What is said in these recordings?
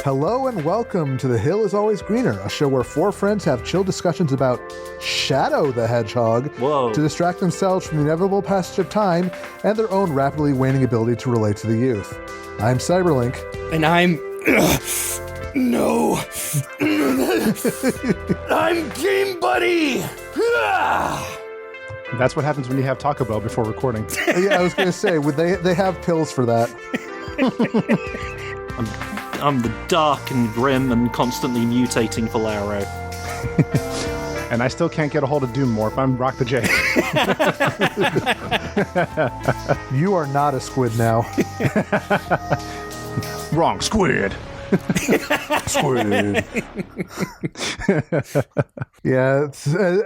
Hello and welcome to The Hill is Always Greener, a show where four friends have chill discussions about Shadow the Hedgehog to distract themselves from the inevitable passage of time and their own rapidly waning ability to relate to the youth. I'm Cyberlink. And I'm... No. I'm Game Buddy. That's what happens when you have Taco Bell before recording. Yeah, I was going to say, they have pills for that. I'm the dark and grim and constantly mutating Valero. And I still can't get a hold of Doommorph. I'm Rock the J. You are not a squid now. Wrong, squid. Squid. Yeah,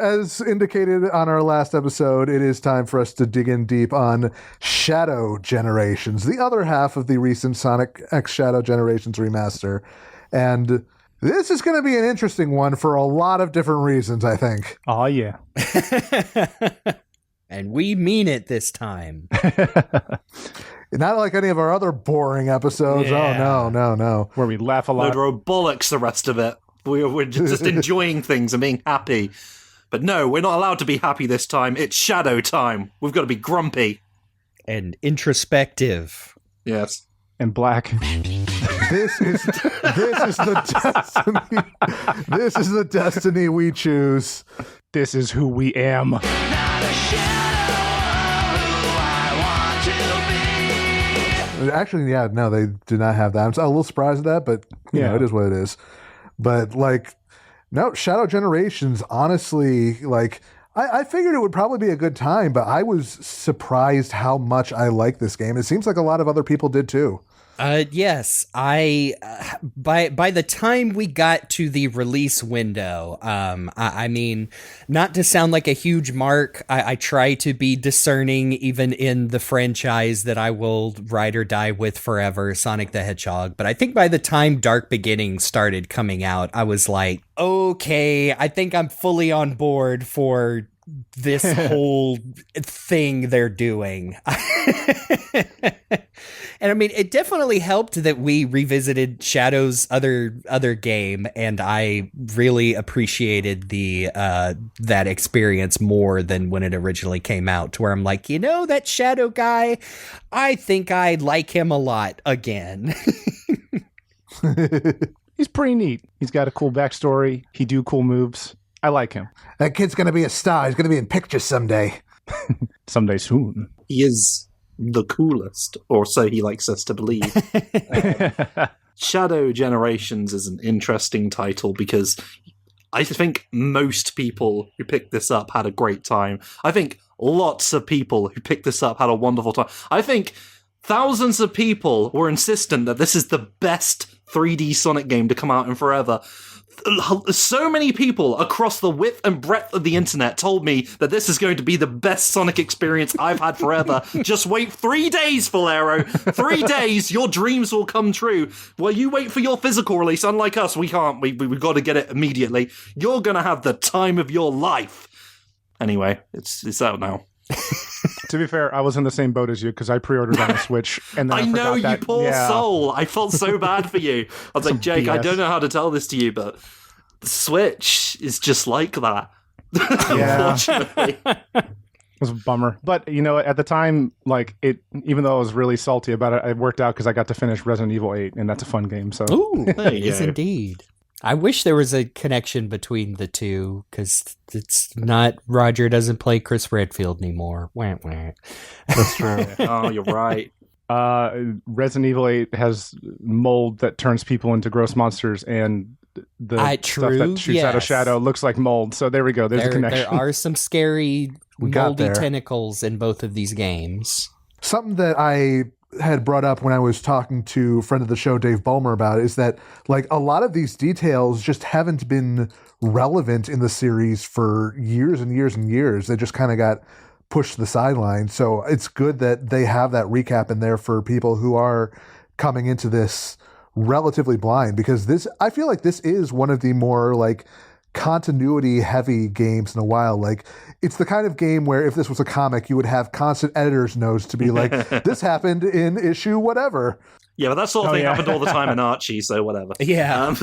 as indicated on our last episode, it is time for us to dig in deep on Shadow Generations, the other half of the recent Sonic X Shadow Generations remaster. And this is going to be an interesting one for a lot of different reasons, I think. Oh, yeah. And we mean it this time. Not like any of our other boring episodes. Yeah. Oh, no. Where we laugh a lot. Load of bollocks, the rest of it. We're just enjoying things and being happy. But no, we're not allowed to be happy this time. It's Shadow time. We've got to be grumpy. And introspective. Yes. And black. This is the destiny. This is the destiny we choose. This is who we am. Not a shadow of who I want to be. Actually, yeah, no, they do not have that. I'm a little surprised at that, but you know, it is what it is. But like, no, Shadow Generations, honestly, like, I figured it would probably be a good time, but I was surprised how much I like this game. It seems like a lot of other people did too. Yes, by the time we got to the release window, I mean, not to sound like a huge mark, I try to be discerning even in the franchise that I will ride or die with forever, Sonic the Hedgehog. But I think by the time Dark Beginnings started coming out, I was like, okay, I think I'm fully on board for this whole thing they're doing. And I mean, it definitely helped that we revisited Shadow's other game, and I really appreciated the that experience more than when it originally came out, to where I'm like, you know, that Shadow guy, I think I like him a lot again. He's pretty neat. He's got a cool backstory. He do cool moves. I like him. That kid's going to be a star. He's going to be in pictures someday. Someday soon. He is the coolest, or so he likes us to believe. Shadow Generations is an interesting title because I think most people who picked this up had a great time. I think lots of people who picked this up had a wonderful time. I think thousands of people were insistent that this is the best 3D Sonic game to come out in forever. So many people across the width and breadth of the internet told me that this is going to be the best Sonic experience I've had forever. Just wait 3 days, Valero. 3 days, your dreams will come true. Well, you wait for your physical release. Unlike us, we can't. We've got to get it immediately. You're going to have the time of your life. Anyway, it's out now. To be fair, I was in the same boat as you because I pre-ordered on the Switch. And then I know, you poor yeah. soul. I felt so bad for you. I was like, Jake, BS. I don't know how to tell this to you, but the Switch is just like that. Yeah. Unfortunately. It was a bummer. But, you know, at the time, like, it, even though I was really salty about it, it worked out because I got to finish Resident Evil 8, and that's a fun game. So, Ooh, There it you is go. indeed. I wish there was a connection between the two, because it's not, Roger doesn't play Chris Redfield anymore. Wah, wah. That's true. Oh, you're right. Resident Evil 8 has mold that turns people into gross monsters, and the stuff that shoots out of shadow looks like mold. So there we go. There's a connection. There are some scary We got moldy there. tentacles in both of these games. Something that I had brought up when I was talking to a friend of the show, Dave Ballmer, about it, is that like a lot of these details just haven't been relevant in the series for years and years and years. They just kind of got pushed to the sideline. So it's good that they have that recap in there for people who are coming into this relatively blind, because this, I feel like this is one of the more like continuity heavy games in a while. Like, it's the kind of game where if this was a comic, you would have constant editor's notes to be like, this happened in issue whatever. Yeah, but that sort of thing happened all the time in Archie, so whatever. Yeah.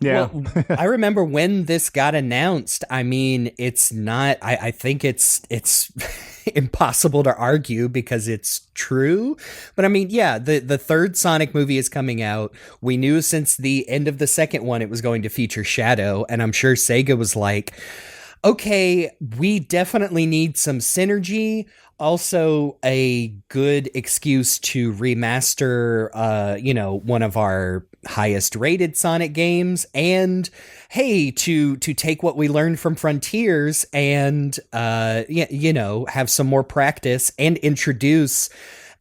Yeah. Well, I remember when this got announced, I mean, it's not, I think it's impossible to argue because it's true. But I mean, yeah, the third Sonic movie is coming out. We knew since the end of the second one it was going to feature Shadow, and I'm sure Sega was like, okay, we definitely need some synergy. Also, a good excuse to remaster, one of our highest rated Sonic games, and hey, to take what we learned from Frontiers and have some more practice and introduce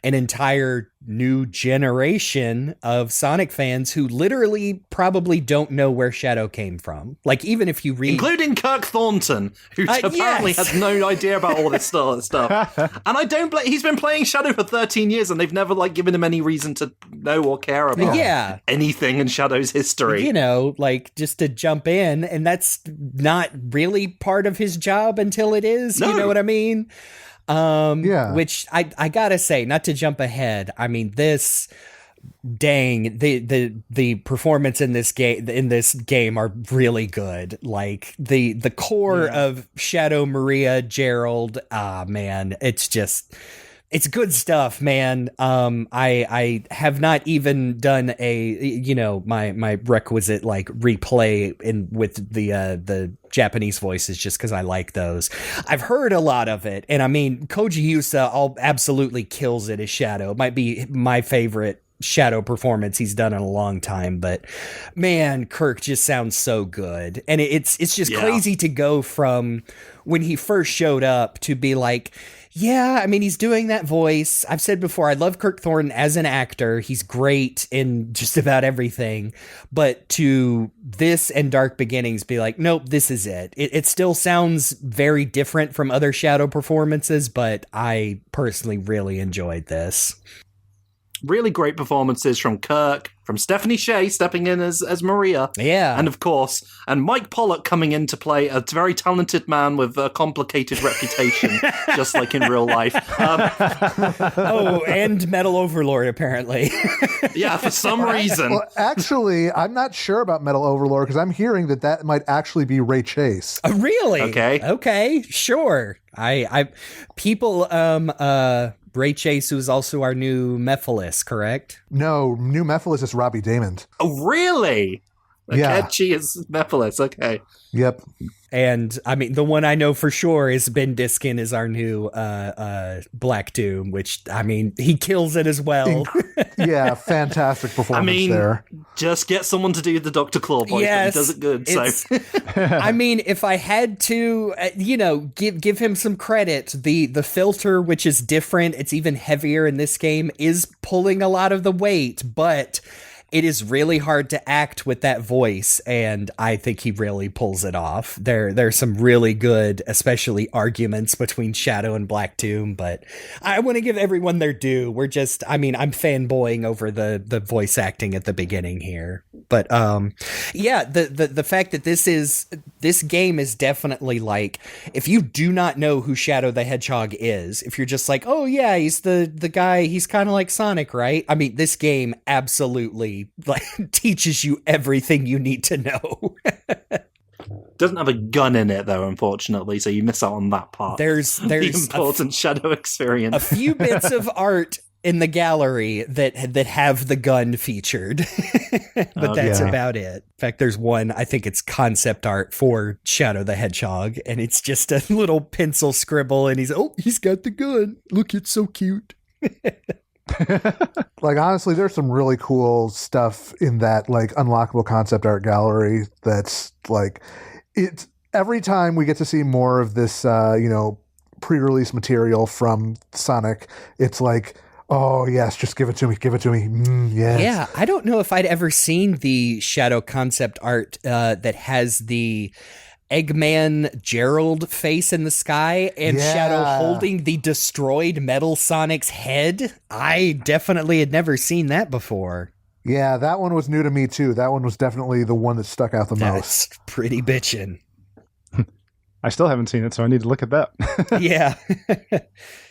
an entire new generation of Sonic fans who literally probably don't know where Shadow came from. Like, even if you read... Including Kirk Thornton, who apparently has no idea about all this stuff. And I don't blame... He's been playing Shadow for 13 years, and they've never, given him any reason to know or care about anything in Shadow's history. Just to jump in, and that's not really part of his job until it is, you know what I mean? Which I gotta say, not to jump ahead, I mean, this, dang, the performance in this game are really good. Like the core of Shadow, Maria, Gerald, man, it's good stuff, man. I have not even done my requisite replay with the Japanese voices just because I like those. I've heard a lot of it, and I mean, Koji Yusa absolutely kills it as Shadow. It might be my favorite Shadow performance he's done in a long time, but man, Kirk just sounds so good, and it's just crazy to go from when he first showed up to be like, yeah, I mean, he's doing that voice. I've said before, I love Kirk Thornton as an actor. He's great in just about everything. But to this and Dark Beginnings be like, nope, this is it. It still sounds very different from other Shadow performances, but I personally really enjoyed this. Really great performances from Kirk, from Stephanie Shea stepping in as Maria. Yeah. And of course, Mike Pollock coming in to play a very talented man with a complicated reputation, just like in real life. And Metal Overlord, apparently. Yeah, for some reason. Well, actually, I'm not sure about Metal Overlord because I'm hearing that might actually be Ray Chase. Really? Okay, sure. Ray Chase, who's also our new Mephiles, correct? No, new Mephiles is Robbie Damon. Oh, really? Yeah. Akechi is Mephiles, okay. Yep. And, I mean, the one I know for sure is Ben Diskin is our new Black Doom, which, I mean, he kills it as well. Yeah, fantastic performance there. Just get someone to do the Dr. Claw voice, but he does it good, so... I mean, if I had to, give him some credit, the filter, which is different, it's even heavier in this game, is pulling a lot of the weight, but... it is really hard to act with that voice, and I think he really pulls it off. There's some really good, especially arguments between Shadow and Black Doom, but I want to give everyone their due. I'm fanboying over the voice acting at the beginning here. But the fact that this game is definitely like, if you do not know who Shadow the Hedgehog is, if you're just like, oh yeah, he's the guy, he's kind of like Sonic, right? I mean, this game absolutely teaches you everything you need to know. Doesn't have a gun in it though, unfortunately, so you miss out on that part. There's the important Shadow experience. A few bits of art in the gallery that have the gun featured, but that's about it. In fact, there's one, I think it's concept art for Shadow the Hedgehog, and it's just a little pencil scribble, and he's got the gun. Look, it's so cute. Honestly, there's some really cool stuff in that unlockable concept art gallery that's it's every time we get to see more of this pre-release material from Sonic, it's like, oh yes, just give it to me, yes. Yeah, I don't know if I'd ever seen the Shadow concept art that has the Eggman Gerald face in the sky and Shadow holding the destroyed Metal Sonic's head. I definitely had never seen that before. Yeah, that one was new to me too. That one was definitely the one that stuck out the most. That's pretty bitchin'. I still haven't seen it, so I need to look at that. Yeah.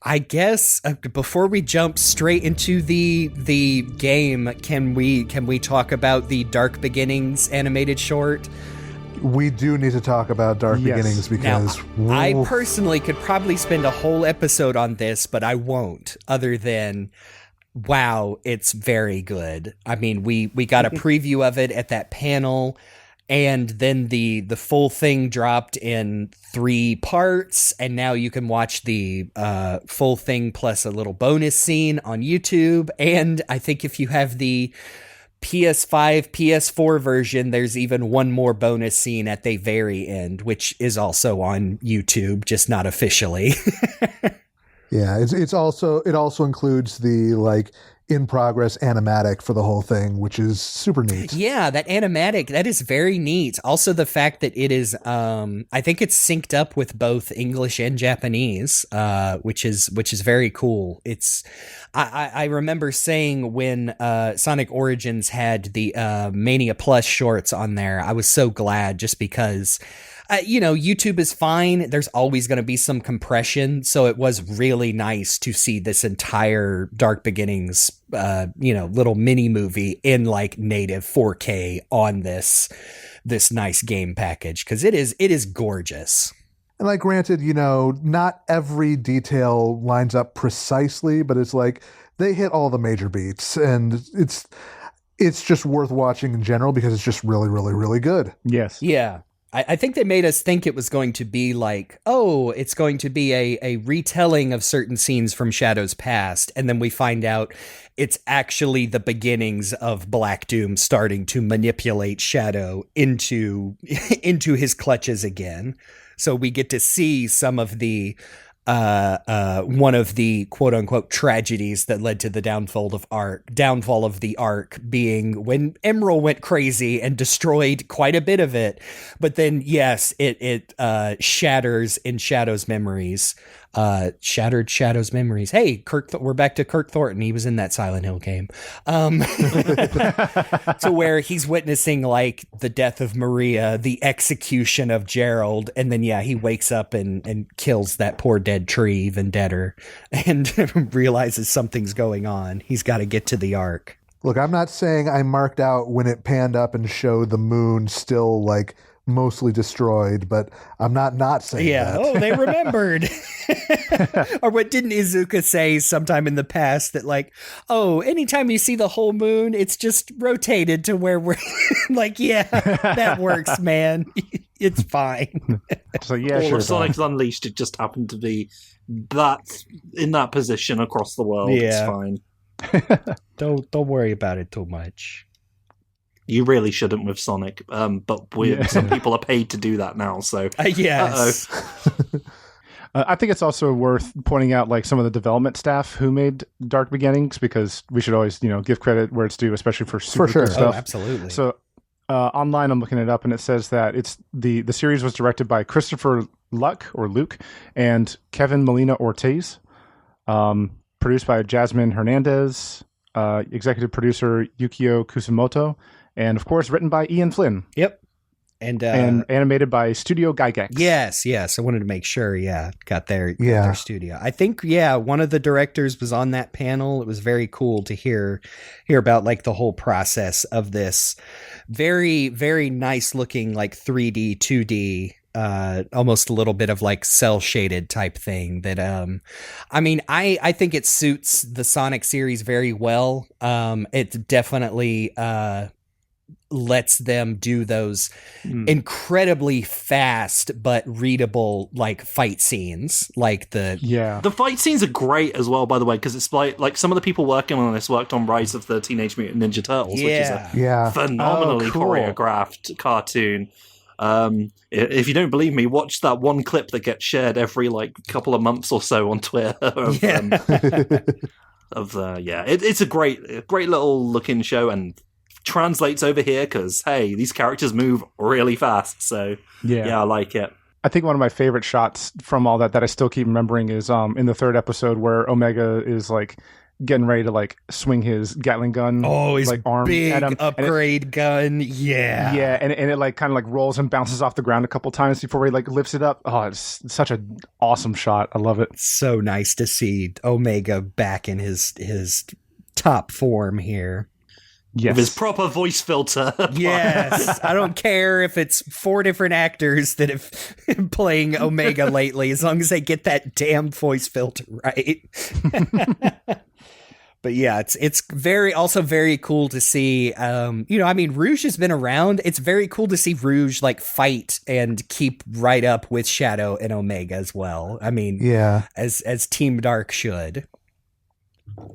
I guess before we jump straight into the game, can we talk about the Dark Beginnings animated short? We do need to talk about Dark Beginnings because now, I personally could probably spend a whole episode on this, but I won't, other than wow, it's very good. I mean, we got a preview of it at that panel, and then the full thing dropped in 3 parts, and now you can watch the full thing plus a little bonus scene on YouTube. And I think if you have the PS5, PS4 version, there's even one more bonus scene at the very end, which is also on YouTube, just not officially. Yeah, it also includes the like in progress animatic for the whole thing, which is super neat. Yeah, that animatic, that is very neat. Also the fact that it is I think it's synced up with both English and Japanese, which is very cool. It's I remember saying when Sonic Origins had the Mania Plus shorts on there, I was so glad, just because YouTube is fine. There's always going to be some compression. So it was really nice to see this entire Dark Beginnings, little mini movie in like native 4K on this nice game package. 'Cause it is gorgeous. And like, granted, not every detail lines up precisely, but it's like they hit all the major beats, and it's just worth watching in general because it's just really, really, really good. Yes. Yeah. I think they made us think it was going to be like, oh, it's going to be a retelling of certain scenes from Shadow's past. And then we find out it's actually the beginnings of Black Doom starting to manipulate Shadow into his clutches again. So we get to see some of the one of the quote unquote tragedies that led to the downfall of the Ark being when Emerald went crazy and destroyed quite a bit of it. But then, yes, it shatters in Shadow's memories. Shattered Shadow's memories. Hey, we're back to Kirk Thornton. He was in that Silent Hill game. To where he's witnessing like the death of Maria, the execution of Gerald, and then he wakes up and kills that poor dead tree even deader, and realizes something's going on. He's got to get to the Ark. Look, I'm not saying I marked out when it panned up and showed the moon still like mostly destroyed, but I'm not saying that. Oh, they remembered. Or what didn't Izuka say sometime in the past, that like, oh, anytime you see the whole moon, it's just rotated to where we're like, yeah, that works, man. It's fine. So yeah, all sure. of Sonic's Unleashed, it just happened to be in that position across the world. Yeah. It's fine. Don't worry about it too much. You really shouldn't with Sonic, but some people are paid to do that now. So yes. I think it's also worth pointing out like some of the development staff who made Dark Beginnings, because we should always give credit where it's due, especially for super sure. good stuff. Oh, absolutely. So online, I'm looking it up, and it says that it's the series was directed by Christopher Luke and Kevin Molina Ortiz, produced by Jasmine Hernandez, executive producer Yukio Kusumoto, and of course written by Ian Flynn. Yep. And animated by Studio Gygax. Yes. I wanted to make sure, got their studio. I think, one of the directors was on that panel. It was very cool to hear about like the whole process of this very, very nice looking like 3D, 2D, almost a little bit of like cell shaded type thing that, I think it suits the Sonic series very well. It definitely, lets them do those incredibly fast but readable like fight scenes, like the fight scenes are great as well, by the way, because it's like some of the people working on this worked on Rise of the Teenage Mutant Ninja Turtles, which is a phenomenally choreographed cartoon. If you don't believe me, watch that one clip that gets shared every like couple of months or so on Twitter it's a great little looking show, and translates over here because hey, these characters move really fast, so I like it. I think one of my favorite shots from all that I still keep remembering is in the third episode where Omega is like getting ready to like swing his Gatling gun. Oh, his like arm big at him. upgrade gun. Yeah. Yeah, and it like kind of like rolls and bounces off the ground a couple times before he like lifts it up. Oh, it's such an awesome shot. I love it. So nice to see Omega back in his top form here. Yes. With his proper voice filter. Yes, I don't care if it's 4 different actors that have playing Omega lately, as long as they get that damn voice filter right. But yeah, it's very cool to see. Rouge has been around. It's very cool to see Rouge like fight and keep right up with Shadow and Omega as well. I mean, Yeah. as Team Dark should.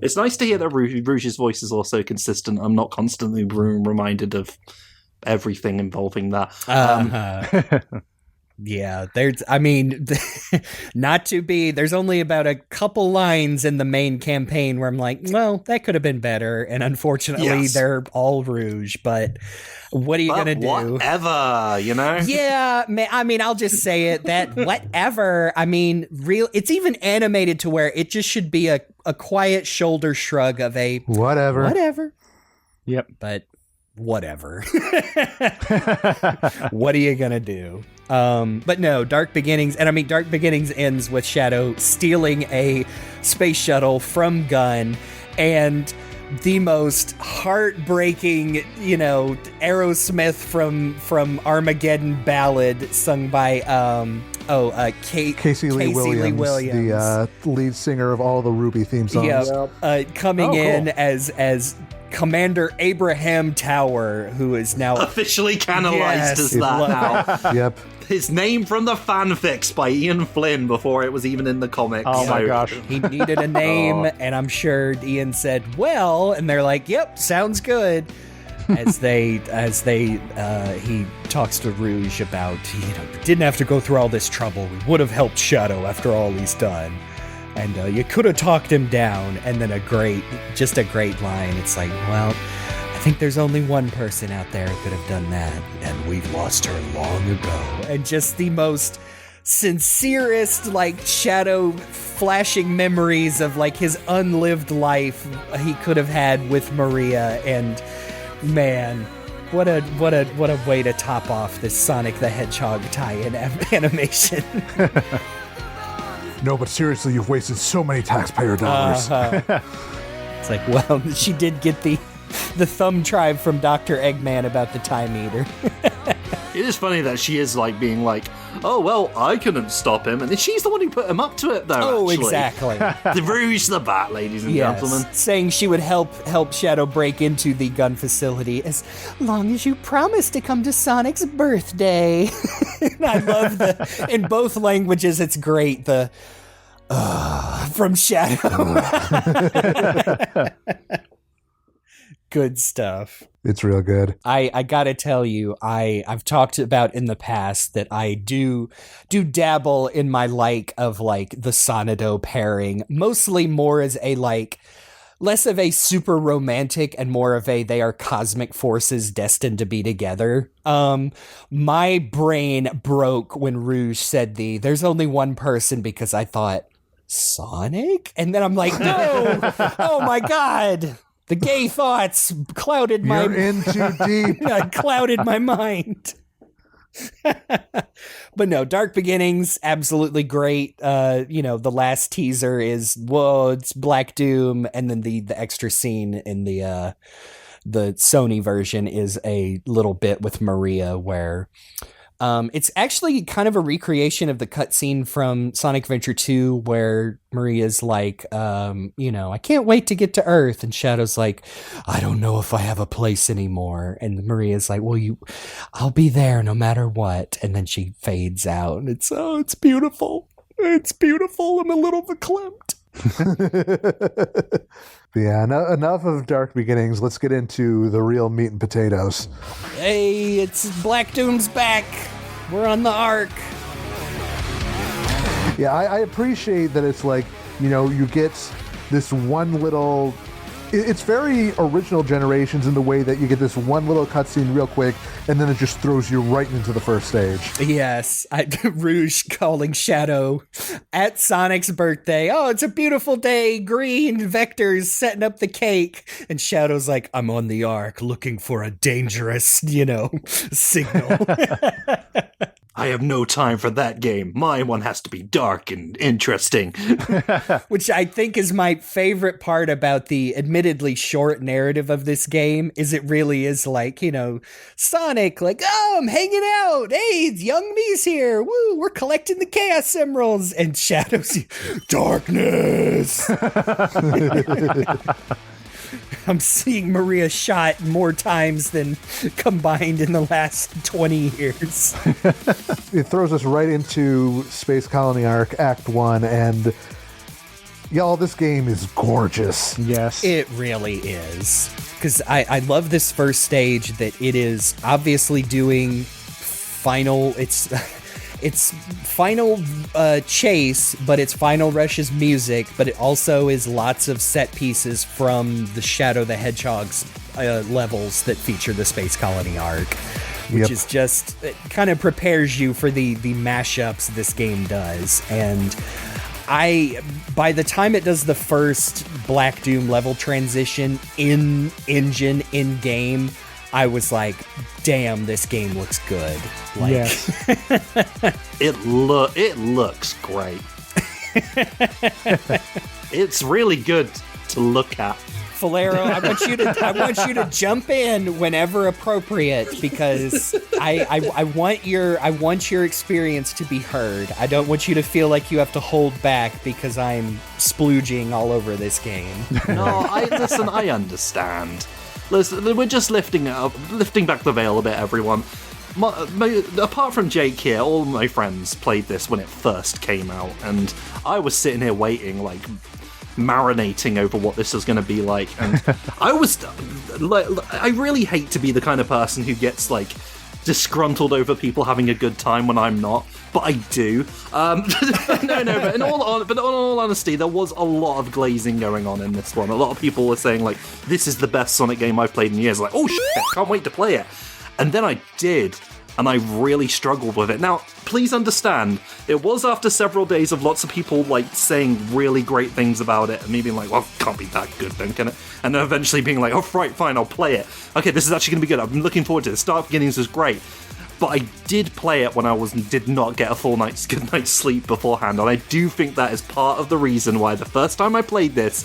It's nice to hear that Rouge's voice is also consistent. I'm not constantly reminded of everything involving that. Yeah, there's only about a couple lines in the main campaign where I'm like, well, that could have been better. And unfortunately, Yes. they're all Rouge, but what are you going to do? Whatever, you know? Yeah, I'll just say it, that whatever. It's even animated to where it just should be a quiet shoulder shrug of a Whatever. Yep. but whatever. What are you gonna do? But no, Dark Beginnings, and Dark Beginnings ends with Shadow stealing a space shuttle from Gunn, and the most heartbreaking, Aerosmith from Armageddon ballad sung by Casey Lee Williams, the lead singer of all the Ruby theme songs. Yeah, coming in as Commander Abraham Tower, who is now Officially canonized as that now. Yep. His name from the fanfics by Ian Flynn before it was even in the comics. Oh my gosh. He needed a name, and I'm sure Ian said, well, and they're like, yep, sounds good. As he talks to Rouge about, didn't have to go through all this trouble. We would have helped Shadow after all he's done. And you could have talked him down. And then a great line. It's like, well, I think there's only one person out there who could have done that, and we've lost her long ago. And just the most sincerest, like, Shadow flashing memories of, like, his unlived life he could have had with Maria. And man, what a way to top off this Sonic the Hedgehog tie-in animation. No, but seriously, you've wasted so many taxpayer dollars. It's like, well, she did get the thumb tribe from Dr. Eggman about the time eater. It is funny that she is like being like, oh, well, I couldn't stop him. And she's the one who put him up to it, though, Oh, actually. exactly. The Rouge the Bat, ladies and gentlemen. Saying she would help Shadow break into the gun facility as long as you promise to come to Sonic's birthday. And I love in both languages, it's great, from Shadow. Good stuff. It's real good. I gotta tell you, I've talked about in the past that I do dabble in my like of like the Sonido pairing, mostly more as a like less of a super romantic and more of a they are cosmic forces destined to be together. My brain broke when Rouge said there's only one person, because I thought Sonic, and then I'm like, no, oh my god. The gay thoughts clouded You're in too deep. clouded my mind. But no, Dark Beginnings, absolutely great. The last teaser is, whoa, it's Black Doom, and then the extra scene in the Sony version is a little bit with Maria where it's actually kind of a recreation of the cutscene from Sonic Adventure 2 where Maria's like, I can't wait to get to Earth. And Shadow's like, I don't know if I have a place anymore. And Maria's like, well, I'll be there no matter what. And then she fades out. And it's beautiful. It's beautiful. I'm a little verklempt. Yeah, enough of Dark Beginnings. Let's get into the real meat and potatoes. Hey, it's Black Doom's back. We're on the Ark. Yeah, I appreciate that it's like, you get this one little It's very original Generations in the way that you get this one little cutscene real quick, and then it just throws you right into the first stage. Yes, Rouge calling Shadow at Sonic's birthday. Oh, it's a beautiful day. Green Vector's setting up the cake. And Shadow's like, I'm on the Ark looking for a dangerous, signal. I have no time for that game. My one has to be dark and interesting. Which I think is my favorite part about the admittedly short narrative of this game, is it really is like, Sonic, like, oh, I'm hanging out. Hey, young me's here. Woo, we're collecting the Chaos Emeralds. And Shadow's, darkness. I'm seeing Maria shot more times than combined in the last 20 years. It throws us right into Space Colony ARK Act 1, and y'all, this game is gorgeous. Yes. It really is. Because I love this first stage that it is obviously doing final... It's Final Chase, but it's Final Rush's music, but it also is lots of set pieces from the Shadow the Hedgehog's levels that feature the Space Colony ARK, which is just, it kind of prepares you for the mashups this game does. And by the time it does the first Black Doom level transition in-engine, in-game, I was like, damn, this game looks good. Like, yes. It looks great. It's really good to look at. Falero, I want you to jump in whenever appropriate, because I want your experience to be heard. I don't want you to feel like you have to hold back because I'm splooging all over this game. No, I understand. Listen, we're just lifting back the veil a bit, everyone. Apart from Jake here, all my friends played this when it first came out, and I was sitting here waiting, like, marinating over what this was going to be like, and I really hate to be the kind of person who gets, like, disgruntled over people having a good time when I'm not, but I do. But in all honesty, there was a lot of glazing going on in this one. A lot of people were saying, like, this is the best Sonic game I've played in years. Like, oh shit, I can't wait to play it. And then I did, and I really struggled with it. Now, please understand, it was after several days of lots of people, like, saying really great things about it, and me being like, well, it can't be that good then, can it? And then eventually being like, oh, right, fine, I'll play it. Okay, this is actually going to be good. I've been looking forward to it. Start Beginnings was great. But I did play it when I did not get a good night's sleep beforehand, and I do think that is part of the reason why the first time I played this,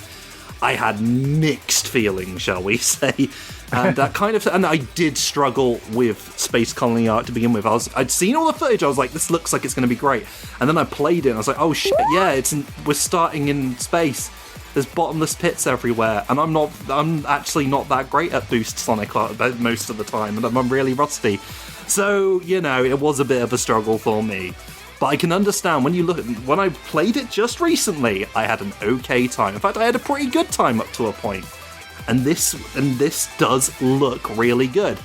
I had mixed feelings, shall we say. And and I did struggle with Space Colony ARK to begin with. I'd seen all the footage. I was like, this looks like it's going to be great. And then I played it, and I was like, oh shit, yeah, we're starting in space. There's bottomless pits everywhere, and I'm actually not that great at Boost Sonic most of the time, and I'm really rusty. So, it was a bit of a struggle for me. But I can understand when I played it just recently, I had an okay time. In fact, I had a pretty good time up to a point. And this does look really good.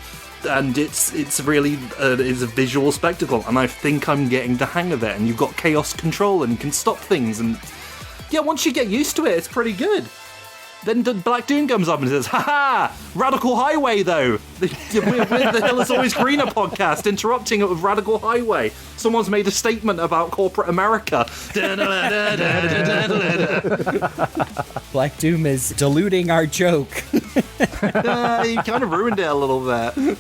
And it's really is a visual spectacle, and I think I'm getting the hang of it. And you've got chaos control, and you can stop things, and yeah, once you get used to it, it's pretty good. Then Black Doom comes up and says, "Ha-ha! Radical Highway, though." We're the Hill is Always Greener podcast, interrupting it with Radical Highway. Someone's made a statement about corporate America. Black Doom is diluting our joke. You kind of ruined it a little bit.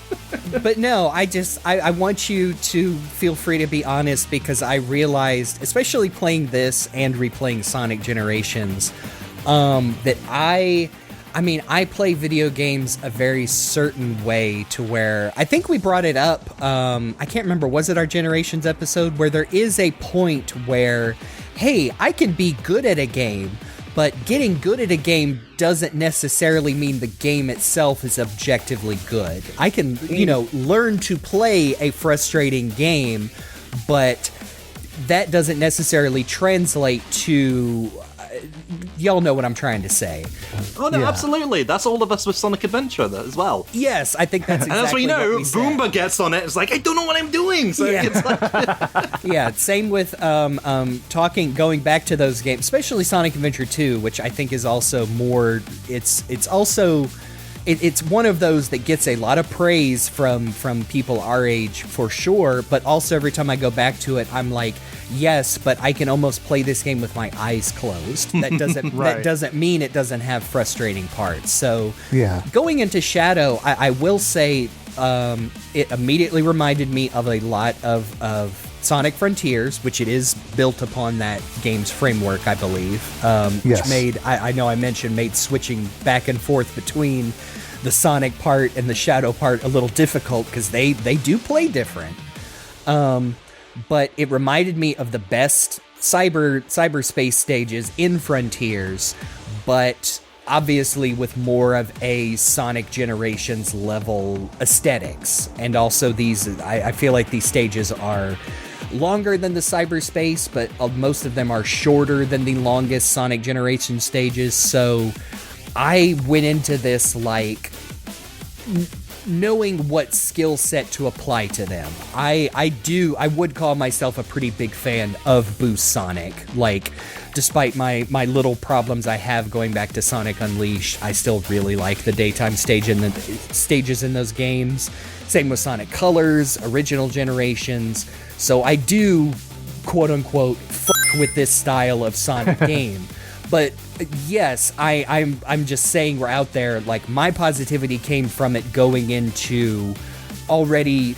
But no, I want you to feel free to be honest, because I realized, especially playing this and replaying Sonic Generations, that I play video games a very certain way, to where I think we brought it up. I can't remember, was it our Generations episode, where there is a point where, hey, I can be good at a game, but getting good at a game doesn't necessarily mean the game itself is objectively good. I can, learn to play a frustrating game, but that doesn't necessarily translate to y'all know what I'm trying to say. Oh no, Yeah. absolutely. That's all of us with Sonic Adventure as well. Yes, I think that's exactly And that's what you what know, we said. Boomba gets on it. It's like, I don't know what I'm doing. So Yeah. it's like, Yeah, same with going back to those games, especially Sonic Adventure 2, which I think is also more. It's one of those that gets a lot of praise from people our age for sure, but also every time I go back to it, I'm like, yes, but I can almost play this game with my eyes closed. That doesn't Right. that doesn't mean it doesn't have frustrating parts. So Yeah. going into Shadow, I will say it immediately reminded me of a lot of Sonic Frontiers, which it is built upon that game's framework, I believe. Which Yes. made, I know I mentioned, made switching back and forth between the Sonic part and the Shadow part a little difficult because they do play different. But it reminded me of the best cyberspace stages in Frontiers, but obviously with more of a Sonic Generations level aesthetics. And also I feel like these stages are longer than the cyberspace, but most of them are shorter than the longest Sonic Generation stages. So I went into this like knowing what skill set to apply to them. I would call myself a pretty big fan of Boost Sonic. Like, despite my little problems I have going back to Sonic Unleashed, I still really like the daytime stages in those games. Same with Sonic Colors, original generations. So I do, quote unquote, fuck with this style of Sonic game. But yes, I'm just saying we're out there. Like, my positivity came from it going into already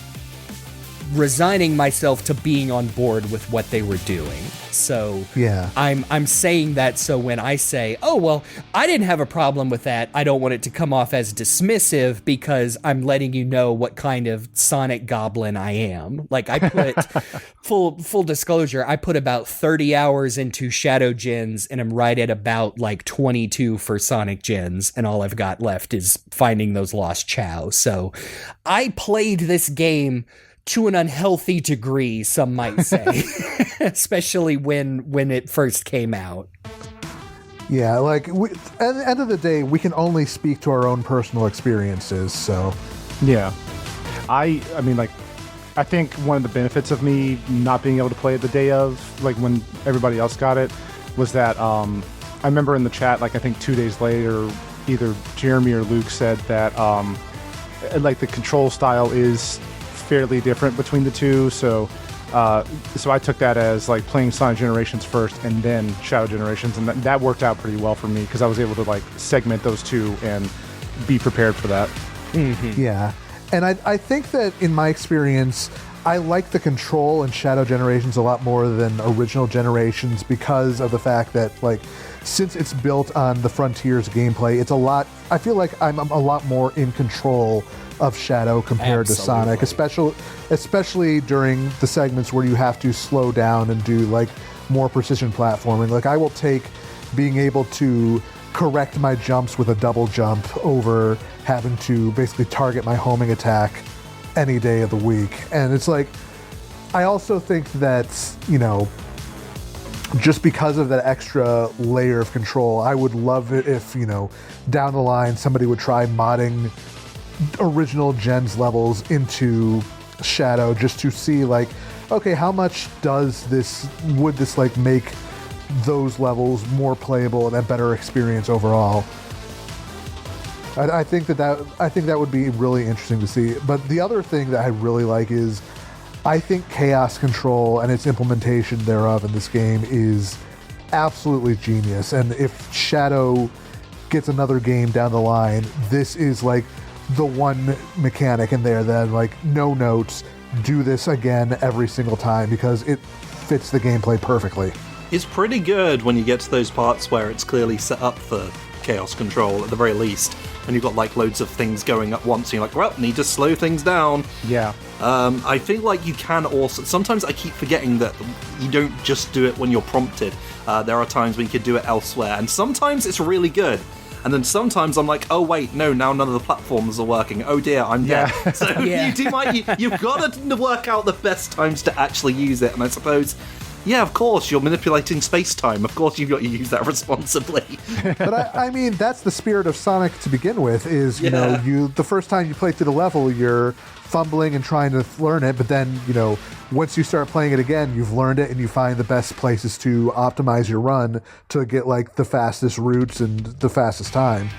resigning myself to being on board with what they were doing. So Yeah. I'm saying that so when I say, oh, well, I didn't have a problem with that, I don't want it to come off as dismissive because I'm letting you know what kind of Sonic Goblin I am. Like, I put, full disclosure, I put about 30 hours into Shadow Gens and I'm right at about like 22 for Sonic Gens, and all I've got left is finding those lost Chow. So I played this game to an unhealthy degree, some might say, especially when it first came out. Yeah, like, at the end of the day, we can only speak to our own personal experiences, so... Yeah. I mean, like, I think one of the benefits of me not being able to play it the day of, like, when everybody else got it, was that, I remember in the chat, like, I think 2 days later, either Jeremy or Luke said that, like, the control style is fairly different between the two, so I took that as like playing Sonic Generations first and then Shadow Generations, and that worked out pretty well for me because I was able to like segment those two and be prepared for that. Mm-hmm. Yeah. And I think that in my experience, I like the control in Shadow Generations a lot more than original Generations because of the fact that, like, since it's built on the Frontiers gameplay, I feel like I'm a lot more in control of Shadow compared to Sonic, especially during the segments where you have to slow down and do like more precision platforming. Like, I will take being able to correct my jumps with a double jump over having to basically target my homing attack any day of the week. And it's like, I also think that, you know, just because of that extra layer of control, I would love it if, you know, down the line somebody would try modding original gens levels into Shadow just to see, like, okay, how much would this like make those levels more playable and a better experience overall. I think that would be really interesting to see. But the other thing that I really like is I think chaos control and its implementation thereof in this game is absolutely genius. And if Shadow gets another game down the line, this is like the one mechanic in there that, like, no notes, do this again every single time because it fits the gameplay perfectly. It's pretty good when you get to those parts where it's clearly set up for chaos control at the very least, and you've got like loads of things going at once, and you're like, well, need to slow things down. Yeah. I feel like you can also, sometimes I keep forgetting that you don't just do it when you're prompted. There are times when you could do it elsewhere, and sometimes it's really good. And then sometimes I'm like, oh wait, no, now none of the platforms are working. Oh dear, I'm dead. Yeah. So Yeah. you've got to work out the best times to actually use it. And I suppose Yeah, of course, you're manipulating space-time. Of course you've got to use that responsibly. But I mean, that's the spirit of Sonic to begin with, is, you know, the first time you play through the level, you're fumbling and trying to learn it, but then, you know, once you start playing it again, you've learned it and you find the best places to optimize your run to get, like, the fastest routes and the fastest time.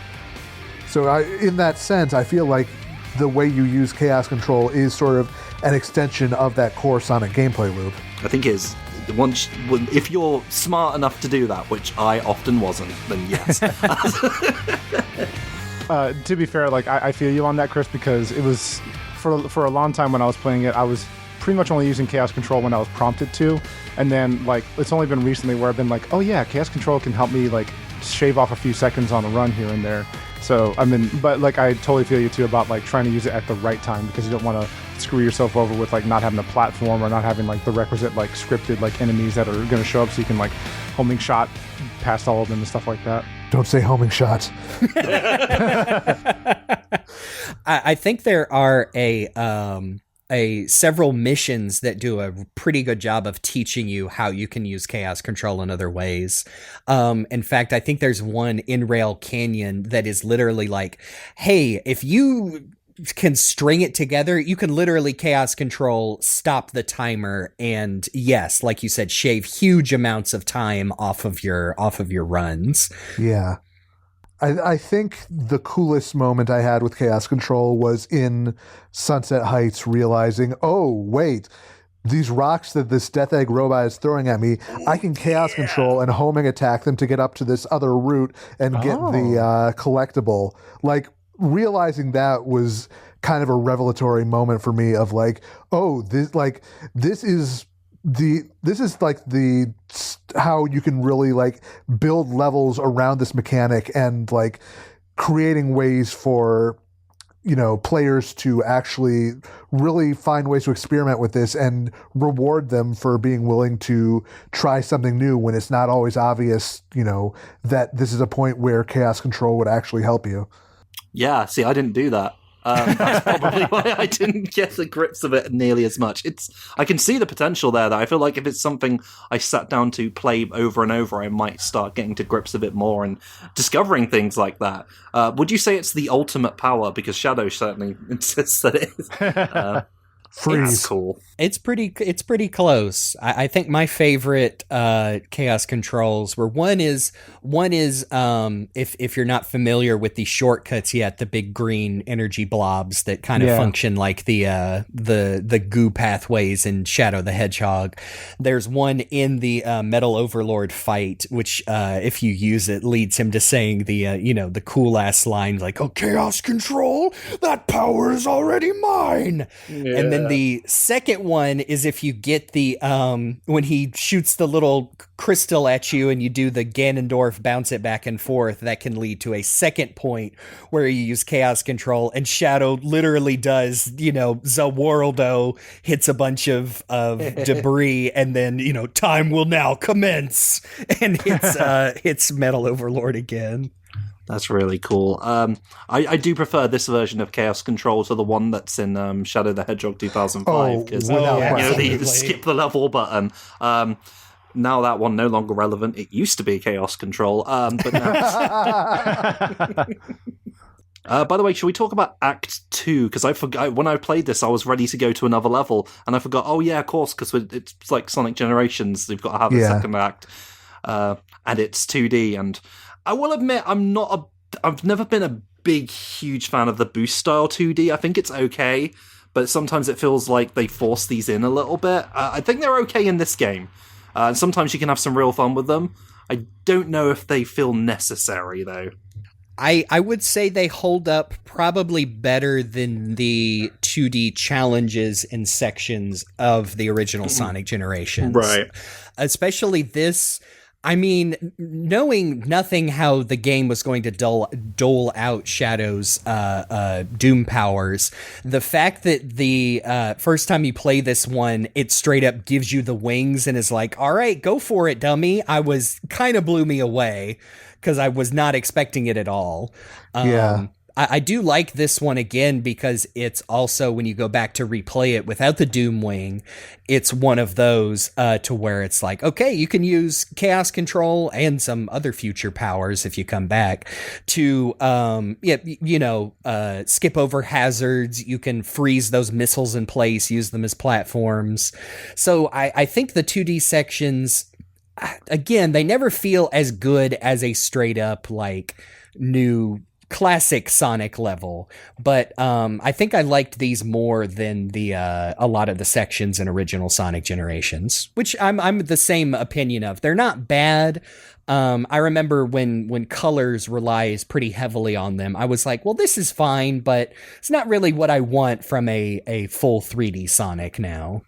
So in that sense, I feel like the way you use Chaos Control is sort of an extension of that core Sonic gameplay loop. I think it is. If you're smart enough to do that, which I often wasn't, then yes. To be fair, like I feel you on that, Chris, because it was for a long time when I was playing it, I was pretty much only using Chaos Control when I was prompted to, and then like it's only been recently where I've been like, oh yeah, Chaos Control can help me like shave off a few seconds on a run here and there. So I mean, but like I totally feel you too about like trying to use it at the right time, because you don't want to screw yourself over with like not having a platform or not having like the requisite like scripted like enemies that are going to show up so you can like homing shot past all of them and stuff like that. Don't say homing shots. I think there are several missions that do a pretty good job of teaching you how you can use Chaos Control in other ways. In fact, I think there's one in Rail Canyon that is literally like, hey, if you can string it together, you can literally Chaos Control, stop the timer, and yes, like you said, shave huge amounts of time off of your runs. Yeah. I think the coolest moment I had with Chaos Control was in Sunset Heights, realizing, oh, wait, these rocks that this Death Egg robot is throwing at me, I can Chaos Control and homing attack them to get up to this other route and get the collectible. Like, realizing that was kind of a revelatory moment for me of like, oh, this is how you can really like build levels around this mechanic, and like creating ways for, you know, players to actually really find ways to experiment with this and reward them for being willing to try something new when it's not always obvious, you know, that this is a point where Chaos Control would actually help you. Yeah, see, I didn't do that. That's probably why I didn't get the grips of it nearly as much. I can see the potential there, though. I feel like if it's something I sat down to play over and over, I might start getting to grips of it more and discovering things like that. Would you say it's the ultimate power? Because Shadow certainly insists that it is. Freeze. It's cool. It's pretty close. I think my favorite Chaos Controls were one is if you're not familiar with the shortcuts yet, the big green energy blobs that kind of function like the goo pathways in Shadow the Hedgehog. There's one in the Metal Overlord fight, which if you use it, leads him to saying the cool ass line like, "Oh, Chaos Control, that power is already mine." Yeah. And then the second one is if you get the when he shoots the little crystal at you and you do the Ganondorf bounce it back and forth, that can lead to a second point where you use Chaos Control, and Shadow literally does, Zaworldo hits a bunch of debris, and then, time will now commence, and hits Metal Overlord again. That's really cool. I do prefer this version of Chaos Control to the one that's in Shadow the Hedgehog 2005, because the skip the level button. Now that one no longer relevant. It used to be Chaos Control, but now. By the way, should we talk about Act 2? Because I forgot, when I played this, I was ready to go to another level, and I forgot, oh yeah, of course, because it's like Sonic Generations, they've got to have a second act, and it's 2D, and I will admit, I've never been a huge fan of the boost style 2D. I think it's okay, but sometimes it feels like they force these in a little bit. I think they're okay in this game. Sometimes you can have some real fun with them. I don't know if they feel necessary, though. I would say they hold up probably better than the 2D challenges and sections of the original Sonic Generations. Right. Especially this. I mean, knowing nothing how the game was going to dole out Shadow's Doom powers, the fact that the first time you play this one, it straight up gives you the wings and is like, all right, go for it, dummy. Kind of blew me away because I was not expecting it at all. I do like this one again because it's also, when you go back to replay it without the Doom Wing, it's one of those to where it's like, okay, you can use Chaos Control and some other future powers if you come back to, skip over hazards. You can freeze those missiles in place, use them as platforms. So I think the 2D sections, again, they never feel as good as a straight up like new classic Sonic level, but I think I liked these more than the a lot of the sections in original Sonic Generations, which I'm the same opinion of. They're not bad. I remember when colors relies pretty heavily on them, I was like, well, this is fine, but it's not really what I want from a full 3D Sonic now.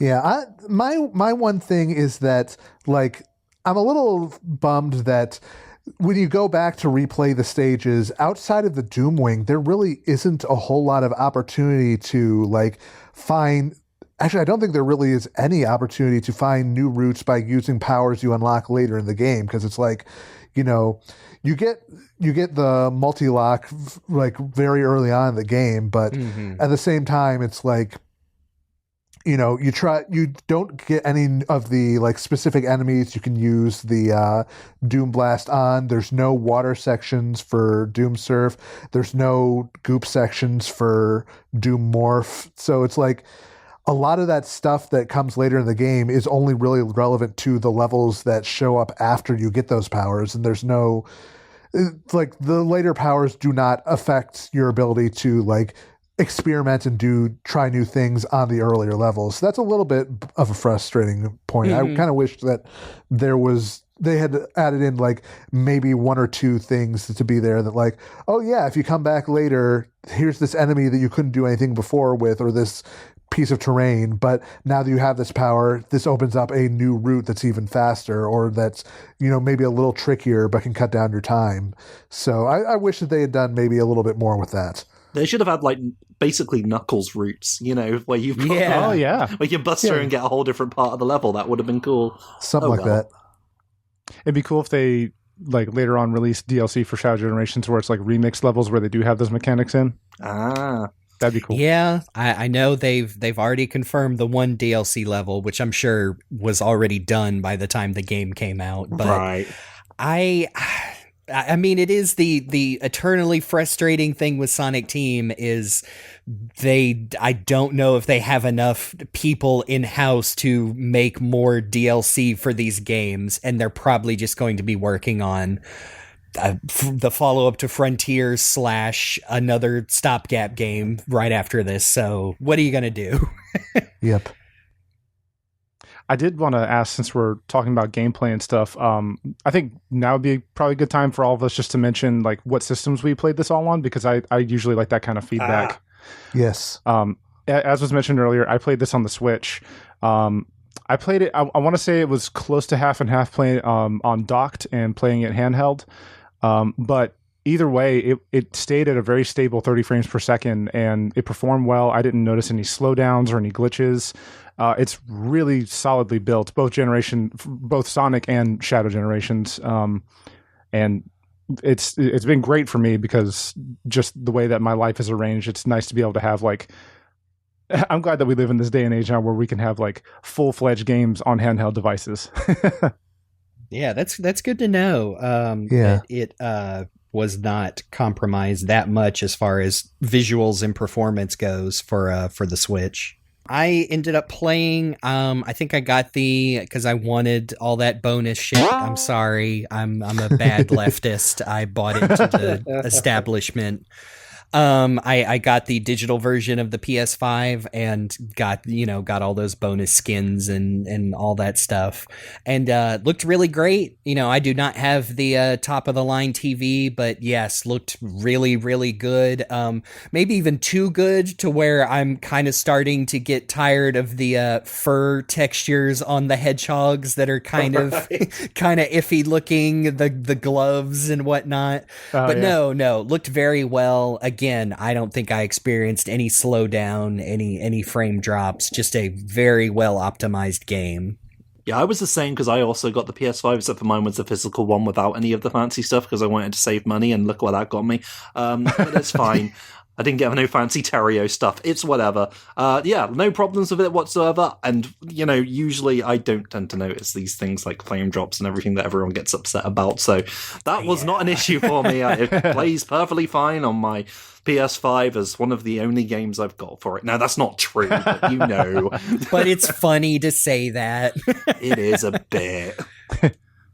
Yeah, my one thing is that, like, I'm a little bummed that when you go back to replay the stages, outside of the Doomwing, there really isn't a whole lot of opportunity to, like, find... Actually, I don't think there really is any opportunity to find new routes by using powers you unlock later in the game, because it's like, you get the multi-lock, like, very early on in the game, but at the same time, it's like, you don't get any of the, like, specific enemies you can use the Doom Blast on. There's no water sections for Doom Surf. There's no goop sections for Doom Morph. So it's like a lot of that stuff that comes later in the game is only really relevant to the levels that show up after you get those powers. And there's no, like, the later powers do not affect your ability to, like, experiment and try new things on the earlier levels. So that's a little bit of a frustrating point. I kind of wish that they had added in, like, maybe one or two things to be there that, like, oh yeah, if you come back later, here's this enemy that you couldn't do anything before with, or this piece of terrain, but now that you have this power, this opens up a new route that's even faster, or that's, maybe a little trickier but can cut down your time. So I wish that they had done maybe a little bit more with that. They should have had, like, basically Knuckles routes, where you've got, where you bust through and get a whole different part of the level. That would have been cool. Something like that. It'd be cool if they, like, later on released DLC for Shadow Generations where it's like remix levels where they do have those mechanics in. That'd be cool. Yeah, I know they've already confirmed the one DLC level, which I'm sure was already done by the time the game came out. But right. I mean, it is the eternally frustrating thing with Sonic Team is I don't know if they have enough people in-house to make more DLC for these games, and they're probably just going to be working on the follow-up to Frontier / another stopgap game right after this. So what are you going to do? Yep. I did want to ask, since we're talking about gameplay and stuff, I think now would be probably a good time for all of us just to mention, like, what systems we played this all on, because I usually like that kind of feedback. Yes. As was mentioned earlier, I played this on the Switch. I played it, I want to say it was close to half and half playing on docked and playing it handheld. But either way, it stayed at a very stable 30 frames per second, and it performed well. I didn't notice any slowdowns or any glitches. It's really solidly built, both Sonic and Shadow Generations, and it's been great for me because just the way that my life is arranged, it's nice to be able to have, like, I'm glad that we live in this day and age now where we can have, like, full-fledged games on handheld devices. Yeah, that's good to know. It was not compromised that much as far as visuals and performance goes for the Switch. I ended up playing, I think I got because I wanted all that bonus shit. I'm sorry. I'm a bad leftist. I bought into the establishment. I got the digital version of the PS5 and got all those bonus skins and all that stuff, and looked really great. I do not have the top of the line TV, but yes, looked really, really good. Maybe even too good to where I'm kind of starting to get tired of the fur textures on the hedgehogs that are kind of iffy looking, the gloves and whatnot. No, looked very well. Again, I don't think I experienced any slowdown, any frame drops, just a very well optimized game. Yeah, I was the same because I also got the PS5, except for mine was the physical one without any of the fancy stuff because I wanted to save money, and look what that got me. But it's fine. I didn't get no fancy Terrio stuff. It's whatever. Yeah, no problems with it whatsoever. And, usually I don't tend to notice these things like flame drops and everything that everyone gets upset about. So that was not an issue for me. It plays perfectly fine on my PS5 as one of the only games I've got for it. Now, that's not true, but But it's funny to say that. It is a bit.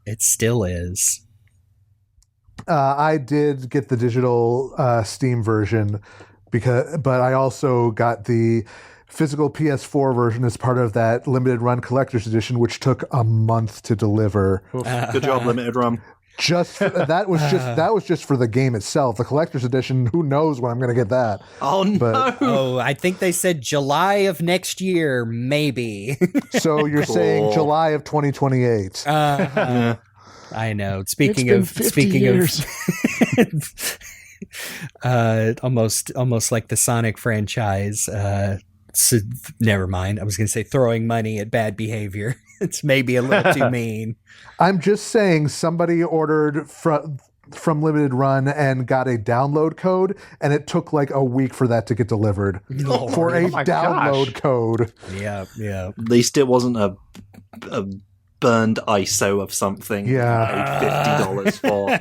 It still is. I did get the digital Steam version but I also got the physical PS4 version as part of that limited run collector's edition, which took a month to deliver. Good job, Limited Run. That was just for the game itself. The collector's edition, who knows when I'm going to get that? Oh no! Oh, I think they said July of next year, maybe. So you're saying July of 2028? I know. Speaking It's of been 50 years. Almost like the Sonic franchise. So, never mind. I was going to say throwing money at bad behavior. It's maybe a little too mean. I'm just saying somebody ordered from Limited Run and got a download code, and it took like a week for that to get delivered for a download code. Yeah. At least it wasn't a burned ISO of something. Yeah, paid $50 for.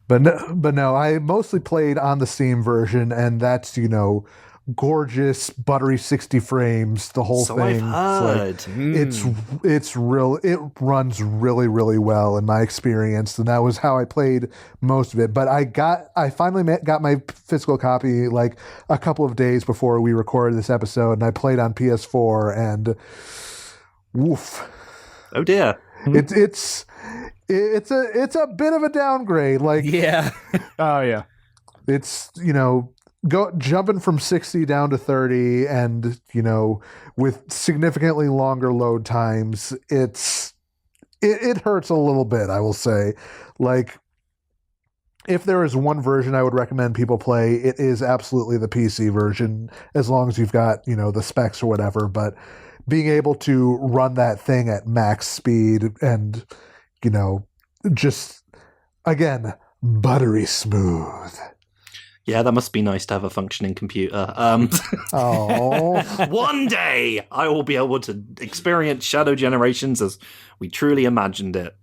But no, I mostly played on the Steam version, and that's gorgeous, buttery 60 frames. The whole thing. I've heard. It's real. It runs really, really well in my experience, and that was how I played most of it. But I finally got my physical copy like a couple of days before we recorded this episode, and I played on PS4, and woof. Oh dear. It's a bit of a downgrade. Like, Yeah. Oh yeah. it's jumping from 60 down to 30, and with significantly longer load times. It hurts a little bit, I will say. Like, if there is one version I would recommend people play, it is absolutely the PC version, as long as you've got the specs or whatever. But being able to run that thing at max speed and just, again, buttery smooth. Yeah, that must be nice to have a functioning computer. Oh, One day I will be able to experience Shadow Generations as we truly imagined it.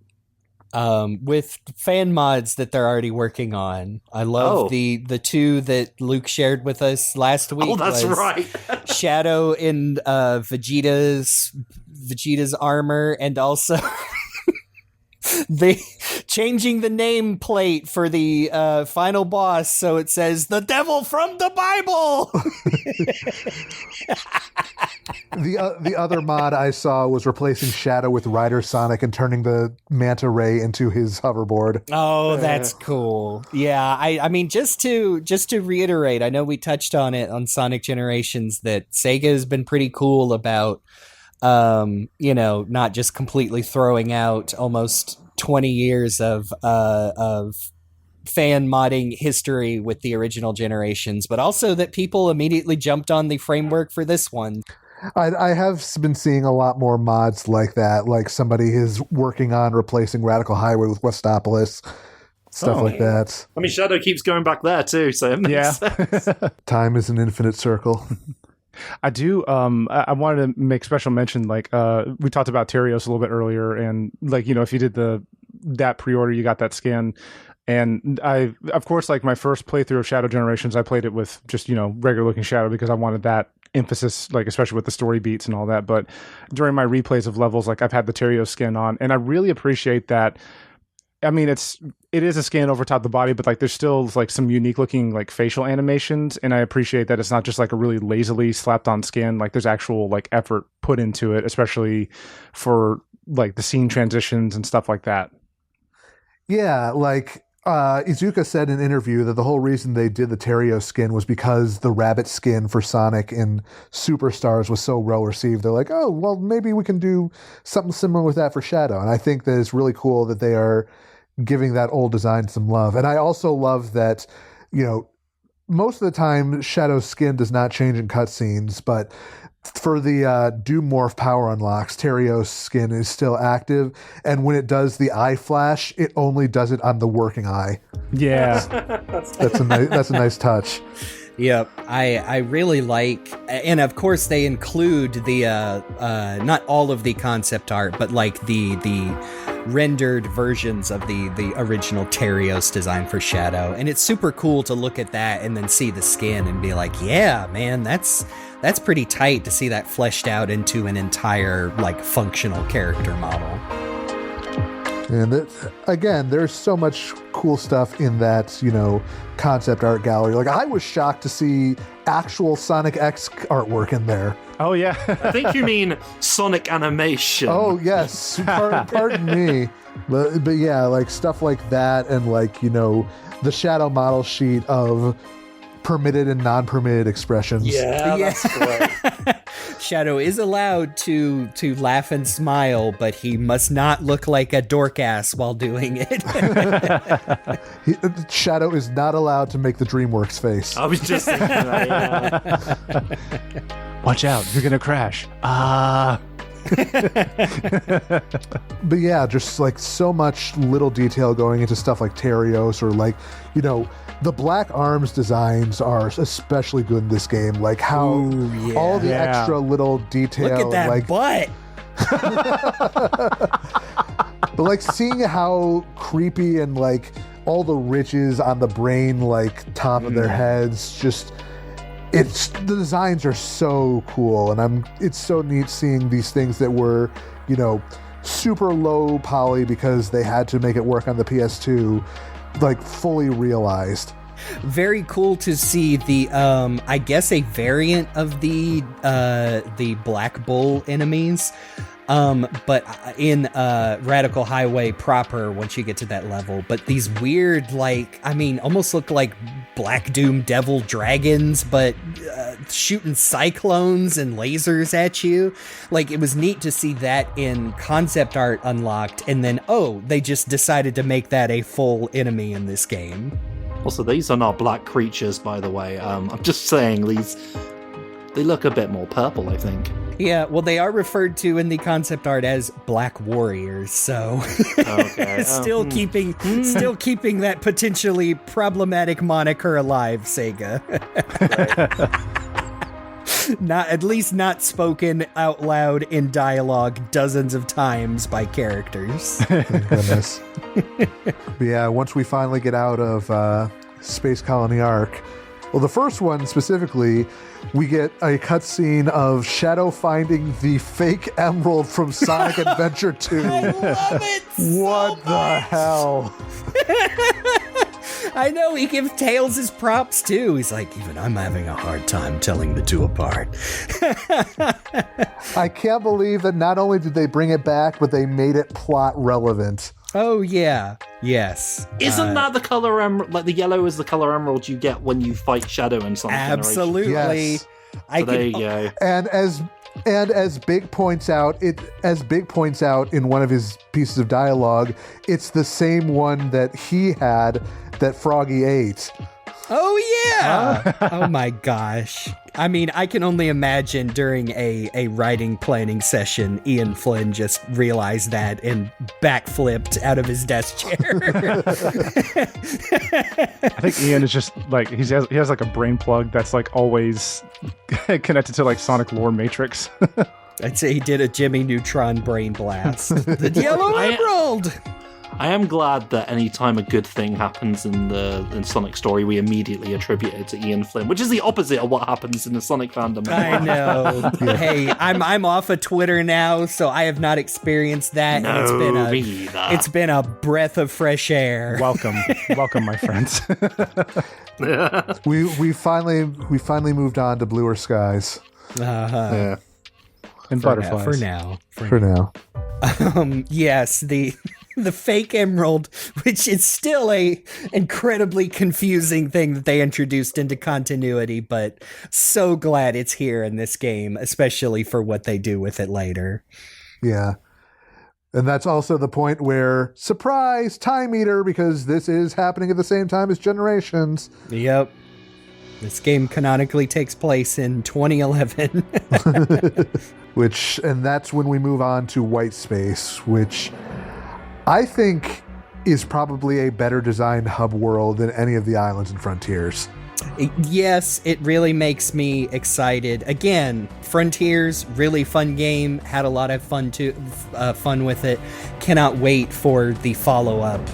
With fan mods that they're already working on. I love the two that Luke shared with us last week. Oh, that's was right. Shadow in Vegeta's armor, and also changing the nameplate for the final boss so it says "The Devil from the Bible." the other mod I saw was replacing Shadow with Rider Sonic and turning the manta ray into his hoverboard. Oh, that's cool. Yeah, I mean, just to reiterate, I know we touched on it on Sonic Generations that Sega has been pretty cool about not just completely throwing out almost 20 years of fan modding history with the original generations, but also that people immediately jumped on the framework for this one. I have been seeing a lot more mods like that, like somebody is working on replacing Radical Highway with Westopolis, stuff like that. I mean, Shadow keeps going back there too, so it makes sense. Time is an infinite circle. I do. I wanted to make special mention. Like, we talked about Terios a little bit earlier, and like, if you did that pre-order, you got that skin. And I, of course, like my first playthrough of Shadow Generations, I played it with just regular looking Shadow because I wanted that emphasis, like especially with the story beats and all that. But during my replays of levels, like I've had the Terios skin on, and I really appreciate that. I mean, it is a skin over top the body, but like there's still like some unique looking like facial animations, and I appreciate that it's not just like a really lazily slapped on skin. Like there's actual like effort put into it, especially for like the scene transitions and stuff like that. Yeah, like Izuka said in an interview that the whole reason they did the Terrio skin was because the rabbit skin for Sonic in Superstars was so well received. They're like, oh, well, maybe we can do something similar with that for Shadow. And I think that it's really cool that they are giving that old design some love. And I also love that, most of the time, Shadow's skin does not change in cutscenes, but for the Doom Morph power unlocks, Terrio's skin is still active, and when it does the eye flash, it only does it on the working eye. Yeah. That's a nice touch. Yep, I really like, and of course they include the not all of the concept art, but like the rendered versions of the original Terios design for Shadow, and it's super cool to look at that and then see the skin and be like, yeah, man, that's pretty tight to see that fleshed out into an entire like functional character model. And again, there's so much cool stuff in that, concept art gallery. Like, I was shocked to see actual Sonic X artwork in there. Oh, yeah. I think you mean Sonic animation. Oh, yes. Pardon me. But yeah, like stuff like that, and like, the Shadow model sheet of permitted and non-permitted expressions. Yeah, that's great. Shadow is allowed to laugh and smile, but he must not look like a dork ass while doing it. Shadow is not allowed to make the DreamWorks face. I was just thinking that, yeah. Watch out, you're gonna crash. But yeah, just like so much little detail going into stuff like Terios, or like, the Black Arms designs are especially good in this game. Like how all the extra little detail. Look at that like, butt. but like seeing how creepy and like all the ridges on the brain, like top of their heads, the designs are so cool, and it's so neat seeing these things that were, super low poly because they had to make it work on the PS2, like fully realized. Very cool to see the I guess a variant of the Black Bull enemies. But in Radical Highway proper, once you get to that level, but these weird, almost look like Black Doom Devil dragons, but shooting cyclones and lasers at you. Like, it was neat to see that in concept art unlocked, and then, they just decided to make that a full enemy in this game. Also, these are not black creatures, by the way. I'm just saying, they look a bit more purple, I think. Yeah, well, they are referred to in the concept art as Black Warriors, so Okay. still keeping that potentially problematic moniker alive, Sega. Not spoken out loud in dialogue dozens of times by characters. Thank goodness. But yeah, once we finally get out of Space Colony ARK, well, the first one specifically, we get a cutscene of Shadow finding the fake emerald from Sonic Adventure 2. I love it What the hell? I know, he gives Tails his props too. He's like, even I'm having a hard time telling the two apart. I can't believe that not only did they bring it back, but they made it plot relevant. Oh, yeah. Yes. Isn't that the color emerald? Like, the yellow is the color emerald you get when you fight Shadow in Sonic Absolutely. Yes. Generation. So there you go. And as Big points out, in one of his pieces of dialogue, it's the same one that he had that Froggy ate. Oh, yeah. Oh, my gosh. I mean, I can only imagine during a writing planning session, Ian Flynn just realized that and backflipped out of his desk chair. I think Ian is just like, he has like a brain plug that's like always connected to like Sonic lore matrix. I'd say he did a Jimmy Neutron brain blast. The yellow emerald! I am glad that any time a good thing happens in Sonic story, we immediately attribute it to Ian Flynn, which is the opposite of what happens in the Sonic fandom. I know. Hey, I'm off of Twitter now, so I have not experienced that. No, and me either. It's been a breath of fresh air. Welcome, my friends. We finally moved on to bluer skies. Yeah. And butterflies. For now. For now. Yes, the fake emerald, which is still a incredibly confusing thing that they introduced into continuity, but so glad it's here in this game, especially for what they do with it later. Yeah. And that's also the point where, surprise, time eater, because this is happening at the same time as Generations. Yep. This game canonically takes place in 2011. And that's when we move on to White Space, which I think is probably a better designed hub world than any of the islands and frontiers. Yes, it really makes me excited. Again, Frontiers, really fun game. Had a lot of fun with it. Cannot wait for the follow-up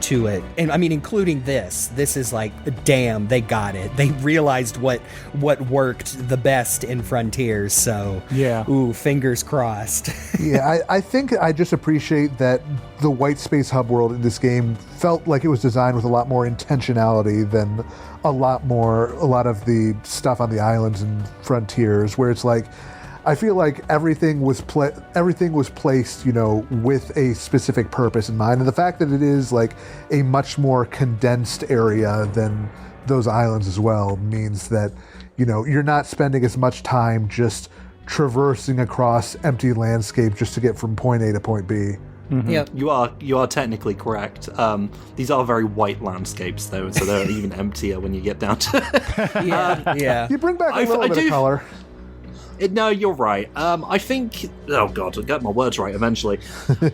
to it. And I mean, including this. This is like, damn, they got it. They realized what worked the best in Frontiers. So, Yeah. ooh, fingers crossed. Yeah, I think I just appreciate that the white space hub world in this game felt like it was designed with a lot more intentionality than a lot of the stuff on the islands and frontiers, where it's like, I feel like everything was placed, with a specific purpose in mind. And the fact that it is like a much more condensed area than those islands as well means that, you're not spending as much time just traversing across empty landscape just to get from point A to point B. Mm-hmm. Yep. You are technically correct. These are very white landscapes, though, so they're even emptier when you get down to. Yeah. You bring back a little bit of color. No, you're right. I think... Oh, God, I'll get my words right eventually.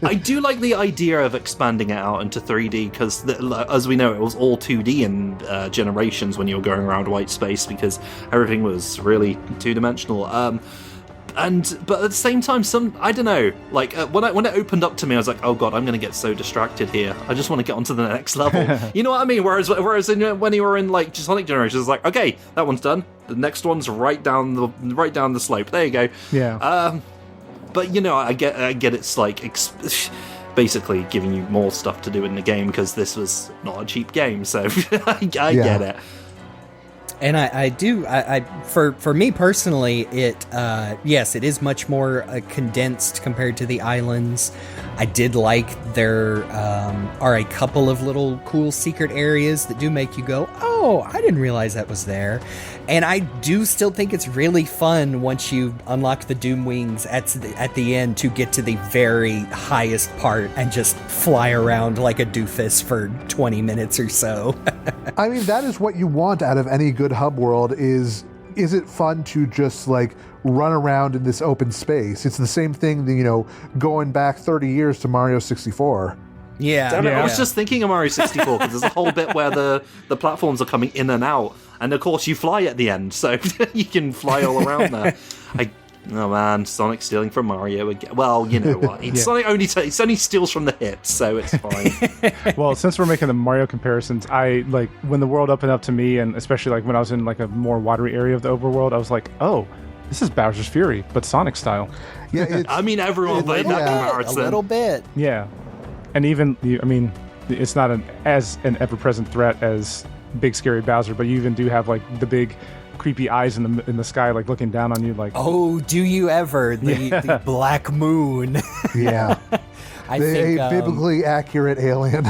I do like the idea of expanding it out into 3D, because, as we know, it was all 2D in Generations when you were going around white space, because everything was really two-dimensional. But at the same time, I don't know, like, when it opened up to me, I was like, oh god, I'm going to get so distracted here. I just want to get onto the next level. You know what I mean? Whereas when you were in, like, Sonic Generations, it's like, okay, that one's done. The next one's right down the slope. There you go. Yeah. But, I get it's, like, basically giving you more stuff to do in the game, because this was not a cheap game, so I get it. And for me personally, it is much more condensed compared to the islands. I did like there are a couple of little cool secret areas that do make you go, oh, I didn't realize that was there. And I do still think it's really fun once you unlock the Doom Wings at the end to get to the very highest part and just fly around like a doofus for 20 minutes or so. I mean, that is what you want out of any good hub world is it fun to just like run around in this open space? It's the same thing, going back 30 years to Mario 64. Yeah. Damn it, I was just thinking of Mario 64, because there's a whole bit where the platforms are coming in and out, and of course you fly at the end, so you can fly all around there. Oh man, Sonic stealing from Mario again. Well, you know what? Sonic only steals from the hits, so it's fine. Well, since we're making the Mario comparisons, I like when the world opened up to me, and especially like when I was in like a more watery area of the overworld, I was like, oh, this is Bowser's Fury, but Sonic style. Yeah, I mean, everyone played that comparison. A little bit. Yeah, and even it's not as an ever-present threat as Big Scary Bowser, but you even do have like the big creepy eyes in the sky, like looking down on you, like, oh, do you ever? The Black Moon. Yeah. I think a biblically accurate alien.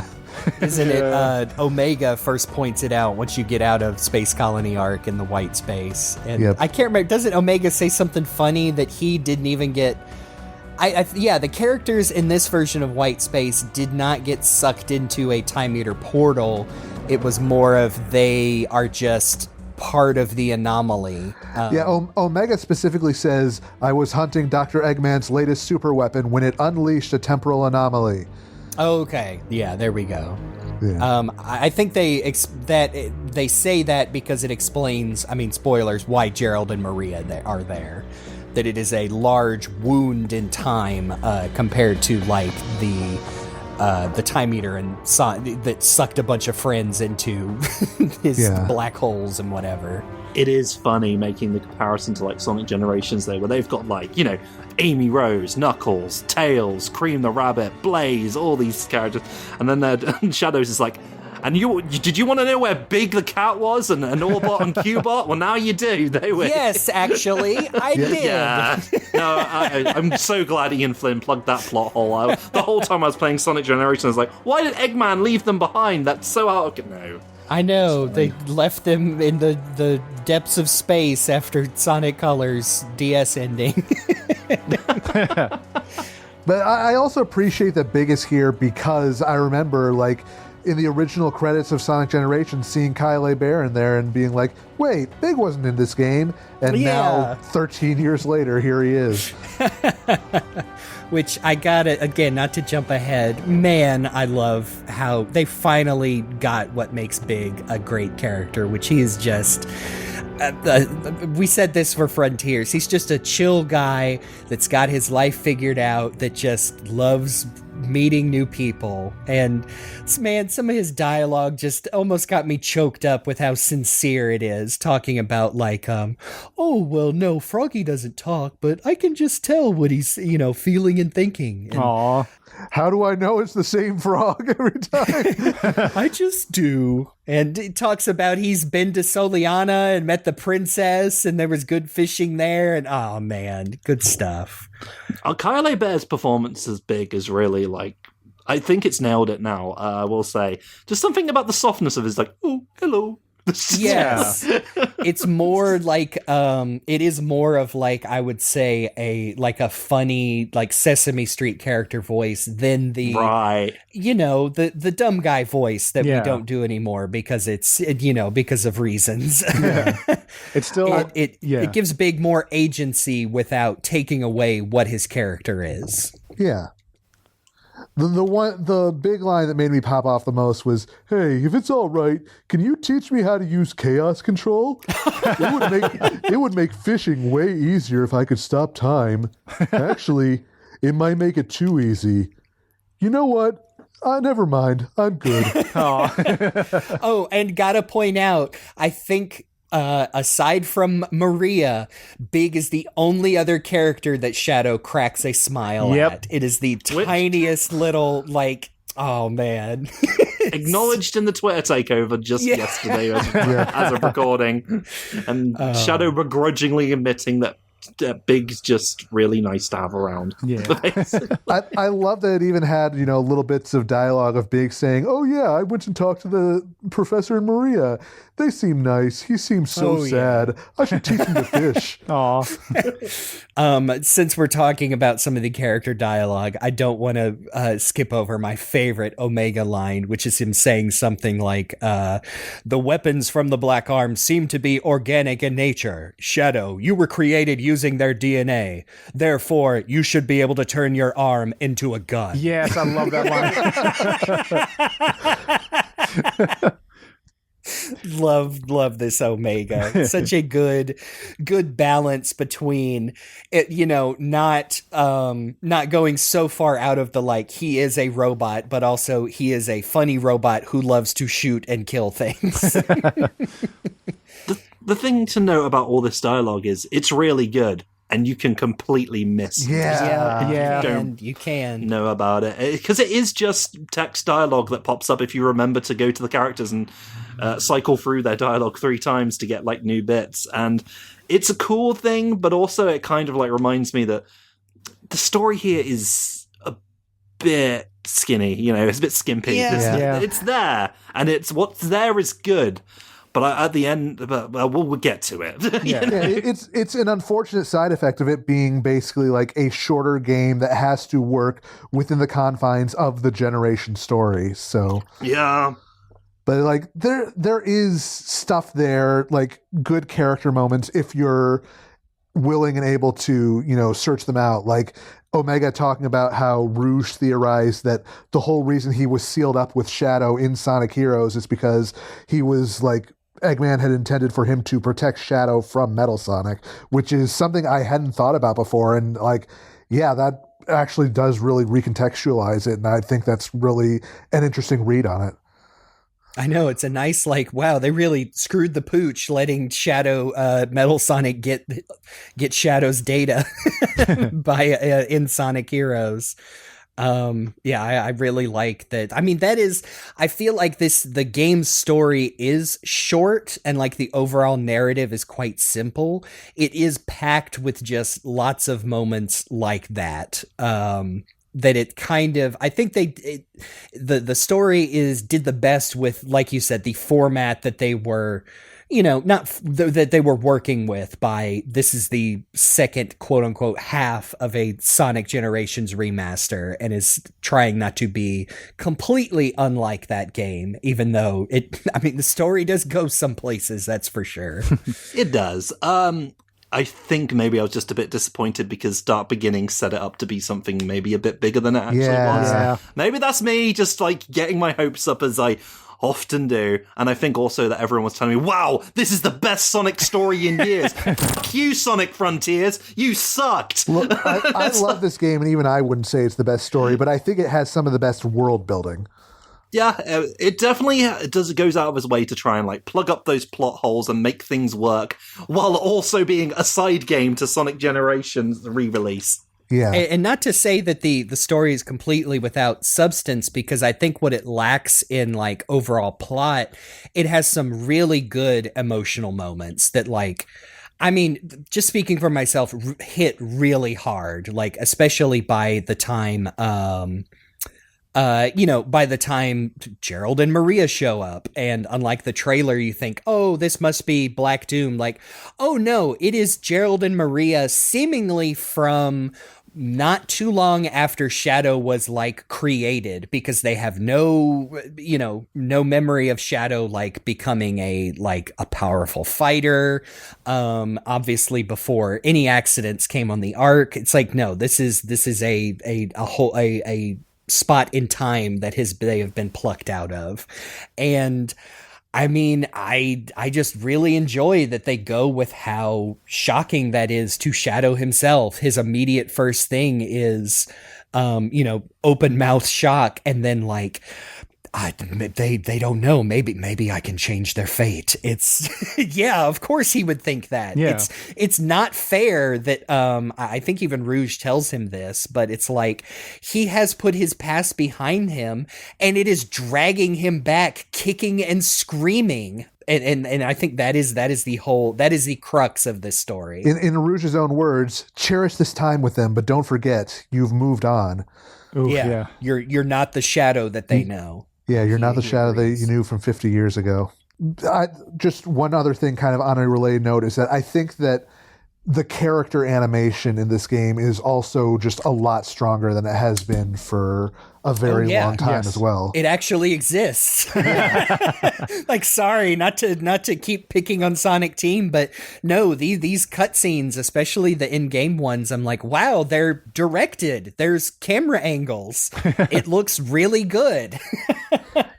Isn't it? Omega first points it out once you get out of Space Colony ARK in the white space, and I can't remember. Doesn't Omega say something funny that he didn't even get? The characters in this version of White Space did not get sucked into a Time Eater portal. It was more of they are just part of the anomaly. Omega specifically says, I was hunting Dr. Eggman's latest super weapon when it unleashed a temporal anomaly. Okay, yeah, there we go. Yeah. I think they say that because it explains, spoilers, why Gerald and Maria are there. That it is a large wound in time compared to like the Time Eater and that sucked a bunch of friends into his black holes and whatever. It is funny making the comparison to like Sonic Generations though, where they've got like, Amy Rose, Knuckles, Tails, Cream the Rabbit, Blaze, all these characters, and then Shadows is like, and did you want to know where Big the Cat was and Orbot and Cubot? Well, now you do. They were. Yes, actually, I did. Yeah. No, I'm so glad Ian Flynn plugged that plot hole. The whole time I was playing Sonic Generations, I was like, why did Eggman leave them behind? That's so out of... No. I know, they left them in the depths of space after Sonic Colors DS ending. But I also appreciate that Big is here because I remember, like, in the original credits of Sonic Generations, seeing Kyle Bear in there and being like, wait, Big wasn't in this game. And now, 13 years later, here he is. Which I gotta, again, not to jump ahead, man, I love how they finally got what makes Big a great character, which he is just... we said this for Frontiers. He's just a chill guy that's got his life figured out, that just loves meeting new people. And man, some of his dialogue just almost got me choked up with how sincere it is, talking about like, oh, well, no, Froggy doesn't talk, but I can just tell what he's, feeling and thinking. And Aw. How do I know it's the same frog every time? I just do. And it talks about he's been to Soliana and met the princess, and there was good fishing there. And oh man, good stuff. Kyle Bear's performance as Big is really like, I think it's nailed it now. I will say, just something about the softness of his like, oh, hello. Yes. It's more like it is more of like, I would say a funny like Sesame Street character voice than the the dumb guy voice that we don't do anymore because because of reasons. It's still it gives Big more agency without taking away what his character is. Yeah. The big line that made me pop off the most was, "Hey, if it's all right, can you teach me how to use chaos control? It would make fishing way easier if I could stop time. Actually, it might make it too easy. You know what? Never mind. I'm good." Oh, and gotta point out, I think aside from Maria, Big is the only other character that Shadow cracks a smile at. It is the tiniest little, like, oh man. Acknowledged in the Twitter takeover just yesterday as of recording. And Shadow begrudgingly admitting that Big's just really nice to have around. Yeah. I love that it even had, little bits of dialogue of Big saying, "Oh yeah, I went and talked to the professor and Maria. They seem nice. He seems so sad. I should teach him to fish." Aw. Since we're talking about some of the character dialogue, I don't want to skip over my favorite Omega line, which is him saying something like, "The weapons from the Black Arm seem to be organic in nature. Shadow, you were created using their DNA. Therefore, you should be able to turn your arm into a gun." Yes, I love that line. Love this Omega. Such a good balance between it, not going so far out of the like he is a robot, but also he is a funny robot who loves to shoot and kill things. The thing to note about all this dialogue is it's really good, and you can completely miss you can know about it because it is just text dialogue that pops up if you remember to go to the characters and cycle through their dialogue 3 times to get like new bits. And it's a cool thing, but also it kind of like reminds me that the story here is a bit skinny, it's a bit skimpy. It's there, and it's what's there is good. But at the end, we'll get to it. It's an unfortunate side effect of it being basically like a shorter game that has to work within the confines of the Generation story. So yeah, but like there is stuff there, like good character moments if you're willing and able to search them out. Like Omega talking about how Rouge theorized that the whole reason he was sealed up with Shadow in Sonic Heroes is because he was like, Eggman had intended for him to protect Shadow from Metal Sonic, which is something I hadn't thought about before. And like, yeah, that actually does really recontextualize it. And I think that's really an interesting read on it. I know, it's a nice, like, wow, they really screwed the pooch letting Shadow, Metal Sonic get Shadow's data in Sonic Heroes. I really like that. I mean, I feel like the game's story is short and like the overall narrative is quite simple. It is packed with just lots of moments like that. That it kind of, I think the story did the best with, like you said, the format that they were, not that they were working with by this is the second quote unquote half of a Sonic Generations remaster and is trying not to be completely unlike that game, even though the story does go some places, that's for sure. It does. I think maybe I was just a bit disappointed because Start Beginning set it up to be something maybe a bit bigger than it actually was. Yeah. Maybe that's me just like getting my hopes up as I often do. And I think also that everyone was telling me, wow, this is the best Sonic story in years. Fuck you, Sonic Frontiers. You sucked. Look, I love this game, and even I wouldn't say it's the best story, but I think it has some of the best world building. Yeah, it definitely goes out of its way to try and like plug up those plot holes and make things work while also being a side game to Sonic Generations re-release. Yeah. And not to say that the story is completely without substance, because I think what it lacks in like overall plot, it has some really good emotional moments that like, just speaking for myself, hit really hard, like especially by the time by the time Gerald and Maria show up, and unlike the trailer, you think, oh, this must be Black Doom. Like, oh no, it is Gerald and Maria seemingly from not too long after Shadow was like created, because they have no memory of Shadow like becoming a powerful fighter. Obviously before any accidents came on the Ark, it's like, no, this is a whole spot in time that they have been plucked out of. And I just really enjoy that they go with how shocking that is to Shadow himself. His immediate first thing is, open mouth shock, and then like, they don't know. Maybe I can change their fate. It's yeah, of course he would think that. Yeah. It's not fair that I think even Rouge tells him this, but it's like he has put his past behind him and it is dragging him back, kicking and screaming. And I think that is the crux of this story. In Rouge's own words, cherish this time with them, but don't forget you've moved on. Ooh, yeah. You're not the Shadow that they know. Yeah, you're not the Shadow that you knew from 50 years ago. Just one other thing kind of on a related note is that I think that the character animation in this game is also just a lot stronger than it has been for a very long time as well. It actually exists. Like, sorry, not to keep picking on Sonic Team, but no, these cutscenes, especially the in-game ones, I'm like, wow, they're directed. There's camera angles. It looks really good.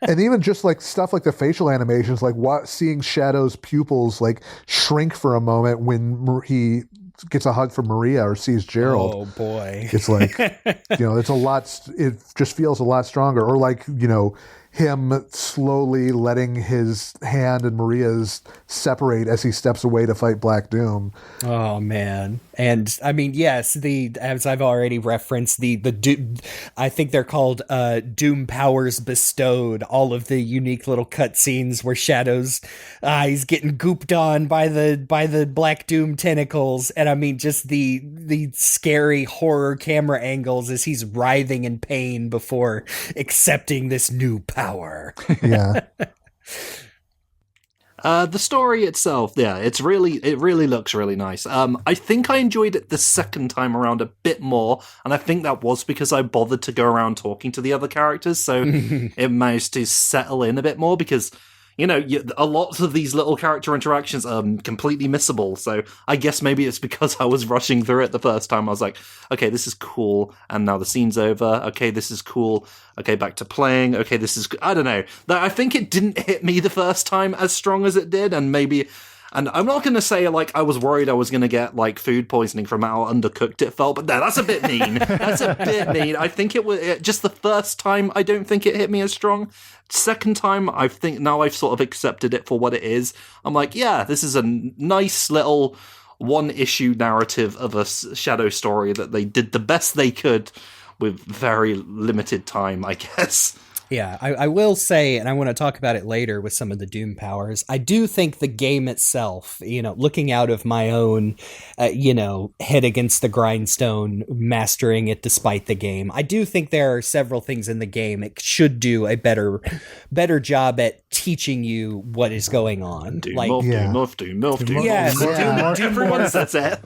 And even just like stuff like the facial animations, like seeing Shadow's pupils like shrink for a moment when he gets a hug from Maria or sees Gerald. Oh boy. It's like, it's a lot, it just feels a lot stronger. Or like, him slowly letting his hand and Maria's separate as he steps away to fight Black Doom. Oh man. And yes, as I've already referenced, the Doom, I think they're called Doom Powers Bestowed, all of the unique little cutscenes where Shadow's he's getting gooped on by the Black Doom tentacles, and just the scary horror camera angles as he's writhing in pain before accepting this new power. Yeah. The story itself, yeah, it really looks really nice. I think I enjoyed it the second time around a bit more, and I think that was because I bothered to go around talking to the other characters, so it managed to settle in a bit more, because a lot of these little character interactions are completely missable, so I guess maybe it's because I was rushing through it the first time. I was like, okay, this is cool, and now the scene's over. Okay, this is cool. Okay, back to playing. Okay, this is... I don't know. I think it didn't hit me the first time as strong as it did, and maybe... And I'm not going to say, I was worried I was going to get, food poisoning from how undercooked it felt, but that's a bit mean. That's a bit mean. I think it was... just the first time, I don't think it hit me as strong. Second time, I think now I've sort of accepted it for what it is. I'm like, yeah, this is a nice little one-issue narrative of a Shadow story that they did the best they could with very limited time, I guess. Yeah, I will say, and I want to talk about it later with some of the Doom powers, I do think the game itself, looking out of my own, head against the grindstone, mastering it despite the game, I do think there are several things in the game it should do a better job at teaching you what is going on. Doom, like, morph, yeah. doom, morph, doom, morph, doom, Yes, morph. Everyone says it.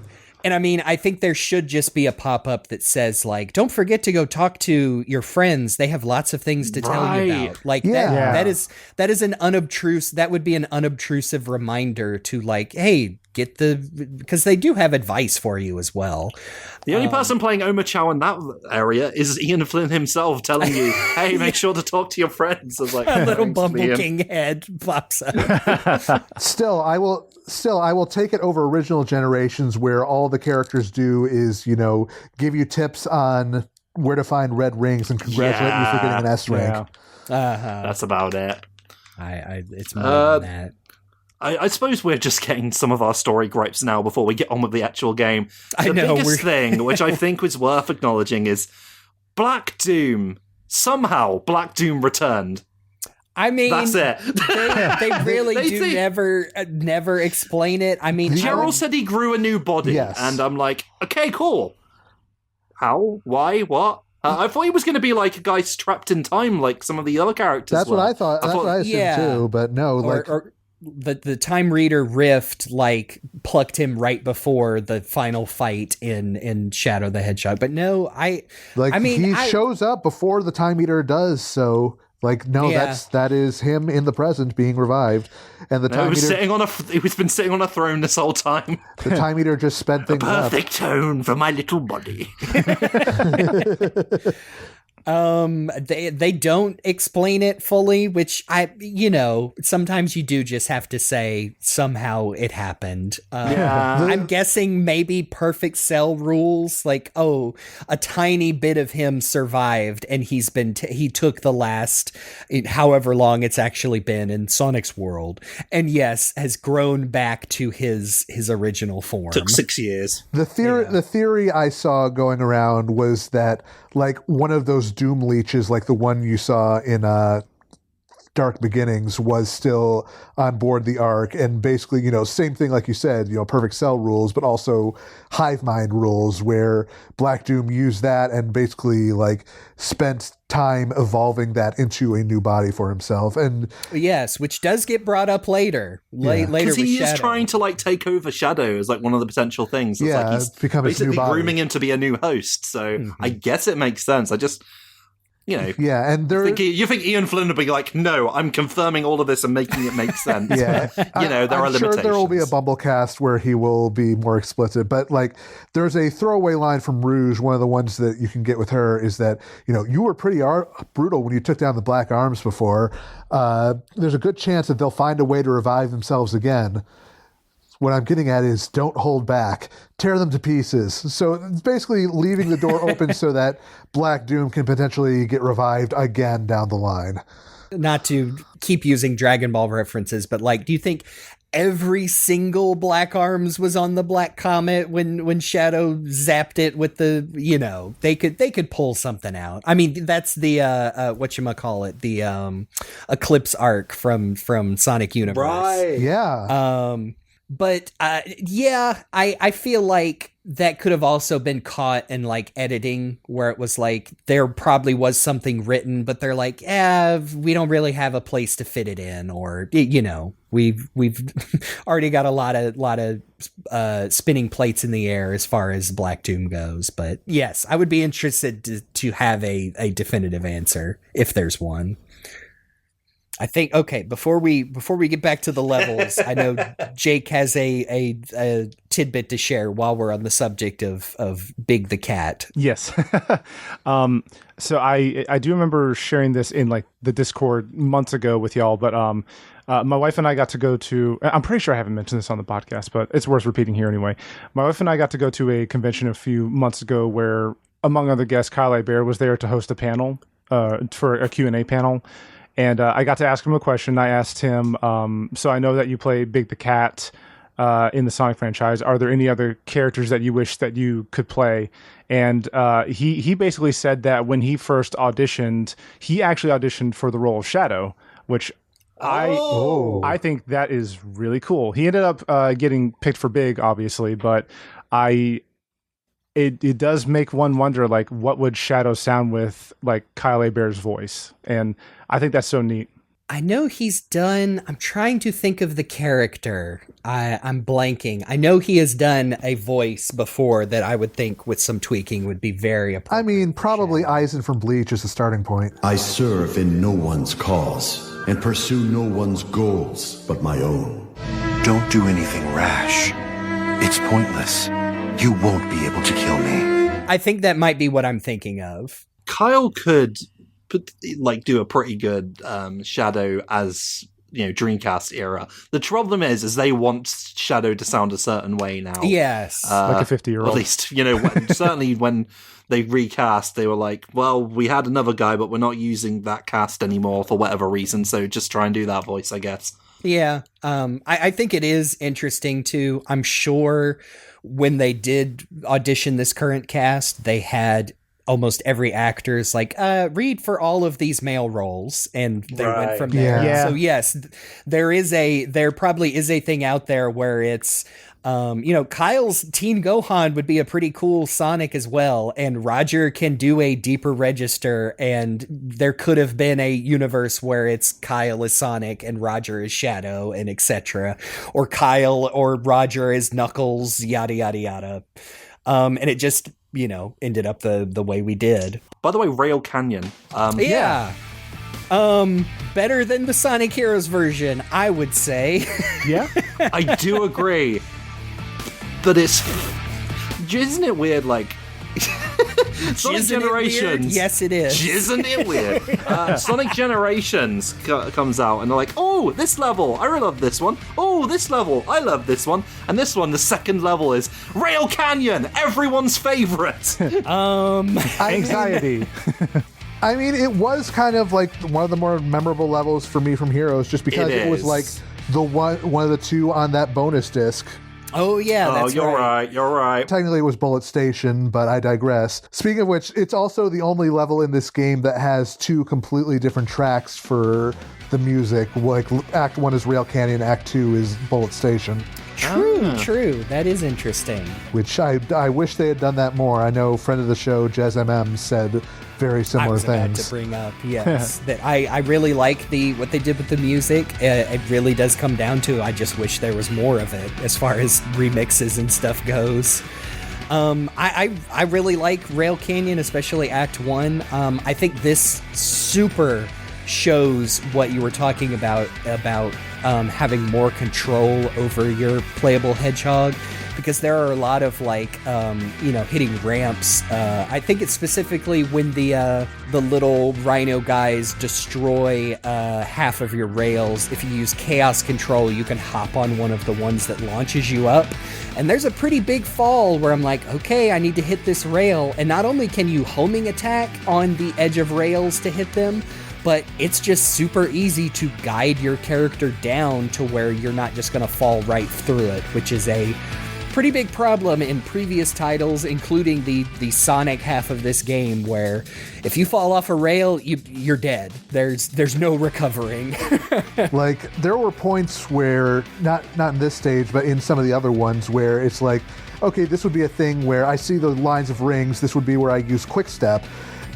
And I mean, I think there should just be a pop-up that says, like, don't forget to go talk to your friends. They have lots of things to tell you Right. about. Like, Yeah. that is that would be an unobtrusive reminder to, like, hey, because they do have advice for you as well. The only person playing Oma Chow in that area is Ian Flynn himself telling you, hey, make sure to talk to your friends. I was like, A little thanks, Bumble Ian. King head pops up. Still, I will take it over original generations where all the characters do is, give you tips on where to find red rings and congratulate you for getting an S rank. Yeah. That's about it. It's more than that. I suppose we're just getting some of our story gripes now before we get on with the actual game. I The know, biggest thing, which I think was worth acknowledging, is Black Doom. Somehow, Black Doom returned. I mean, That's it. they really They do say- never explain it. I mean, Gerald said he grew a new body, Yes. and I'm like, okay, cool. How? Why? What? I thought he was going to be like a guy trapped in time, like some of the other characters. That's what I thought. That's what I assumed Yeah. too. But no, or the time reader rift like plucked him right before the final fight in Shadow the Hedgehog. But no, I mean, he shows up before the Time Eater does. So no, Yeah. that is him in the present being revived, and the He Time was Eater. He's been sitting on a throne this whole time. The Time Eater just sped things up. Perfect tone for my little body. They don't explain it fully, which sometimes you do just have to say somehow it happened. Yeah. I'm guessing maybe perfect cell rules, like, oh, a tiny bit of him survived and he took the last however long it's actually been in Sonic's world, and yes, has grown back to his original form. Took 6 years. The theory I saw going around was that like one of those Doom leeches, like the one you saw in Dark Beginnings, was still on board the Ark, and basically, same thing like you said, perfect cell rules, but also hive mind rules, where Black Doom used that and basically like spent time evolving that into a new body for himself. And Yes, which does get brought up later. Later Because with he is Shadow. trying to like take over Shadow as like one of the potential things. It's Yeah, like he's become his new basically body. grooming him to be a new host. So I guess it makes sense. I just, yeah, and there you think Ian Flynn would be like, no, I'm confirming all of this and making it make sense. Yeah, there are I'm sure limitations. there will be a Bumblecast where he will be more explicit, but like there's a throwaway line from Rouge. One of the ones that you can get with her is that you were pretty brutal when you took down the Black Arms before. There's a good chance that they'll find a way to revive themselves again. What I'm getting at is don't hold back. Tear them to pieces. So it's basically leaving the door open so that Black Doom can potentially get revived again down the line. Not to keep using Dragon Ball references, but like, do you think every single Black Arms was on the Black Comet when Shadow zapped it with the, they could pull something out. I mean, that's the whatchamacallit, the Eclipse arc from Sonic Universe. Right. Yeah. But I feel like that could have also been caught in like editing, where it was like there probably was something written, but they're like, we don't really have a place to fit it in, or we've already got a lot of spinning plates in the air as far as Black Doom goes. But yes, I would be interested to have a definitive answer if there's one. I think, okay, before we get back to the levels, I know Jake has a tidbit to share while we're on the subject of Big the Cat. Yes. So I do remember sharing this in like the Discord months ago with y'all, but my wife and I got to go to, I'm pretty sure I haven't mentioned this on the podcast, but it's worth repeating here anyway. My wife and I got to go to a convention a few months ago where, among other guests, Kyle Bear was there to host a panel, for a Q&A panel. And I got to ask him a question. I asked him, so I know that you play Big the Cat. in the Sonic franchise. Are there any other characters that you wish that you could play? And he basically said that when he first auditioned, he actually auditioned for the role of Shadow, which I think that is really cool. He ended up getting picked for Big, obviously, but it does make one wonder, like, what would Shadow sound with, like, Kyle Abert's voice? And I think that's so neat. I know he's done. I'm trying to think of the character. I'm blanking. I know he has done a voice before that I would think with some tweaking would be very appropriate. I mean, probably Eisen from Bleach is the starting point. I serve in no one's cause and pursue no one's goals but my own. Don't do anything rash. It's pointless. You won't be able to kill me. I think that might be what I'm thinking of. Kyle could do a pretty good Shadow as, Dreamcast era. The problem is they want Shadow to sound a certain way now. Yes. Like a 50-year-old. At least, certainly when they recast, they were like, well, we had another guy, but we're not using that cast anymore for whatever reason, so just try and do that voice, I guess. Yeah. I think it is interesting, too. I'm sure when they did audition this current cast, they had almost every actor's like, read for all of these male roles, and they went from there. Yeah. So yes, there probably is a thing out there where it's, Kyle's Teen Gohan would be a pretty cool Sonic as well, and Roger can do a deeper register, and there could have been a universe where it's Kyle is Sonic and Roger is Shadow, and etc. Or Kyle or Roger is Knuckles, yada yada yada. And it just, ended up the way we did. By the way, Rail Canyon. Yeah. Better than the Sonic Heroes version, I would say. Yeah. I do agree. But isn't it weird, like... Sonic Isn't it Generations. weird? Yes, it is. Isn't it weird? Sonic Generations comes out, and they're like, oh, this level, I really love this one. Oh, this level, I love this one. And this one, the second level, is Rail Canyon, everyone's favorite. Anxiety. I mean, it was kind of like one of the more memorable levels for me from Heroes, just because it was like the one of the two on that bonus disc. Oh, yeah, that's you're right. Technically, it was Bullet Station, but I digress. Speaking of which, it's also the only level in this game that has two completely different tracks for the music. Like, Act 1 is Rail Canyon, Act 2 is Bullet Station. True. That is interesting. Which I wish they had done that more. I know friend of the show, Jez MM, said very similar I was about things. to bring up, yes, that I really like what they did with the music. It really does come down to, I just wish there was more of it as far as remixes and stuff goes. I really like Rail Canyon, especially Act 1. I think this super shows what you were talking about having more control over your playable hedgehog, because there are a lot of hitting ramps. I think it's specifically when the little rhino guys destroy half of your rails. If you use chaos control, you can hop on one of the ones that launches you up. And there's a pretty big fall where I'm like, okay, I need to hit this rail. And not only can you homing attack on the edge of rails to hit them, but it's just super easy to guide your character down to where you're not just going to fall right through it, which is a pretty big problem in previous titles, including the Sonic half of this game, where if you fall off a rail, you're dead. There's no recovering. Like, there were points where, not in this stage, but in some of the other ones, where it's like, okay, this would be a thing where I see the lines of rings, this would be where I use quick step.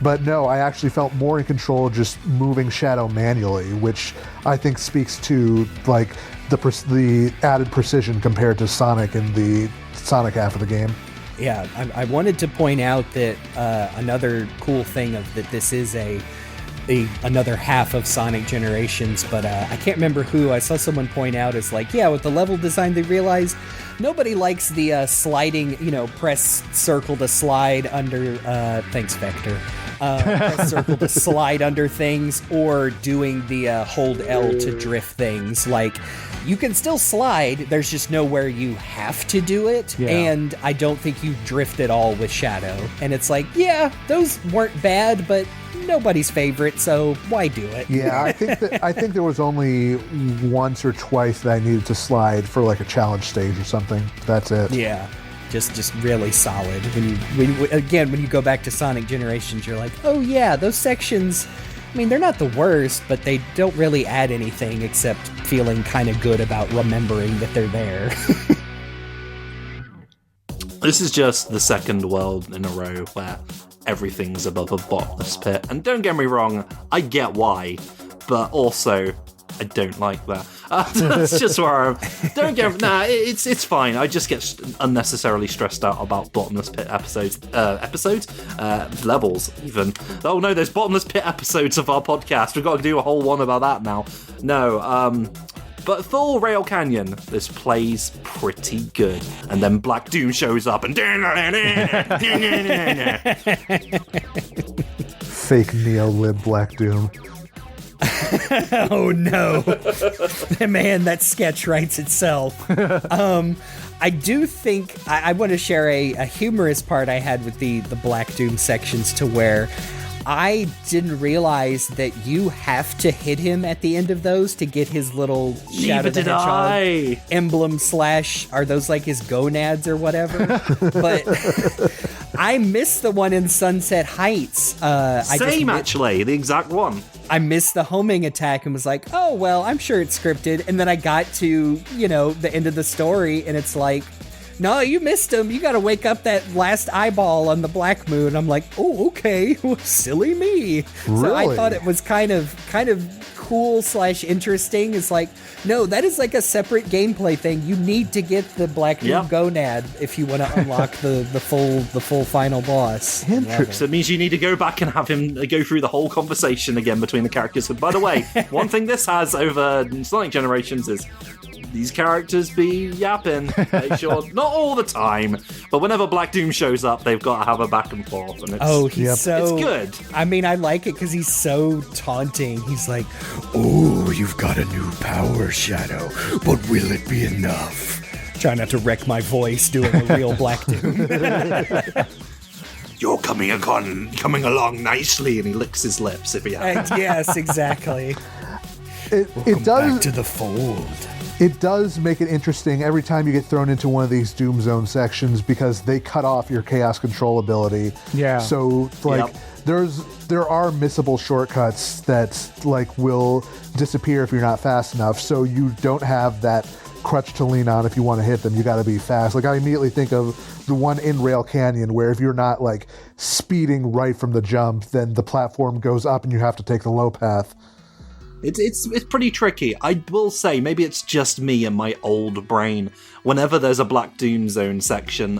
But no, I actually felt more in control just moving Shadow manually, which I think speaks to like the added precision compared to Sonic in the Sonic half of the game. Yeah, I wanted to point out that another cool thing of that this is another half of Sonic Generations, but I can't remember who. I saw someone point out as like, yeah, with the level design, they realized nobody likes the sliding, press circle to slide under, thanks, Vector. Press circle to slide under things, or doing the hold L to drift things. Like, You can still slide, there's just nowhere you have to do it, Yeah. and I don't think you drift at all with Shadow. And it's like, yeah, those weren't bad, but nobody's favorite, so why do it? Yeah, I think there was only once or twice that I needed to slide for like a challenge stage or something. That's it. Yeah, just really solid. When you go back to Sonic Generations, you're like, oh yeah, those sections, I mean, they're not the worst, but they don't really add anything except feeling kind of good about remembering that they're there. This is just the second world in a row where everything's above a bottomless pit. And don't get me wrong, I get why, but also I don't like that. That's just where I'm. Don't get. Nah, it's fine. I just get unnecessarily stressed out about bottomless pit levels even. Oh no, there's bottomless pit episodes of our podcast. We've got to do a whole one about that now. No, but Full Rail Canyon, this plays pretty good. And then Black Doom shows up and... Fake Neolib Black Doom. Oh no. Man, that sketch writes itself. I do think I want to share a humorous part I had with the Black Doom sections, to where I didn't realize that you have to hit him at the end of those to get his little Shadow the Hedgehog emblem / are those like his gonads or whatever? But I missed the one in Sunset Heights. Actually, the exact one. I missed the homing attack and was like, oh, well, I'm sure it's scripted. And then I got to, the end of the story, and it's like, no, you missed him. You got to wake up that last eyeball on the Black Moon. I'm like, oh, okay. Silly me. Really? So I thought it was kind of cool / interesting. It's like, no, that is like a separate gameplay thing. You need to get the Black Moon gonad if you want to unlock the full final boss. Interesting. So it means you need to go back and have him go through the whole conversation again between the characters. But by the way, one thing this has over Sonic Generations is these characters be yapping. They sure, not all the time, but whenever Black Doom shows up, they've got to have a back and forth. And it's, it's good. I mean, I like it because he's so taunting. He's like, oh, you've got a new power, Shadow, but will it be enough? Try not to wreck my voice doing a real Black Doom. You're coming along nicely, and he licks his lips if he has. Yes, exactly. It does back to the fold. It does make it interesting every time you get thrown into one of these Doom Zone sections, because they cut off your chaos control ability. Yeah. So there are missable shortcuts that will disappear if you're not fast enough. So you don't have that crutch to lean on if you want to hit them. You got to be fast. Like, I immediately think of the one in Rail Canyon where if you're not speeding right from the jump, then the platform goes up and you have to take the low path. It's pretty tricky. I will say, maybe it's just me and my old brain. Whenever there's a Black Doom Zone section,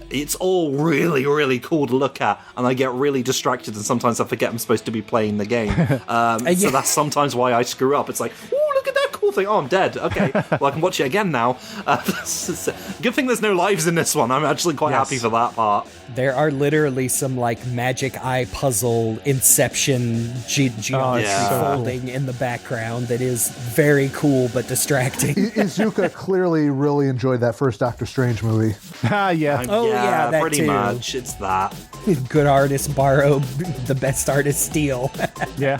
it's all really, really cool to look at, and I get really distracted, and sometimes I forget I'm supposed to be playing the game. So that's sometimes why I screw up. It's like, oh, look at that cool thing. Oh, I'm dead. Okay, well, I can watch it again now. Good thing there's no lives in this one. I'm actually quite happy for that part. There are literally some magic eye puzzle inception geometry folding in the background that is very cool but distracting. Izuka clearly really enjoyed that first Doctor Strange movie. Yeah. Yeah, that pretty too. much. It's that. Good artists borrow, the best artists steal. Yeah.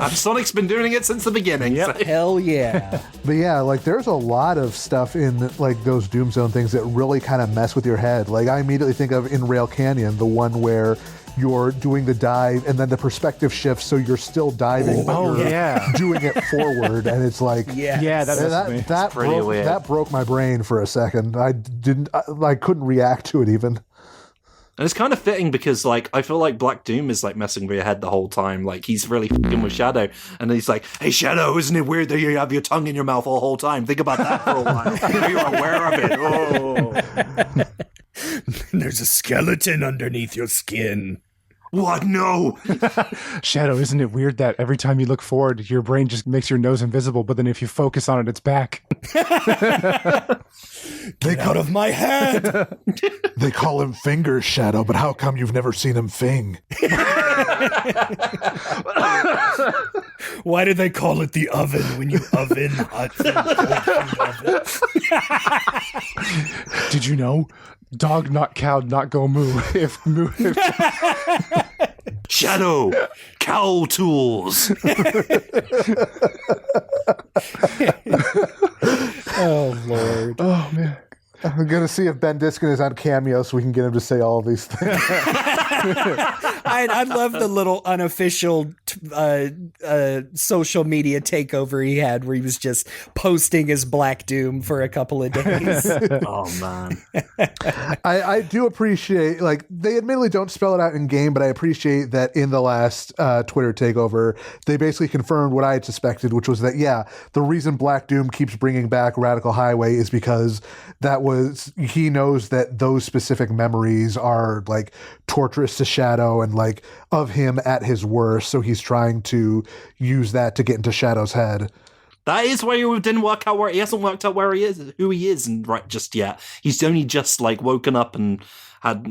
Sonic's been doing it since the beginning. Yep. So. Hell yeah. But yeah, there's a lot of stuff in those Doom Zone things that really kind of mess with your head. I immediately think of in Rail Canyon, the one where you're doing the dive and then the perspective shifts, so you're still diving, but you're doing it forward, and it's that broke my brain for a second. I couldn't react to it even. And it's kind of fitting because, I feel like Black Doom is, messing with your head the whole time. He's really f***ing with Shadow. And he's like, hey, Shadow, isn't it weird that you have your tongue in your mouth the whole time? Think about that for a while. You're aware of it. Oh. There's a skeleton underneath your skin. What? No. Shadow, isn't it weird that every time you look forward, your brain just makes your nose invisible, but then if you focus on it, it's back? Get out of my head! They call him Fingers, Shadow, but how come you've never seen him fing? Why do they call it the oven when you oven hot food oven? Did you know? Dog not cow not go moo. If moo. Shadow, cow tools. Oh Lord. Oh man. I'm gonna see if Ben Diskin is on Cameo so we can get him to say all of these things. I love the little unofficial social media takeover he had where he was just posting his Black Doom for a couple of days. Oh man. I do appreciate, like, they admittedly don't spell it out in game, but I appreciate that in the last Twitter takeover, they basically confirmed what I had suspected, which was that, yeah, the reason Black Doom keeps bringing back Radical Highway is because he knows that those specific memories are, like, torturous to Shadow and, like, of him at his worst, so he's trying to use that to get into Shadow's head. That is why he didn't work out where he hasn't worked out where he is, who he is, and right just yet. He's only just like woken up and had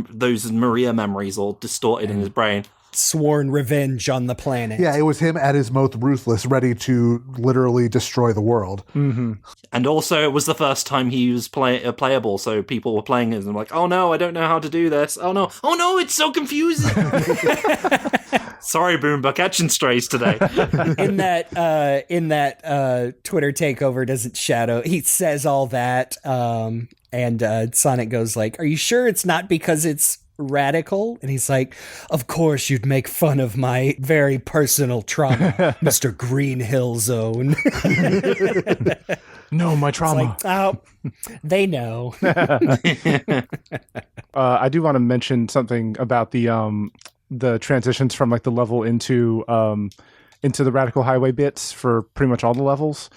those Maria memories all distorted in his brain. Sworn revenge on the planet. Yeah, it was him at his most ruthless, ready to literally destroy the world. Mm-hmm. And also, it was the first time he was playable, so people were playing it and like, oh no, I don't know how to do this. Oh no, it's so confusing. Sorry, Boomba, catching strays today. in that Twitter takeover, doesn't Shadow? He says all that, and Sonic goes like, "Are you sure it's not because it's radical?" And he's like, "Of course you'd make fun of my very personal trauma, Mr. Green Hill Zone." No, my trauma. It's like, oh, they know. I do want to mention something about the transitions from like the level into the Radical Highway bits for pretty much all the levels.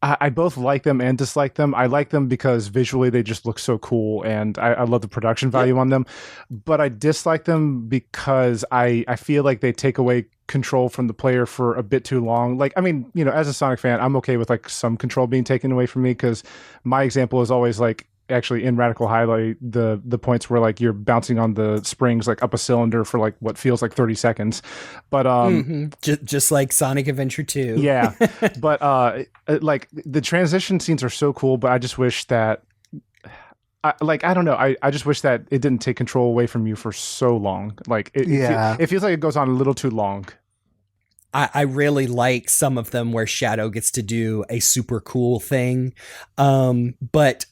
I both like them and dislike them. I like them because visually they just look so cool, and I love the production value on them. But I dislike them because I feel like they take away control from the player for a bit too long. Like, I mean, you know, as a Sonic fan, I'm okay with like some control being taken away from me, because my example is always like, actually in Radical Highway, the points where like you're bouncing on the springs like up a cylinder for like what feels like 30 seconds, but just like Sonic Adventure 2. Yeah. But like the transition scenes are so cool, but I just wish that I don't know, I just wish that it didn't take control away from you for so long. Like it feels like it goes on a little too long. I really like some of them where Shadow gets to do a super cool thing. But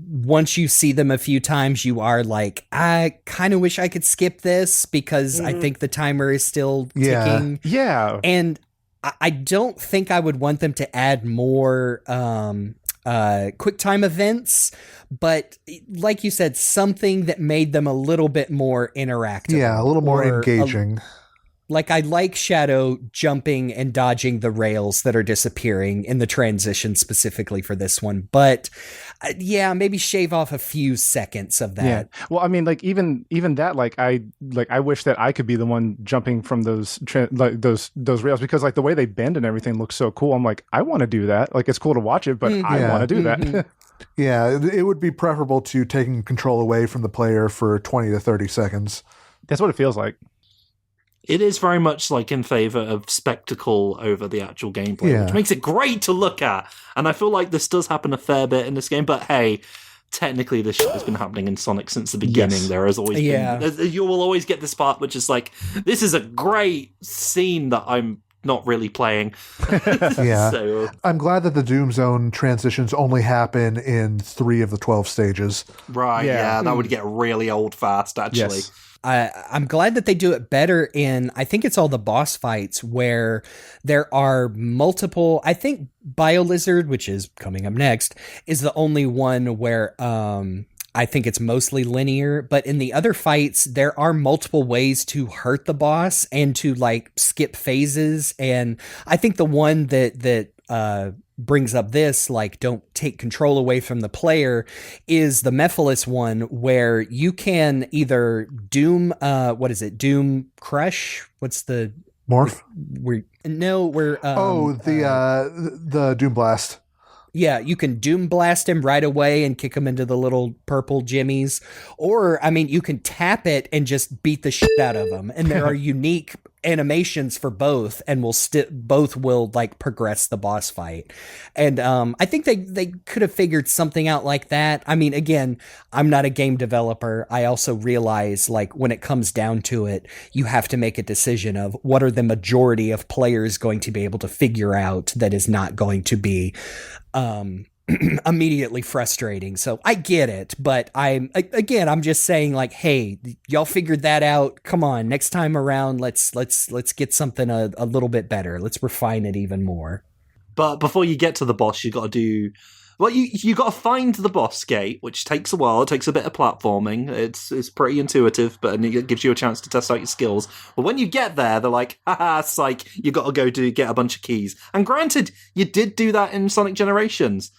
once you see them a few times, you are like, I kind of wish I could skip this, because I think the timer is still ticking. Yeah. And I don't think I would want them to add more quick time events, but like you said, something that made them a little bit more interactive. Yeah, a little more engaging. Like, I like Shadow jumping and dodging the rails that are disappearing in the transition specifically for this one. But yeah, maybe shave off a few seconds of that. Yeah. Well, I mean, like even that, I wish that I could be the one jumping from those rails, because like the way they bend and everything looks so cool. I'm like, I want to do that. Like, it's cool to watch it, but I want to do that. Yeah, it would be preferable to taking control away from the player for 20 to 30 seconds. That's what it feels like. It is very much like in favor of spectacle over the actual gameplay, which makes it great to look at. And I feel like this does happen a fair bit in this game, but hey, technically this shit has been happening in Sonic since the beginning. Yes. There has always been, you will always get this part which is like, this is a great scene that I'm not really playing. Yeah. So, I'm glad that the Doom Zone transitions only happen in 3 of the 12 stages. Right, yeah, that would get really old fast, actually. Yes. I'm glad that they do it better in, I think it's all the boss fights where there are multiple. I think Biolizard, which is coming up next, is the only one where I think it's mostly linear. But in the other fights, there are multiple ways to hurt the boss and to like skip phases. And I think the one that brings up this, like, don't take control away from the player, is the Mephiles one, where you can either Doom Crush? What's the Morph? The Doom Blast. Yeah, you can Doom Blast him right away and kick him into the little purple jimmies. Or, I mean, you can tap it and just beat the shit out of him. And there are unique animations for both, and both will like progress the boss fight. And I think they could have figured something out like that. I mean, again, I'm not a game developer. I also realize, like, when it comes down to it, you have to make a decision of what are the majority of players going to be able to figure out that is not going to be immediately frustrating. So I get it, but I'm just saying, like, hey, y'all figured that out. Come on, next time around, let's get something a little bit better. Let's refine it even more. But before you get to the boss, you got to do... Well, you got to find the boss gate, which takes a while. It takes a bit of platforming. It's pretty intuitive, but it gives you a chance to test out your skills. But when you get there, they're like, haha, psych, you got to go get a bunch of keys. And granted, you did do that in Sonic Generations.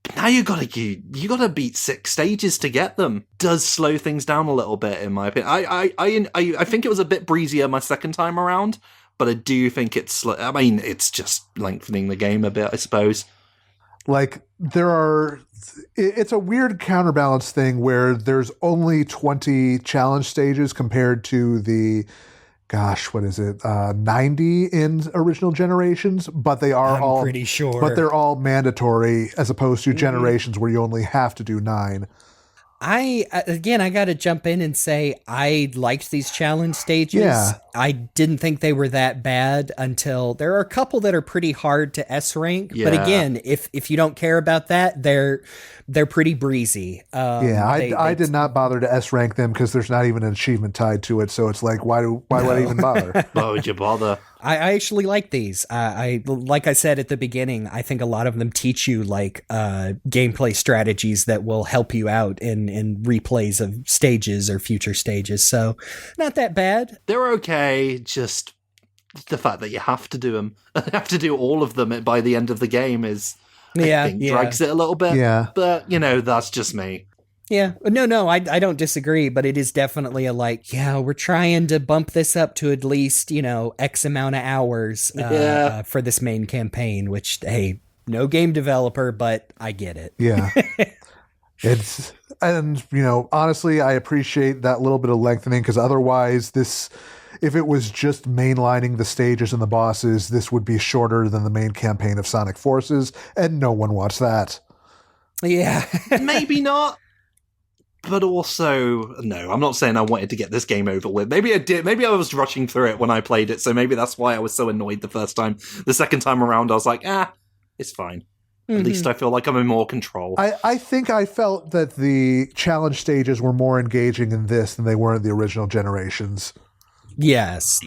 But now you gotta beat 6 stages to get them. Does slow things down a little bit, in my opinion. I think it was a bit breezier my second time around, but I do think it's just lengthening the game a bit, I suppose. Like, it's a weird counterbalance thing where there's only 20 challenge stages compared to the, gosh, what is it, 90 in original Generations, but I'm pretty sure. But they're all mandatory as opposed to Generations where you only have to do 9. I got to jump in and say I liked these challenge stages. Yeah. I didn't think they were that bad until there are a couple that are pretty hard to S rank. Yeah. But again, if you don't care about that, they're pretty breezy. I did not bother to S rank them because there's not even an achievement tied to it. So it's like, why would I even bother? Why would you bother? I actually like these. Like I said at the beginning, I think a lot of them teach you like gameplay strategies that will help you out in replays of stages or future stages. So not that bad. They're okay. Just the fact that you have to do them, have to do all of them by the end of the game is, I think, drags it a little bit. Yeah. But, that's just me. Yeah. No, I don't disagree, but it is definitely we're trying to bump this up to at least, X amount of hours for this main campaign, which, hey, no game developer, but I get it. Yeah. Honestly, I appreciate that little bit of lengthening because otherwise if it was just mainlining the stages and the bosses, this would be shorter than the main campaign of Sonic Forces, and no one wants that. Yeah. Maybe not. But also, no, I'm not saying I wanted to get this game over with. Maybe I did. Maybe I was rushing through it when I played it, so maybe that's why I was so annoyed the first time. The second time around, I was like, it's fine. Mm-hmm. At least I feel like I'm in more control. I think I felt that the challenge stages were more engaging in this than they were in the original Generations. Yes.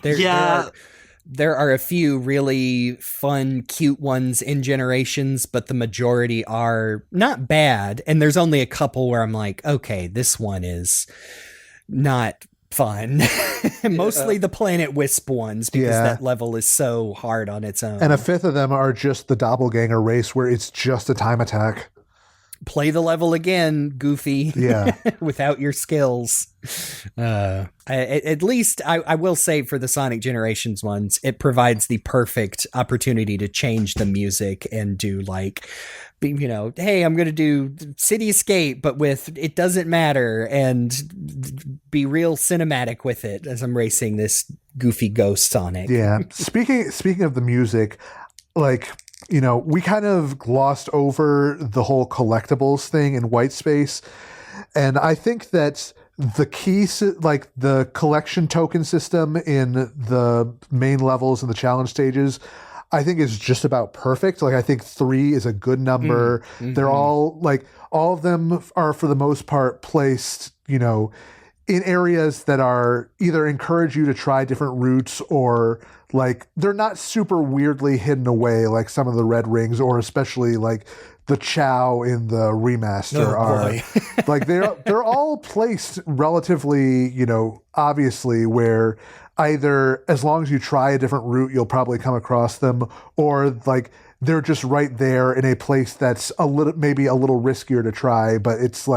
There are a few really fun, cute ones in Generations, but the majority are not bad. And there's only a couple where I'm like, okay, this one is not fun. Mostly the Planet Wisp ones, because that level is so hard on its own. And a fifth of them are just the doppelganger race where it's just a time attack. Play the level again, Goofy. Yeah. Without your skills. At least I will say for the Sonic Generations ones, it provides the perfect opportunity to change the music and do hey, I'm going to do City Escape, but with It Doesn't Matter, and be real cinematic with it as I'm racing this goofy ghost Sonic. Yeah. Speaking of the music, we kind of glossed over the whole collectibles thing in White Space. And I think that the key, the collection token system in the main levels and the challenge stages, I think is just about perfect. I think 3 is a good number. Mm-hmm. They're all all of them are for the most part placed, in areas that are either encourage you to try different routes or they're not super weirdly hidden away like some of the red rings, or especially the Chow in the remaster are. They're all placed relatively, obviously, where either as long as you try a different route, you'll probably come across them, or they're just right there in a place that's maybe a little riskier to try, but it's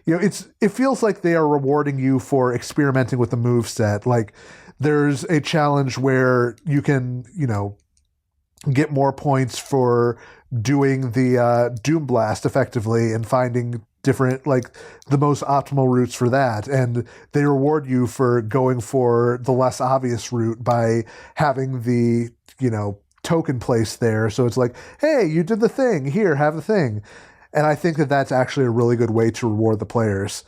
it feels like they are rewarding you for experimenting with the moveset. There's a challenge where you can, get more points for doing the Doom Blast effectively and finding different, like the most optimal routes for that. And they reward you for going for the less obvious route by having the, token placed there. So it's like, hey, you did the thing. Here, have the thing. And I think that that's actually a really good way to reward the players.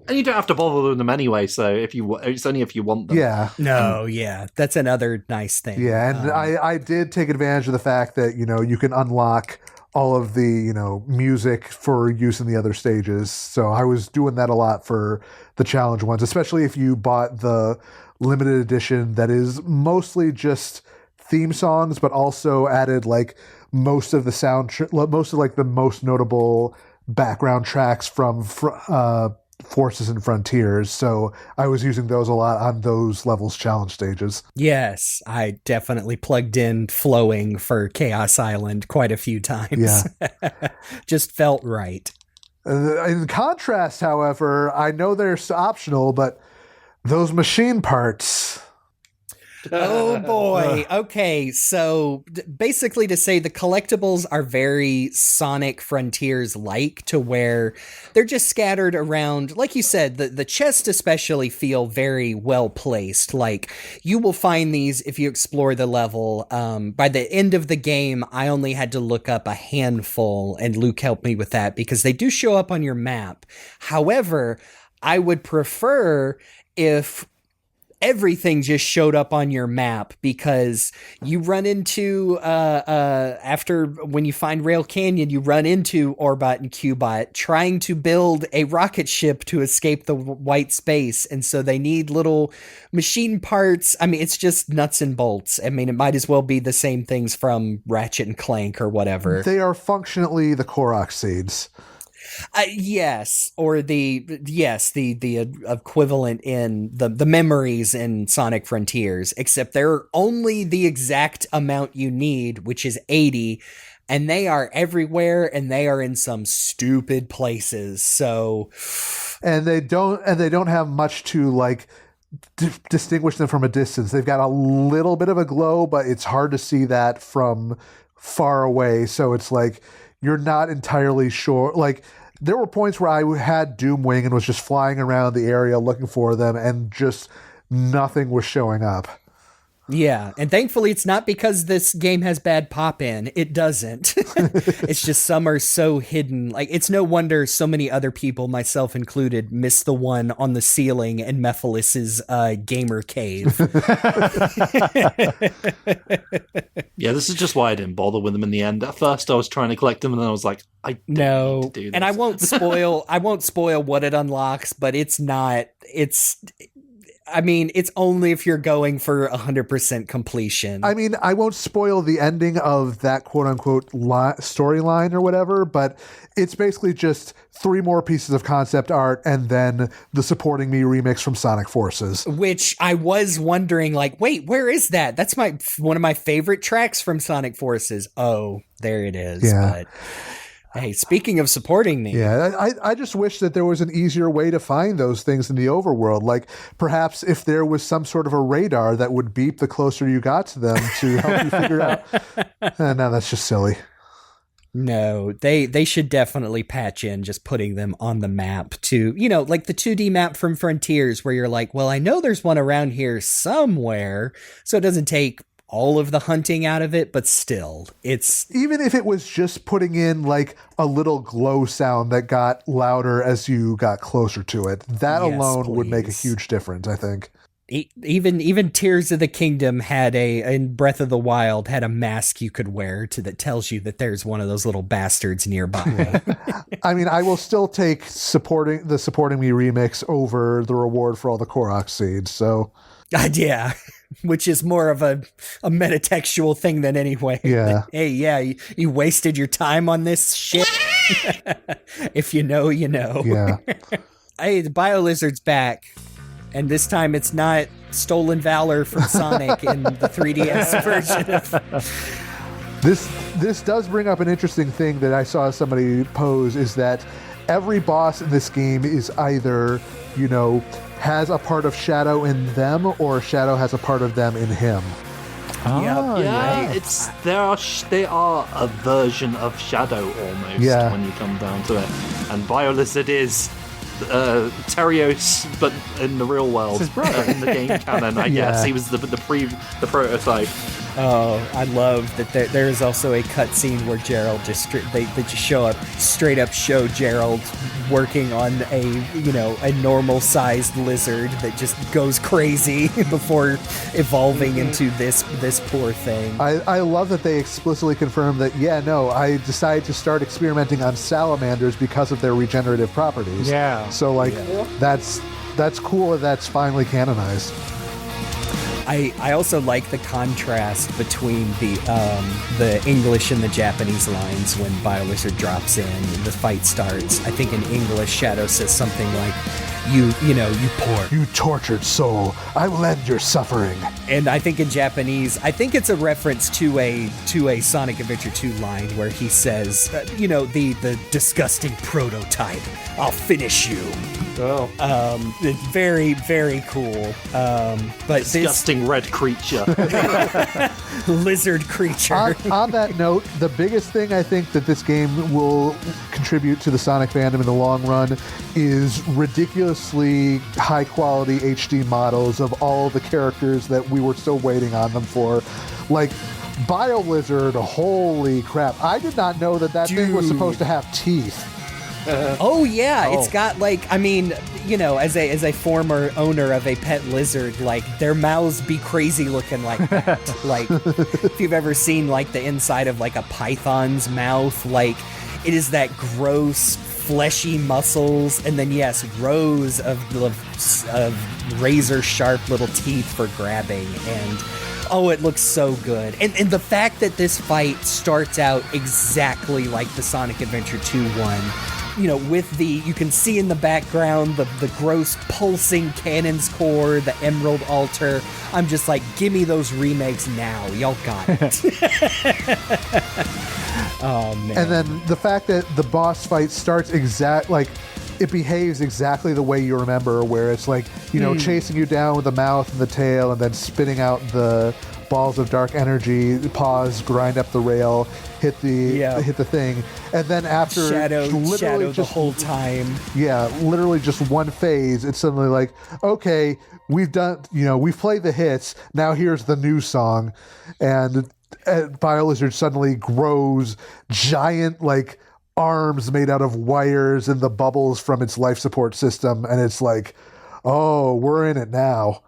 And you don't have to bother with them anyway, so it's only if you want them. Yeah. No, yeah. That's another nice thing. Yeah, and I did take advantage of the fact that, you can unlock all of the, music for use in the other stages. So I was doing that a lot for the challenge ones, especially if you bought the limited edition that is mostly just theme songs, but also added like most of the most of like the most notable background tracks from Forces and Frontiers. So I was using those a lot on those levels challenge stages. Yes, I definitely plugged in Flowing for Chaos Island quite a few times. Yeah. Just felt right. In contrast, however, I know they're optional, but those machine parts... Oh boy. Okay, so basically to say the collectibles are very Sonic Frontiers like, to where they're just scattered around. Like you said, the chests especially feel very well placed. Like you will find these if you explore the level. By the end of the game, I only had to look up a handful, and Luke helped me with that because they do show up on your map. However, I would prefer if everything just showed up on your map, because you run into after when you find Rail Canyon, you run into Orbot and Cubot trying to build a rocket ship to escape the white space, and so they need little machine parts. I mean, it's just nuts and bolts. I mean, it might as well be the same things from Ratchet and Clank or whatever. They are functionally the Korok seeds. Yes, or the equivalent in the memories in Sonic Frontiers, except they're only the exact amount you need, which is 80, and they are everywhere, and they are in some stupid places. So, and they don't have much to like distinguish them from a distance. They've got a little bit of a glow, but it's hard to see that from far away. So it's like you're not entirely sure. Like, there were points where I had Doomwing and was just flying around the area looking for them, and just nothing was showing up. Yeah, and thankfully it's not because this game has bad pop-in. It doesn't. It's just some are so hidden. Like, it's no wonder so many other people, myself included, missed the one on the ceiling in Mephiles' gamer cave. Yeah, this is just why I didn't bother with them in the end. At first I was trying to collect them, and then I was like, I don't need to do this. And I won't spoil what it unlocks, but it's only if you're going for 100% completion. I mean, I won't spoil the ending of that quote-unquote storyline or whatever, but it's basically just 3 more pieces of concept art and then the Supporting Me remix from Sonic Forces. Which I was wondering, like, wait, where is that? That's one of my favorite tracks from Sonic Forces. Oh, there it is. Yeah. But hey, speaking of Supporting Me. Yeah, I just wish that there was an easier way to find those things in the overworld. Like, perhaps if there was some sort of a radar that would beep the closer you got to them to help you figure out. No, that's just silly. No, they should definitely patch in just putting them on the map to, like the 2D map from Frontiers, where you're like, well, I know there's one around here somewhere, so it doesn't take all of the hunting out of it, but still, it's... Even if it was just putting in like a little glow sound that got louder as you got closer to it, that alone would make a huge difference, I think. Even Tears of the Kingdom in Breath of the Wild had a mask you could wear that tells you that there's one of those little bastards nearby. I mean, I will still take Supporting Me remix over the reward for all the Korok seeds, so... Yeah, which is more of a metatextual thing than anyway. Yeah. Hey, yeah, you wasted your time on this shit. If you know, you know. Yeah. Hey, the Biolizard's back. And this time it's not Stolen Valor from Sonic in the 3DS version of... This does bring up an interesting thing that I saw somebody pose, is that every boss in this game is either, has a part of Shadow in them, or Shadow has a part of them in him. They are a version of Shadow almost when you come down to it. and Biolizard is Terios, but in the real world, his brother. In the game canon, I guess he was the prototype. Oh, I love that there is also a cutscene where Gerald they just show up, straight up show Gerald working on a normal sized lizard that just goes crazy before evolving into this poor thing. I love that they explicitly confirm that, I decided to start experimenting on salamanders because of their regenerative properties. Yeah. So, that's cool and that's finally canonized. I also like the contrast between the English and the Japanese lines when Biolizard drops in and the fight starts. I think in English, Shadow says something like, you poor. You tortured soul, I will end your suffering. And I think in Japanese, I think it's a reference to a Sonic Adventure 2 line where he says, the disgusting prototype, I'll finish you. Oh. It's very, very cool. But Disgusting red creature. lizard creature. On that note, the biggest thing I think that this game will contribute to the Sonic fandom in the long run is ridiculously high quality HD models of all the characters that we were still waiting on them for. Like Biolizard, holy crap. I did not know that thing was supposed to have teeth. Oh yeah, it's got as a former owner of a pet lizard, their mouths be crazy looking like that. If you've ever seen the inside of a python's mouth, it is that gross fleshy muscles, and then rows of razor sharp little teeth for grabbing, and it looks so good. And the fact that this fight starts out exactly like the Sonic Adventure 2 one, with you can see in the background the gross pulsing cannon's core, the emerald altar. I'm just give me those remakes now. Y'all got it. Oh, man. And then the fact that the boss fight starts it behaves exactly the way you remember, where it's chasing you down with the mouth and the tail and then spitting out the balls of dark energy, pause, grind up the rail, hit the thing, and then after shadow the whole time. Yeah, literally just one phase, it's suddenly okay, we've played the hits, now here's the new song, and Biolizard suddenly grows giant arms made out of wires and the bubbles from its life support system, and it's we're in it now.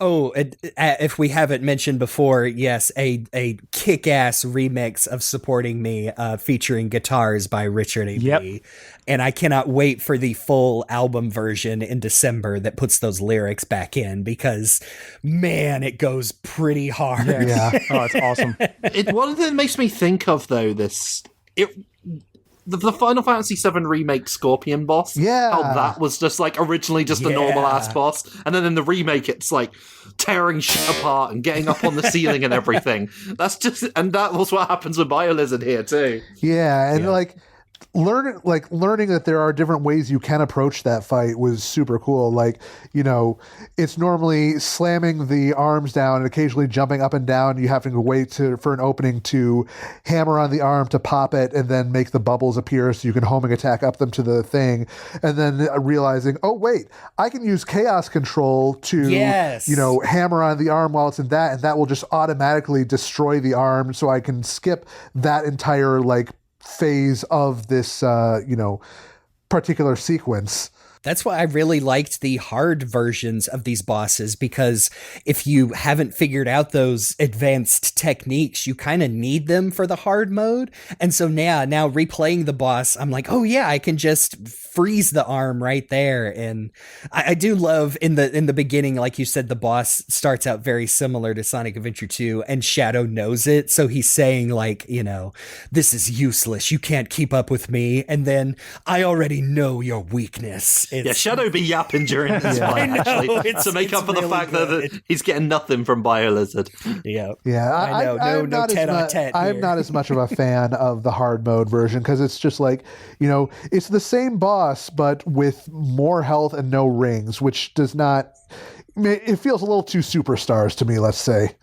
Oh, if we haven't mentioned before, yes, a kick-ass remix of Supporting Me featuring guitars by Richard A.B. Yep. And I cannot wait for the full album version in December that puts those lyrics back in, because, man, it goes pretty hard. Yeah. Oh, it's awesome. One thing that makes me think of, though, the Final Fantasy VII Remake Scorpion boss, how that was just originally just a normal ass boss, and then in the remake it's tearing shit apart and getting up on the ceiling and everything. And that was what happens with Biolizard here too. Yeah, and learning that there are different ways you can approach that fight was super cool. It's normally slamming the arms down and occasionally jumping up and down. You have to wait for an opening to hammer on the arm to pop it and then make the bubbles appear so you can homing attack up them to the thing, and then realizing, oh wait, I can use chaos control to hammer on the arm while it's in that, and that will just automatically destroy the arm, so I can skip that entire phase of this particular sequence. That's why I really liked the hard versions of these bosses, because if you haven't figured out those advanced techniques, you kind of need them for the hard mode. And so now replaying the boss, I'm oh yeah, I can just freeze the arm right there. And I do love in the beginning, like you said, the boss starts out very similar to Sonic Adventure 2, and Shadow knows it. So he's saying this is useless. You can't keep up with me. And then I already know your weakness. Shadow be yapping during this fight, actually, to make up for the fact that he's getting nothing from Biolizard. Yeah. Yeah, I know. No tete-a-tete I'm here. not as much of a fan of the hard mode version, because it's just it's the same boss, but with more health and no rings, which does not... It feels a little too Superstars to me, let's say.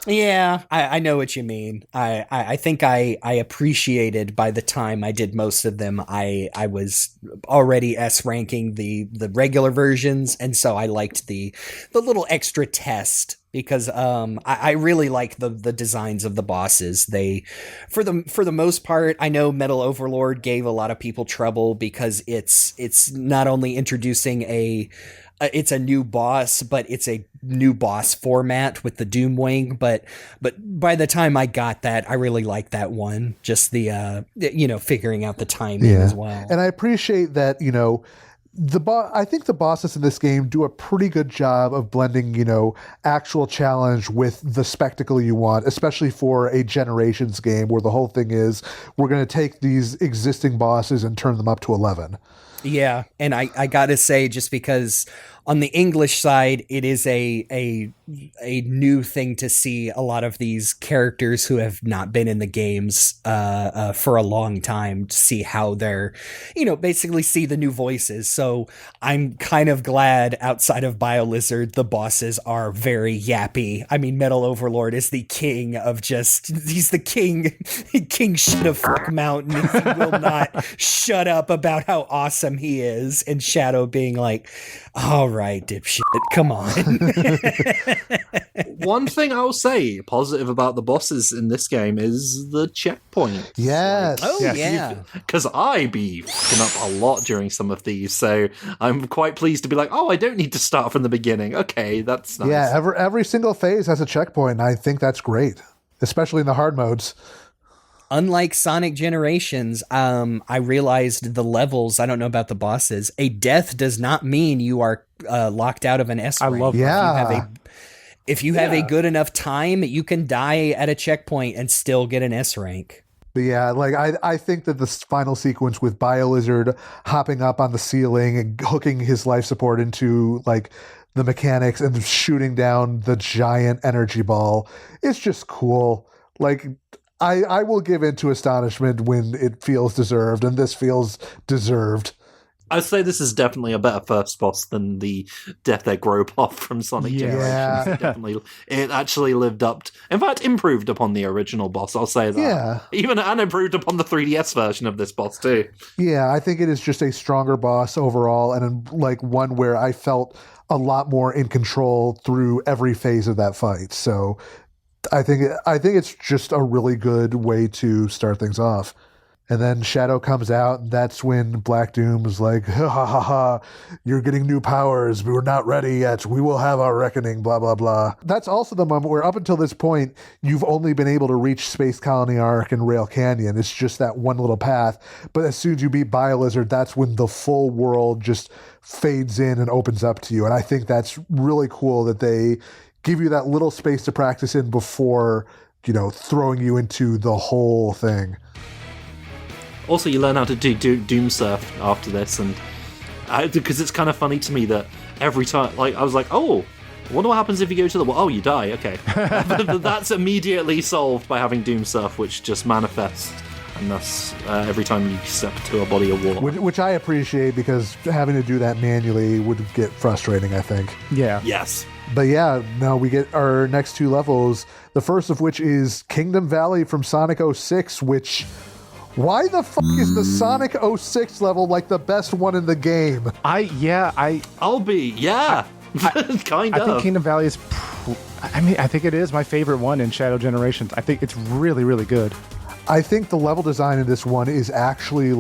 Yeah, I know what you mean. I think I appreciated by the time I did most of them, I was already S ranking the regular versions, and so I liked the little extra test because I really like the designs of the bosses. They for the most part, I know Metal Overlord gave a lot of people trouble because it's not only introducing it's a new boss, but it's a new boss format with the Doomwing. But by the time I got that, I really liked that one. Just the figuring out the timing as well. And I appreciate that, I think the bosses in this game do a pretty good job of blending, actual challenge with the spectacle you want, especially for a Generations game where the whole thing is we're going to take these existing bosses and turn them up to 11. Yeah, and I gotta say, just because on the English side, it is a new thing to see a lot of these characters who have not been in the games for a long time, to see how they're, basically see the new voices. So I'm kind of glad outside of Biolizard, the bosses are very yappy. I mean, Metal Overlord is the king of he's the king shit of fuck mountain. He will not shut up about how awesome he is. And Shadow being like, all right, dipshit, come on. One thing I'll say positive about the bosses in this game is the checkpoint. Yes. Because I be fucking up a lot during some of these, so I'm quite pleased to be like, oh, I don't need to start from the beginning. Okay, that's nice. Yeah, every single phase has a checkpoint, and I think that's great, especially in the hard modes. Unlike Sonic Generations, I realized the levels, I don't know about the bosses, a death does not mean you are locked out of an S rank. I love that. If you have a good enough time, you can die at a checkpoint and still get an S rank. But yeah, I think that this final sequence with Biolizard hopping up on the ceiling and hooking his life support into the mechanics and shooting down the giant energy ball is just cool. I will give in to astonishment when it feels deserved, and this feels deserved. I'd say this is definitely a better first boss than the Death Egg Robot from Sonic Generations. It actually lived up in fact, improved upon the original boss, I'll say that. Yeah. And improved upon the 3DS version of this boss, too. Yeah, I think it is just a stronger boss overall, and one where I felt a lot more in control through every phase of that fight. So I think it's just a really good way to start things off. And then Shadow comes out, and that's when Black Doom's like, ha ha ha ha, you're getting new powers, we were not ready yet, we will have our reckoning, blah blah blah. That's also the moment where up until this point, you've only been able to reach Space Colony Ark and Rail Canyon. It's just that one little path. But as soon as you beat Biolizard, that's when the full world just fades in and opens up to you. And I think that's really cool that they give you that little space to practice in before, throwing you into the whole thing. Also, you learn how to do Doom Surf after this, and because it's kind of funny to me that every time, I was like, oh, I wonder what happens if you go to the... Oh, you die, okay. But that's immediately solved by having Doom Surf, which just manifests, and thus every time you step into a body of water. Which I appreciate, because having to do that manually would get frustrating, I think. Yeah. Yes. But yeah, now we get our next two levels, the first of which is Kingdom Valley from Sonic 06, which... Why the fuck is the Sonic 06 level the best one in the game? I'll be, kind of. I think Kingdom Valley is, I think it is my favorite one in Shadow Generations. I think it's really, really good. I think the level design in this one is actually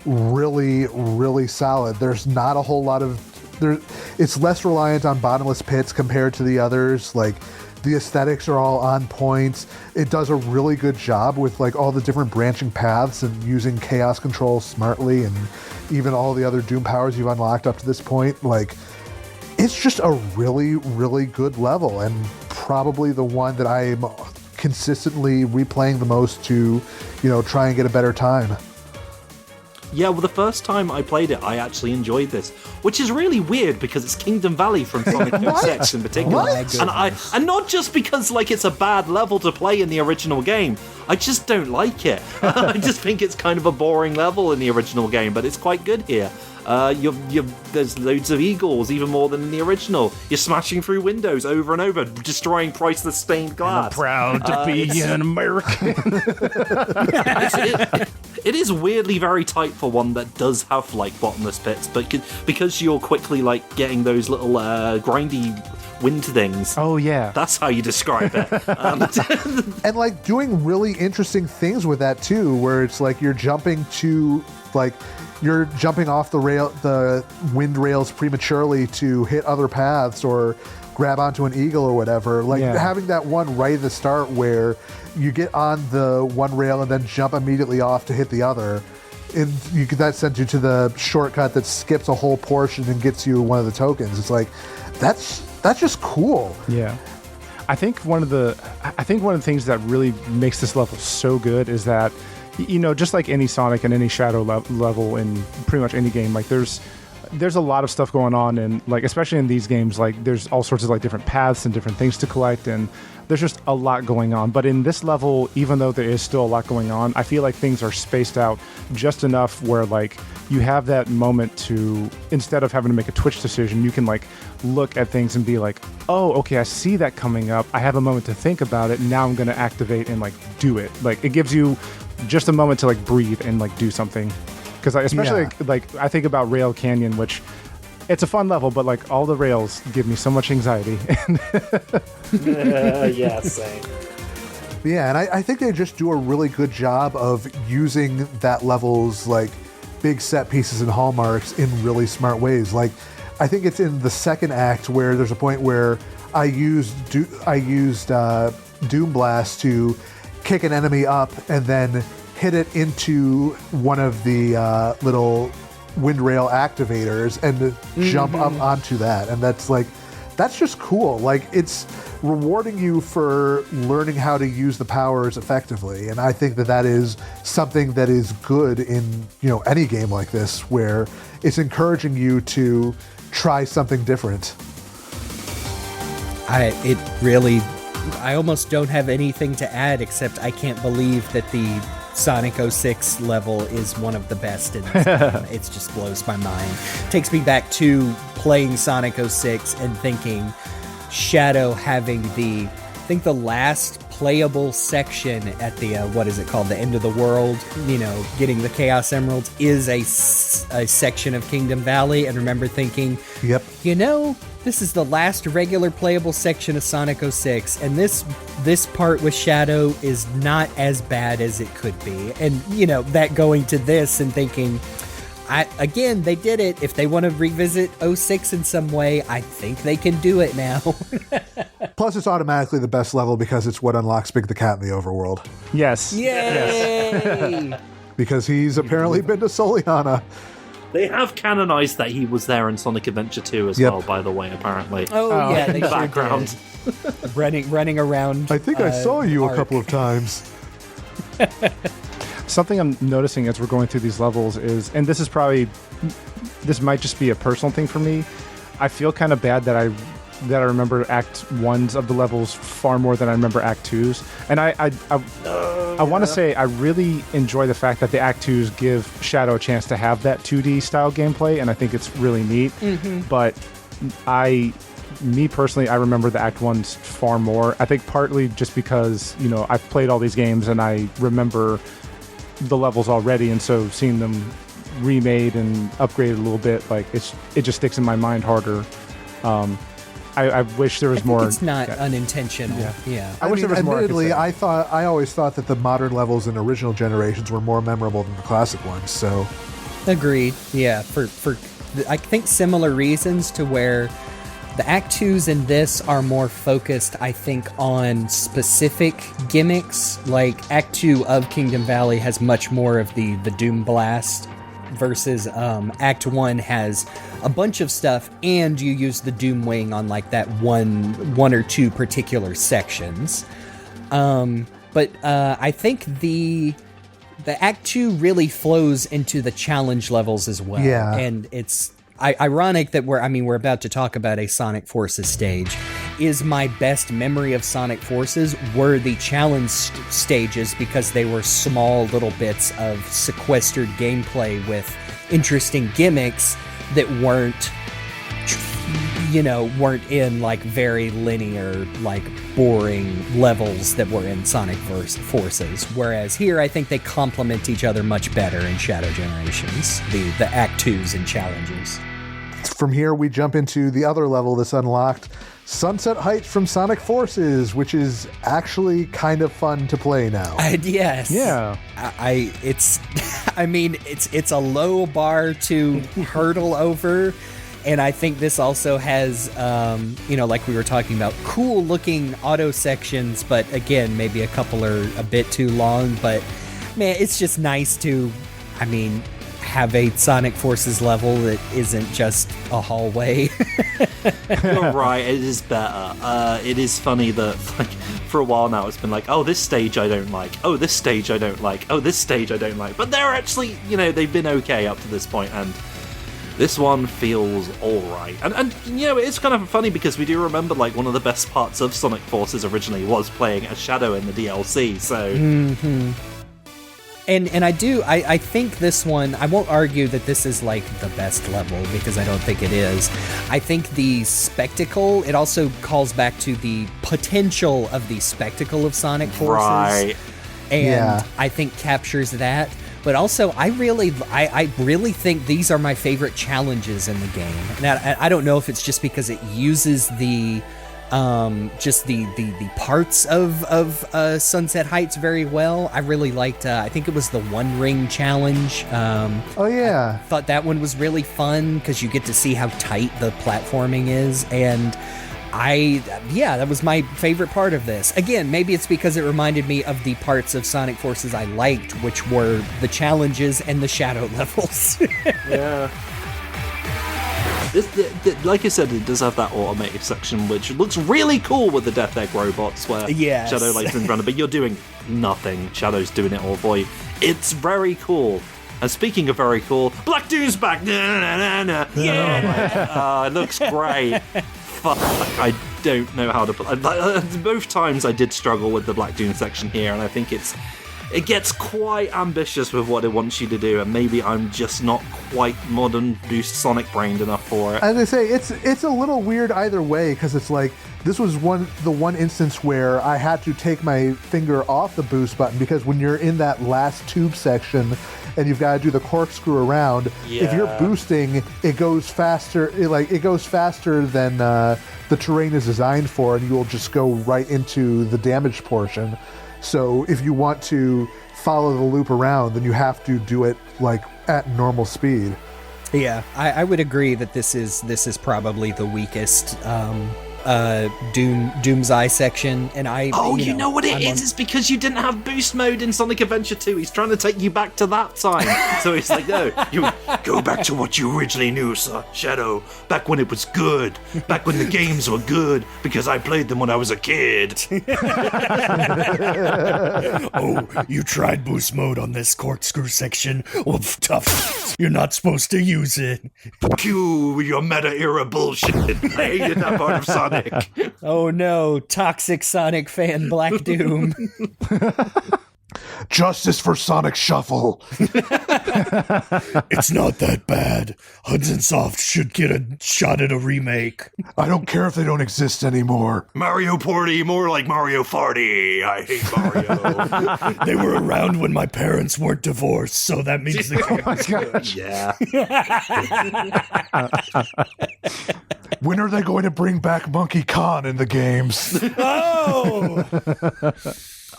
really, really solid. There's not a whole lot of, it's less reliant on bottomless pits compared to the others. The aesthetics are all on point. It does a really good job with all the different branching paths and using chaos control smartly, and even all the other Doom powers you've unlocked up to this point. It's just a really, really good level, and probably the one that I'm consistently replaying the most to, try and get a better time. Yeah, well, the first time I played it, I actually enjoyed this, which is really weird because it's Kingdom Valley from Sonic 06 in particular. What? And not just because it's a bad level to play in the original game. I just don't like it. I just think it's kind of a boring level in the original game, but it's quite good here. There's loads of eagles, even more than in the original. You're smashing through windows over and over, destroying priceless stained glass. Proud to be an American. It is weirdly very tight for one that does have like bottomless pits, but because you're quickly like getting those little grindy wind things. Oh yeah, that's how you describe it. And like doing really interesting things with that too, where it's like you're jumping off the wind rails prematurely to hit other paths or grab onto an eagle or whatever. Like having that one right at the start where you get on the one rail and then jump immediately off to hit the other. And that sends you to the shortcut that skips a whole portion and gets you one of the tokens. It's like, that's just cool. Yeah. I think one of the things that really makes this level so good is that, you know, just like any Sonic and any Shadow level in pretty much any game, like there's a lot of stuff going on, and like especially in these games, like there's all sorts of like different paths and different things to collect, and there's just a lot going on. But in this level, even though there is still a lot going on, I feel like things are spaced out just enough where like you have that moment to, instead of having to make a Twitch decision, you can like look at things and be like, oh, okay, I see that coming up. I have a moment to think about it. Now I'm going to activate and like do it. Like it gives you just a moment to like breathe and like do something. Because especially like I think about Rail Canyon, which it's a fun level, but like all the rails give me so much anxiety. Yeah, same. Yeah, and I think they just do a really good job of using that level's like big set pieces and hallmarks in really smart ways. Like I think it's in the second act where there's a point where I used Doom Blast to kick an enemy up and then hit it into one of the little wind rail activators and jump up onto that. And that's just cool. Like it's rewarding you for learning how to use the powers effectively. And I think that is something that is good in, you know, any game like this, where it's encouraging you to try something different. I almost don't have anything to add, except I can't believe that the Sonic 06 level is one of the best in this game. It just blows my mind. Takes me back to playing Sonic 06 and thinking Shadow having the last playable section at the, what is it called? The end of the world, you know, getting the Chaos Emeralds is a section of Kingdom Valley. And remember thinking, yep, you know, this is the last regular playable section of Sonic 06, and this part with Shadow is not as bad as it could be. And, you know, that going to this and thinking, again, they did it. If they want to revisit 06 in some way, I think they can do it now. Plus, it's automatically the best level because it's what unlocks Big the Cat in the overworld. Yes. Yay! Yes. Because he's apparently been to Soliana. They have canonized that he was there in Sonic Adventure 2 as well, by the way, apparently. Oh, yeah, they in the sure background. did. running around. I think I saw you Ark. a couple of times. Something I'm noticing as we're going through these levels is, and this might just be a personal thing for me, I feel kind of bad that I remember Act 1s of the levels far more than I remember Act 2s. And I want to say I really enjoy the fact that the Act 2s give Shadow a chance to have that 2D style gameplay, and I think it's really neat. Mm-hmm. But me personally, I remember the Act 1s far more. I think partly just because, you know, I've played all these games and I remember the levels already, and so seeing them remade and upgraded a little bit, like it just sticks in my mind harder. I wish there was more. It's not unintentional. Yeah. I wish there was more. Admittedly, I always thought that the modern levels in original generations were more memorable than the classic ones. So, agreed. Yeah, for I think similar reasons to where the Act 2s in this are more focused, I think, on specific gimmicks. Like Act 2 of Kingdom Valley has much more of the Doom Blast versus Act 1 has a bunch of stuff, and you use the Doom Wing on like that one or two particular sections. But I think the Act 2 really flows into the challenge levels as well. Yeah. And it's ironic that we're about to talk about a Sonic Forces stage, is my best memory of Sonic Forces were the challenge stages, because they were small little bits of sequestered gameplay with interesting gimmicks that weren't in like very linear, like boring levels that were in Sonic Forces. Whereas here, I think they complement each other much better in Shadow Generations, the Act 2s and challenges. From here, we jump into the other level that's unlocked, Sunset Heights from Sonic Forces, which is actually kind of fun to play now. Yes. Yeah. It's a low bar to hurdle over. And I think this also has, like we were talking about, cool looking auto sections, but again, maybe a couple are a bit too long. But man, it's just nice to, have a Sonic Forces level that isn't just a hallway. You're right, it is better. It is funny that, like, for a while now it's been like, oh, this stage I don't like, oh, this stage I don't like, oh, this stage I don't like. But they're actually, they've been okay up to this point, and this one feels alright. And it's kind of funny because we do remember, like, one of the best parts of Sonic Forces originally was playing as Shadow in the DLC, so... Mm-hmm. And I think this one, I won't argue that this is like the best level, because I don't think it is. I think the spectacle, it also calls back to the potential of the spectacle of Sonic Forces. Right. And I think captures that. But also, I really think these are my favorite challenges in the game. Now, I don't know if it's just because it uses the parts of Sunset Heights very well. I really liked, I think it was the One Ring Challenge. I thought that one was really fun because you get to see how tight the platforming is. And that was my favorite part of this. Again, maybe it's because it reminded me of the parts of Sonic Forces I liked, which were the challenges and the shadow levels. Yeah. Like I said, it does have that automated section, which looks really cool with the Death Egg robots, where Shadow lights in front of, but you're doing nothing. Shadow's doing it all for you. It's very cool. And speaking of very cool, Black Doom's back! Yeah! It looks great. Fuck, I don't know how to put... Both times I did struggle with the Black Doom section here, and I think it gets quite ambitious with what it wants you to do, and maybe I'm just not quite modern Boost Sonic brained enough for it. As I say, it's a little weird either way, because it's like, this was the one instance where I had to take my finger off the boost button, because when you're in that last tube section and you've got to do the corkscrew around, if you're boosting, it goes faster. It goes faster than the terrain is designed for, and you will just go right into the damaged portion. So if you want to follow the loop around, then you have to do it like at normal speed. Yeah, I would agree that this is probably the weakest Doom's Eye section, and you know what it is? It's because you didn't have boost mode in Sonic Adventure 2. He's trying to take you back to that time. So it's like, no, you go back to what you originally knew, Shadow. Back when it was good. Back when the games were good, because I played them when I was a kid. Oh, you tried boost mode on this corkscrew section? Well, tough. You're not supposed to use it. Cue your meta-era bullshit. I hated that part of Sonic. Oh no, toxic Sonic fan Black Doom. Justice for Sonic Shuffle. It's not that bad. Hudson Soft should get a shot at a remake. I don't care if they don't exist anymore. Mario Party, more like Mario Farty. I hate Mario. They were around when my parents weren't divorced, so that means the game was good. Yeah. When are they going to bring back Monkey Khan in the games?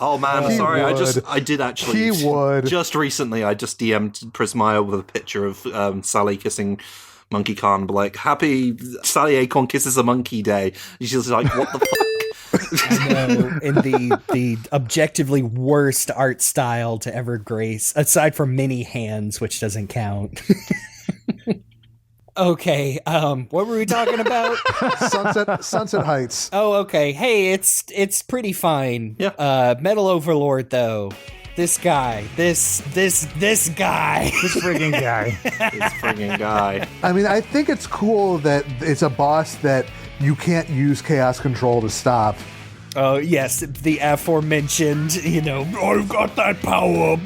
Oh man, sorry. I did actually. He would. Just recently, I just DM'd Prismaya with a picture of Sally kissing Monkey Khan, but like, happy Sally Acorn kisses a monkey day. She's like, what the fuck? I know, in the objectively worst art style to ever grace, aside from Mini Hands, which doesn't count. Okay, what were we talking about? Sunset Heights. Oh, okay. Hey, it's pretty fine. Yeah. Metal Overlord though. This guy. This guy. This friggin' guy. This friggin' guy. I mean, I think it's cool that it's a boss that you can't use chaos control to stop. Oh, yes, the aforementioned, I've got that power.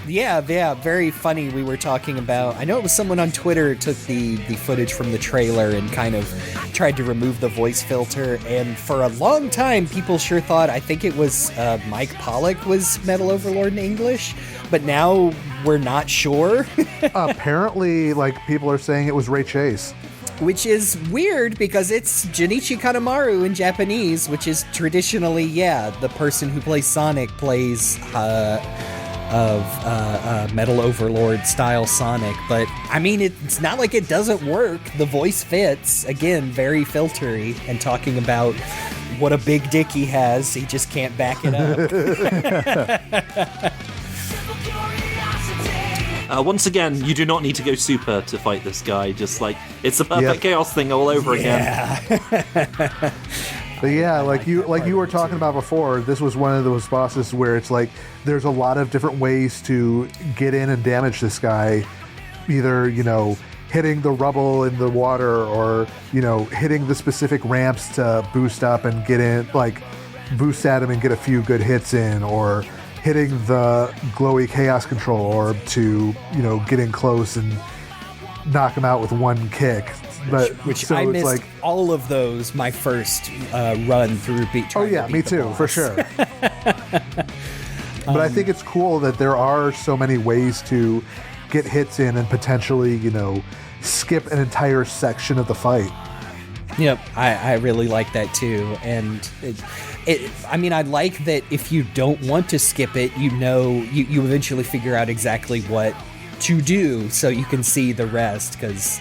Yeah, very funny. We were talking about, I know it was someone on Twitter took the footage from the trailer and kind of tried to remove the voice filter, and for a long time, people sure thought, I think it was Mike Pollock was Metal Overlord in English, but now we're not sure. Apparently, people are saying it was Ray Chase. Which is weird because it's Junichi Kanemaru in Japanese, which is traditionally, the person who plays Sonic plays Metal Overlord style Sonic. But I mean, it's not like it doesn't work. The voice fits. Again, very filtery, and talking about what a big dick he has. He just can't back it up. Once again, you do not need to go super to fight this guy. Just it's the perfect chaos thing all over again. But yeah, like you were talking about before, this was one of those bosses where it's there's a lot of different ways to get in and damage this guy. Either, hitting the rubble in the water, or, hitting the specific ramps to boost up and get in, boost at him and get a few good hits in, or hitting the glowy chaos control orb to, get in close and knock him out with one kick. Which I missed all of those my first run through beat. Oh yeah, me too, for sure. But I think it's cool that there are so many ways to get hits in and potentially, skip an entire section of the fight. Yep, I really like that too, and I like that if you don't want to skip it, you eventually figure out exactly what to do, so you can see the rest. Because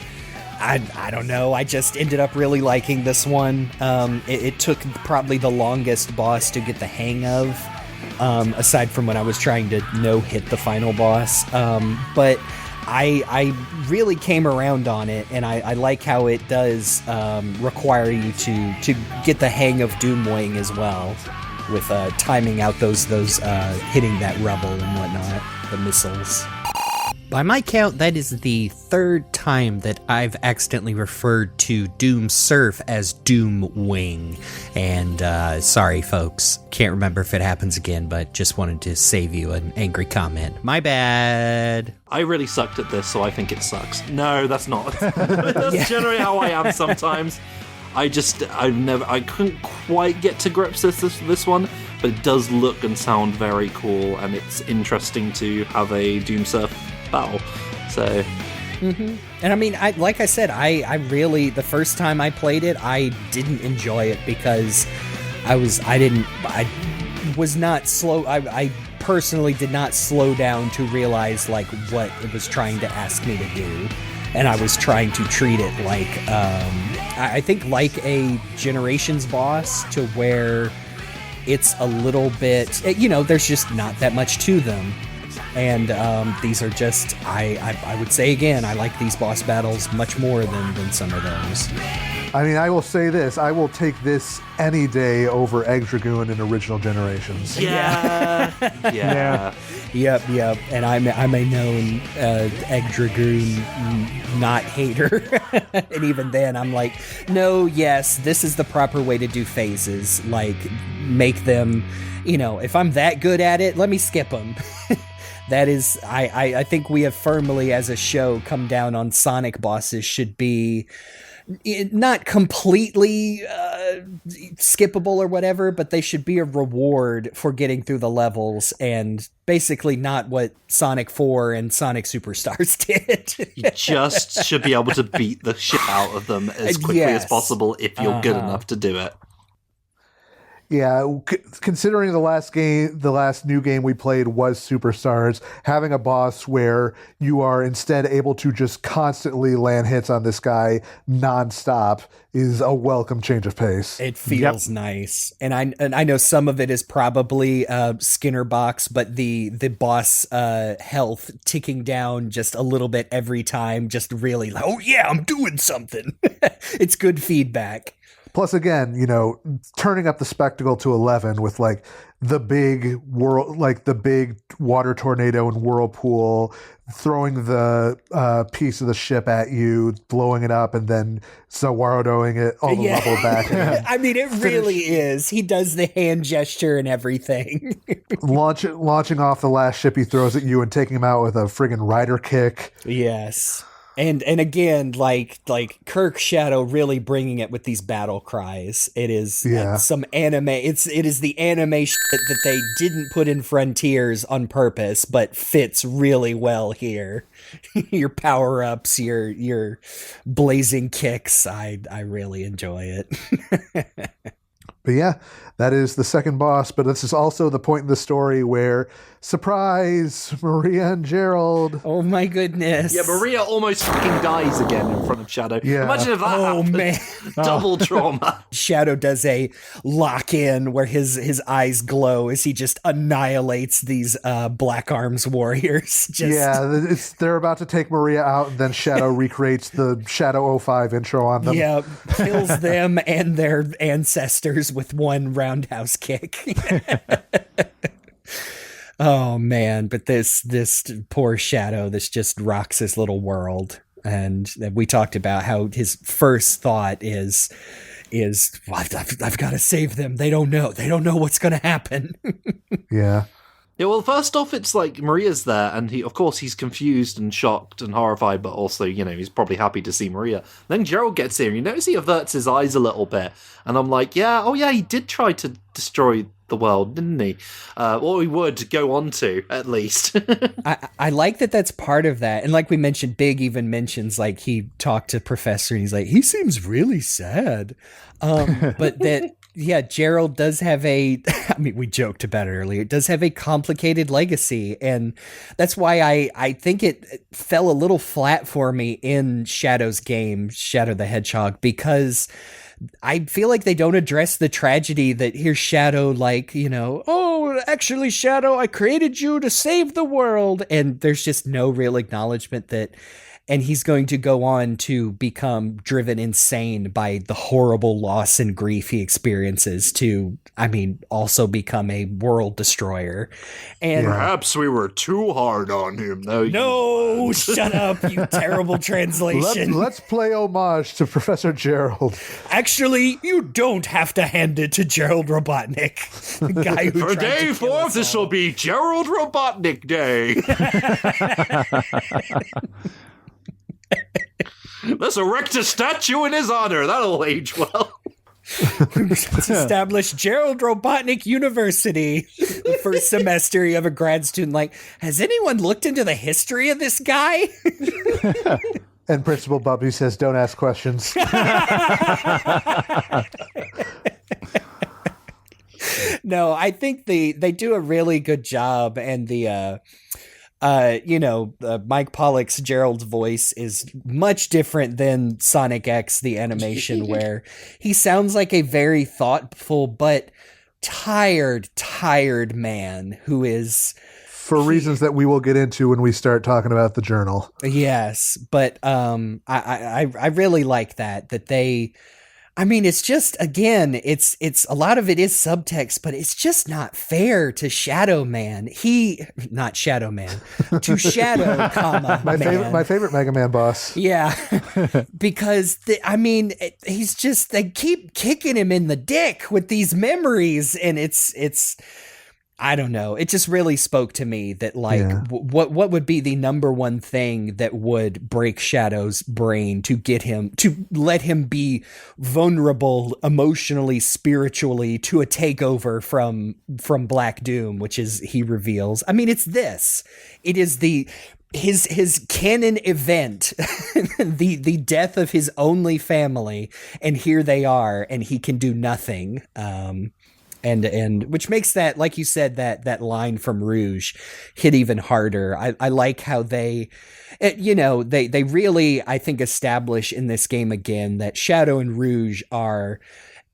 I don't know, I just ended up really liking this one. It took probably the longest boss to get the hang of, aside from when I was trying to no-hit the final boss. But I really came around on it, and I like how it does require you to get the hang of Doomwing as well, with timing out those hitting that rubble and whatnot, the missiles. By my count, that is the third time that I've accidentally referred to Doom Surf as Doomwing. And sorry, folks. Can't remember if it happens again, but just wanted to save you an angry comment. My bad. I really sucked at this, so I think it sucks. No, that's not. That's generally how I am sometimes. I couldn't quite get to grips with this one, but it does look and sound very cool, and it's interesting to have a Doom Surf battle. So and I mean, I really, the first time I played it, I didn't enjoy it because I personally did not slow down to realize what it was trying to ask me to do, and I was trying to treat it I think like a Generations boss, to where it's a little bit, there's just not that much to them. And these are just, I would say again, I like these boss battles much more than some of those. I mean, I will say this, I will take this any day over Egg Dragoon in original Generations. Yeah. Yep. And I'm a known Egg Dragoon not hater. And even then, I'm like, no, yes, this is the proper way to do phases. Make them, if I'm that good at it, let me skip them. That is, I think we have firmly, as a show, come down on Sonic bosses should be not completely skippable or whatever, but they should be a reward for getting through the levels, and basically not what Sonic 4 and Sonic Superstars did. You just should be able to beat the shit out of them as quickly as possible if you're good enough to do it. Yeah, considering the last new game we played was Superstars, having a boss where you are instead able to just constantly land hits on this guy nonstop is a welcome change of pace. It feels nice, and I know some of it is probably Skinner box, but the boss health ticking down just a little bit every time, just really oh yeah, I'm doing something. It's good feedback. Plus, again, turning up the spectacle to 11 with like the big the big water tornado and whirlpool, throwing the piece of the ship at you, blowing it up, and then Zawardoing it all the level back. I mean, it really is. He does the hand gesture and everything. launching off the last ship he throws at you and taking him out with a friggin' rider kick. Yes. And again, like Kirk Shadow really bringing it with these battle cries. It is some anime. It is the anime shit that they didn't put in Frontiers on purpose, but fits really well here. Your power ups, your blazing kicks. I really enjoy it. But yeah, that is the second boss. But this is also the point in the story where, surprise, Maria and Gerald. Oh my goodness. Yeah, Maria almost fucking dies again in front of Shadow. Yeah. Imagine if that happened. Man. Double trauma. Shadow does a lock-in where his eyes glow as he just annihilates these Black Arms warriors. They're about to take Maria out, and then Shadow recreates the Shadow 05 intro on them. Yeah, kills them and their ancestors with one roundhouse kick. Oh man, but this poor Shadow, this just rocks his little world. And we talked about how his first thought is well, I've got to save them. They don't know what's going to happen. Yeah. Yeah, well, first off, it's like Maria's there, and he's confused and shocked and horrified, but also, he's probably happy to see Maria. Then Gerald gets here, and you notice he averts his eyes a little bit, and I'm like, he did try to destroy the world, didn't he? Or he would go on to, at least. I like that that's part of that. And like we mentioned, Big even mentions, like, he talked to Professor, and he's like, he seems really sad. But that... Yeah, Gerald does have we joked about it earlier. It does have a complicated legacy, and that's why I think it fell a little flat for me in Shadow's game, Shadow the Hedgehog, because I feel like they don't address the tragedy that here's Shadow, like, oh, actually, Shadow, I created you to save the world, and there's just no real acknowledgement that... And he's going to go on to become driven insane by the horrible loss and grief he experiences to, also become a world destroyer. And perhaps we were too hard on him. No, shut up, you terrible translation. Let's play homage to Professor Gerald. Actually, you don't have to hand it to Gerald Robotnik, the guy who For tried day to kill 4, us this all. will be Gerald Robotnik Day. Let's erect a statue in his honor. That'll age well. Let's establish Gerald Robotnik University. The first semester, you have a grad student like, has anyone looked into the history of this guy? And Principal Bubby says, don't ask questions. No, I think they do a really good job, and the Mike Pollock's Gerald's voice is much different than Sonic X, the animation, where he sounds like a very thoughtful but tired man who is... For reasons that we will get into when we start talking about the journal. Yes, but I really like that they... it's just, again, it's a lot of it is subtext, but it's just not fair to Shadow Man. Not Shadow Man, to Shadow, my favorite Mega Man boss. Yeah, because he's just, they keep kicking him in the dick with these memories, and it's. I don't know. It just really spoke to me that, like, what would be the number one thing that would break Shadow's brain to let him be vulnerable emotionally, spiritually to a takeover from Black Doom, which is, he reveals. It's this. It is his canon event, the death of his only family, and here they are, and he can do nothing. And which makes that, like you said, that line from Rouge hit even harder. I like how they really, I think, establish in this game again that Shadow and Rouge are,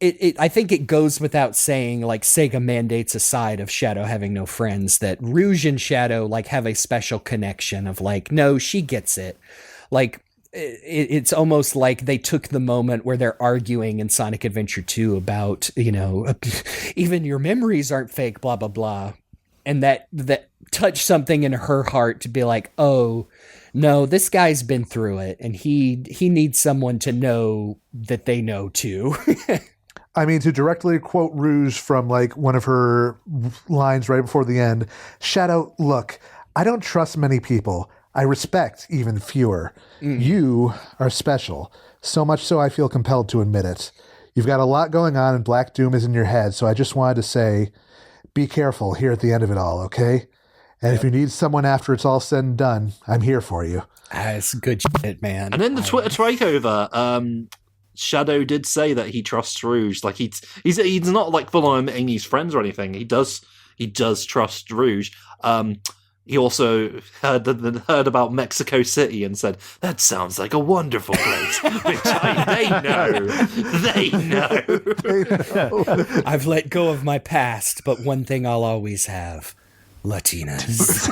I think it goes without saying, like, Sega mandates aside of Shadow having no friends, that Rouge and Shadow, like, have a special connection of, like, no, she gets it. Like, it's almost like they took the moment where they're arguing in Sonic Adventure 2 about, even your memories aren't fake, blah, blah, blah. And that touched something in her heart to be like, oh, no, this guy's been through it, and he needs someone to know that they know too. I mean, to directly quote Rouge from like one of her lines right before the end, Shadow, look, I don't trust many people. I respect even fewer. You are special. So much so I feel compelled to admit it. You've got a lot going on and Black Doom is in your head, so I just wanted to say, be careful here at the end of it all, okay? And if you need someone after it's all said and done, I'm here for you. It's good shit, man. And in the Twitter takeover, Shadow did say that he trusts Rouge. Like he's not like full on admitting he's friends or anything. He does trust Rouge. He also heard about Mexico City and said, that sounds like a wonderful place, which they know. I've let go of my past, but one thing I'll always have, Latinas.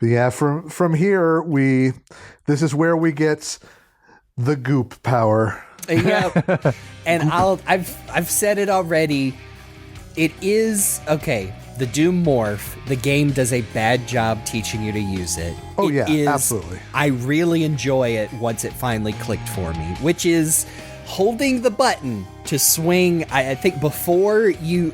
Yeah, from here, this is where we get the goop power. Yeah, and I've said it already. It is okay. The Doom Morph, the game does a bad job teaching you to use it. Oh, It yeah, is- absolutely. I really enjoy it once it finally clicked for me, which is holding the button to swing. I think before you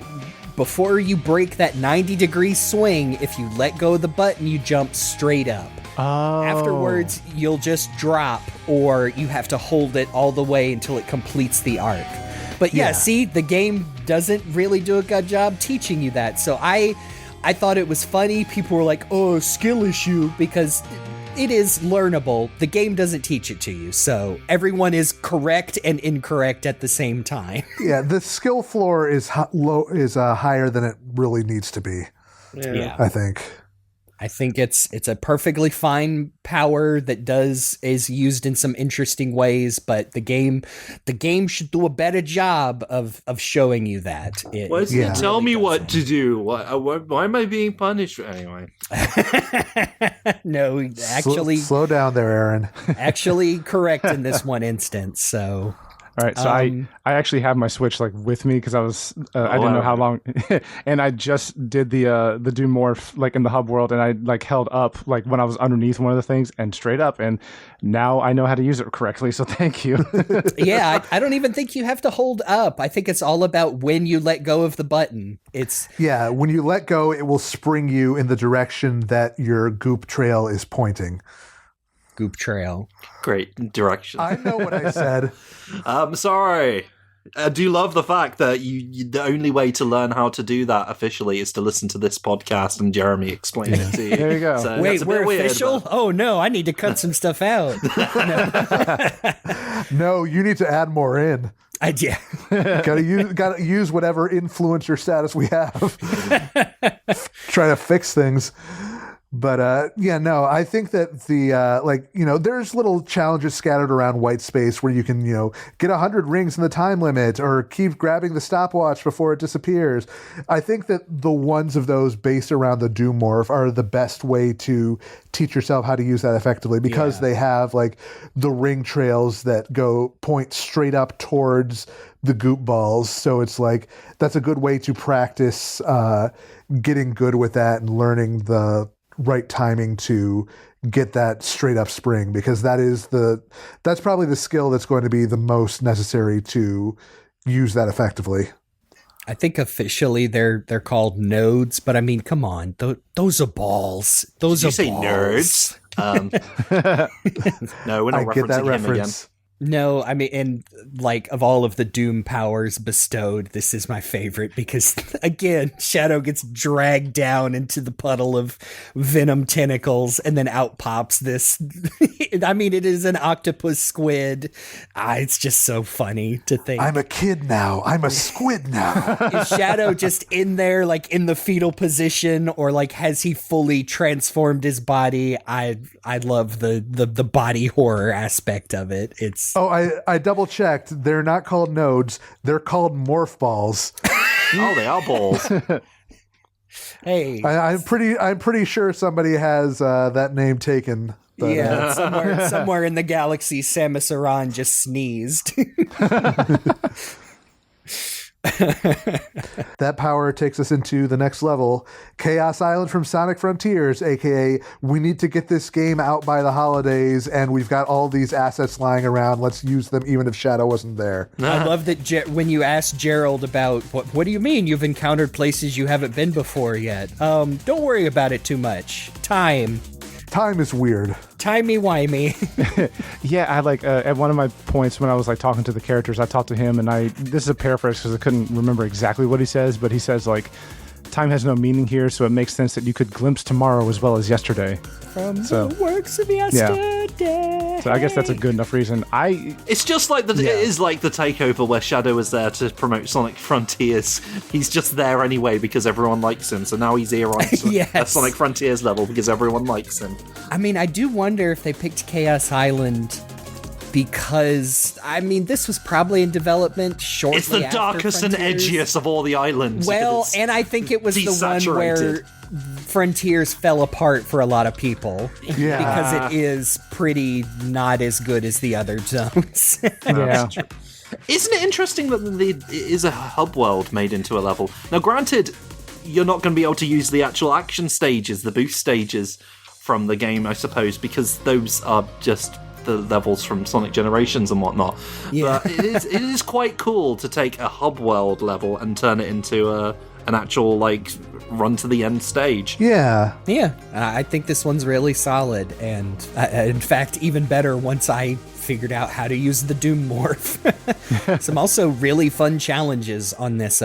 break that 90-degree swing, if you let go of the button, you jump straight up. Oh. Afterwards, you'll just drop, or you have to hold it all the way until it completes the arc. But yeah, see, the game doesn't really do a good job teaching you that. So I thought it was funny. People were like, oh, skill issue, because it is learnable. The game doesn't teach it to you. So everyone is correct and incorrect at the same time. Yeah, the skill floor is higher than it really needs to be. Yeah. I think. I think it's a perfectly fine power that is used in some interesting ways, but the game should do a better job of showing you that. Why does it tell me what to do? Why am I being punished? Anyway. No, actually, slow down there, Aaron. Actually correct in this one instance. So. All right, so I actually have my Switch like with me because I was I didn't know how long, and I just did the Doom Morph like in the hub world, and I like held up like when I was underneath one of the things and straight up, and now I know how to use it correctly. So thank you. Yeah, I don't even think you have to hold up. I think it's all about when you let go of the button. When you let go, it will spring you in the direction that your goop trail is pointing. Goop trail. Great direction. I know what I said. I'm sorry. I do love the fact that the only way to learn how to do that officially is to listen to this podcast and Jeremy explain it to you. There you go. So Wait, that's a bit we're weird, official? but- Oh no, I need to cut some stuff out. No, you need to add more in. Yeah. Gotta use whatever influencer status we have. Try to fix things. But I think that there's little challenges scattered around white space where you can, get 100 rings in the time limit or keep grabbing the stopwatch before it disappears. I think that the ones of those based around the Doom Morph are the best way to teach yourself how to use that effectively because they have like the ring trails that point straight up towards the goop balls. So it's like, that's a good way to practice getting good with that and learning the right timing to get that straight up spring, because that's probably the skill that's going to be the most necessary to use that effectively. I think officially they're called nodes, but I mean, come on, those are balls. Those Did are you say balls. nerds? No, we're not I get that referencing him again. reference. No, I mean, and like of all of the Doom powers bestowed, this is my favorite because, again, Shadow gets dragged down into the puddle of venom tentacles and then out pops this. I mean, it is an octopus squid. It's just so funny to think. I'm a kid now. I'm a squid now. Is Shadow just in there, like in the fetal position, or like has he fully transformed his body? I love the body horror aspect of it. It's I double checked. They're not called nodes. They're called morph balls. Oh, they are balls. Hey, I'm pretty sure somebody has that name taken. But, yeah, somewhere in the galaxy, Samus Aran just sneezed. that power takes us into the next level, Chaos Island from Sonic Frontiers, aka we need to get this game out by the holidays, and we've got all these assets lying around. Let's use them even if Shadow wasn't there. I love that when you asked Gerald about what do you mean you've encountered places you haven't been before yet? Don't worry about it too much. Time is weird. Timey-wimey. Yeah, I like at one of my points when I was like talking to the characters, I talked to him, and this is a paraphrase because I couldn't remember exactly what he says, but he says like, time has no meaning here, so it makes sense that you could glimpse tomorrow as well as yesterday. From the works of yesterday. So I guess that's a good enough reason. It's just like it is like the takeover where Shadow was there to promote Sonic Frontiers. He's just there anyway because everyone likes him. So now he's here on a Sonic Frontiers level because everyone likes him. I mean, I do wonder if they picked Chaos Island because, I mean, this was probably in development shortly after It's the darkest and edgiest of all the islands. Well, and I think it was the one where Frontiers fell apart for a lot of people. Yeah. Because it is pretty not as good as the other zones. Yeah. Isn't it interesting that it is a hub world made into a level? Now, granted, you're not going to be able to use the actual action stages, the boost stages from the game, I suppose, because those are just the levels from Sonic Generations and whatnot. Yeah. But it is quite cool to take a hub world level and turn it into an actual, like, run to the end stage. Yeah. Yeah, I think this one's really solid, and in fact, even better once I figured out how to use the Doom Morph. Some also really fun challenges on this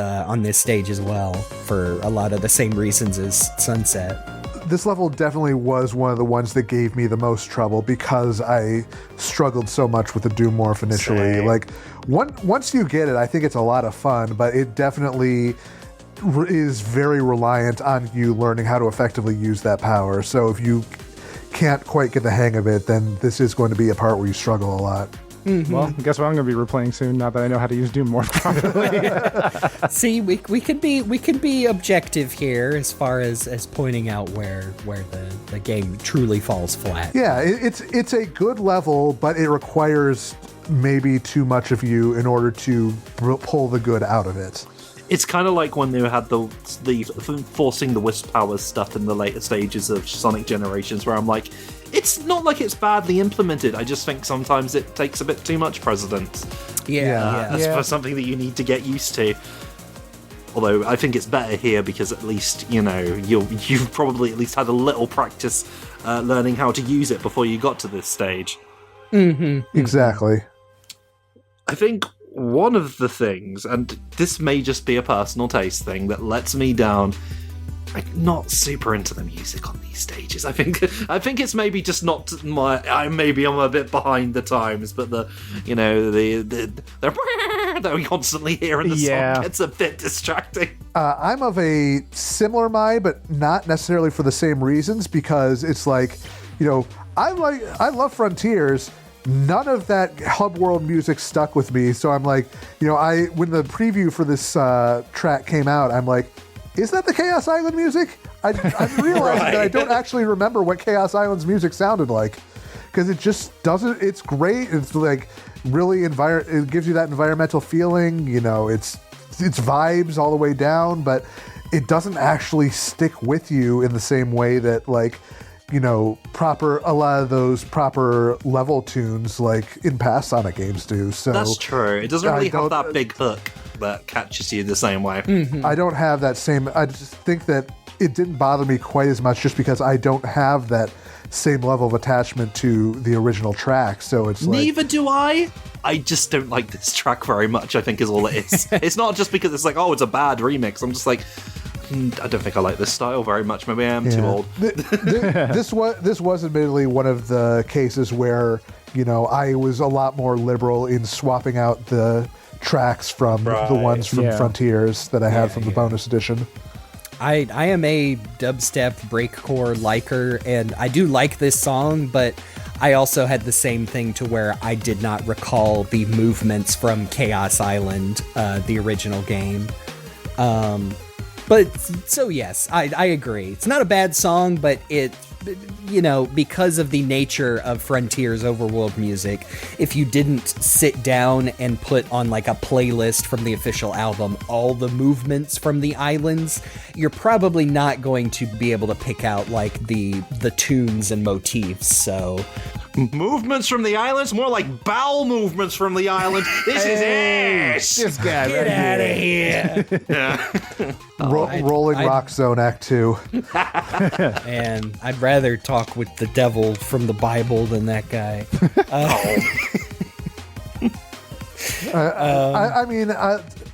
stage as well, for a lot of the same reasons as Sunset. This level definitely was one of the ones that gave me the most trouble because I struggled so much with the Doom Morph initially. Same. Like, once you get it, I think it's a lot of fun, but it definitely is very reliant on you learning how to effectively use that power. So if you can't quite get the hang of it, then this is going to be a part where you struggle a lot. Mm-hmm. Well, guess what I'm going to be replaying soon now that I know how to use Doom more properly. See, we can be objective here as far as pointing out where the game truly falls flat. Yeah, it's a good level, but it requires maybe too much of you in order to pull the good out of it. It's kind of like when they had the forcing the wisp powers stuff in the later stages of Sonic Generations, where I'm like, it's not like it's badly implemented. I just think sometimes it takes a bit too much precedence. For something that you need to get used to. Although I think it's better here because at least, you know, you've probably at least had a little practice learning how to use it before you got to this stage. Mm-hmm. Exactly. I think one of the things, and this may just be a personal taste thing, that lets me down, I'm not super into the music on these stages. I think it's maybe just not I'm a bit behind the times, but the that we constantly hear in the song gets a bit distracting. I'm of a similar mind, but not necessarily for the same reasons, because it's like, you know, I love Frontiers. None of that hub world music stuck with me, so I'm like, you know, when the preview for this track came out, I'm like, is that the Chaos Island music? I'm realizing that I don't actually remember what Chaos Island's music sounded like, because it just doesn't. It's great. It's like really it gives you that environmental feeling. You know, it's vibes all the way down, but it doesn't actually stick with you in the same way that, like, you know, a lot of those proper level tunes like in past Sonic games do. So that's true. It doesn't really have that big hook that catches you the same way. Mm-hmm. I don't have that same. I just think that it didn't bother me quite as much just because I don't have that same level of attachment to the original track. So it's like, neither do I. I just don't like this track very much, I think is all it is. It's not just because it's like, oh, it's a bad remix. I'm just like, I don't think I like this style very much. Maybe I am too old. This was admittedly one of the cases where, you know, I was a lot more liberal in swapping out the tracks from the ones from Frontiers that I had from the bonus edition. I am a dubstep breakcore liker, and I do like this song, but I also had the same thing to where I did not recall the movements from Chaos Island, the original game. But so yes, I agree. It's not a bad song, but it, you know, because of the nature of Frontier's overworld music, if you didn't sit down and put on like a playlist from the official album all the movements from the islands, you're probably not going to be able to pick out like the tunes and motifs. So Movements from the islands? More like bowel movements from the islands. This is ass! This guy get out of here. Rolling Rock Zone Act 2. And I'd rather talk with the devil from the Bible than that guy. I mean,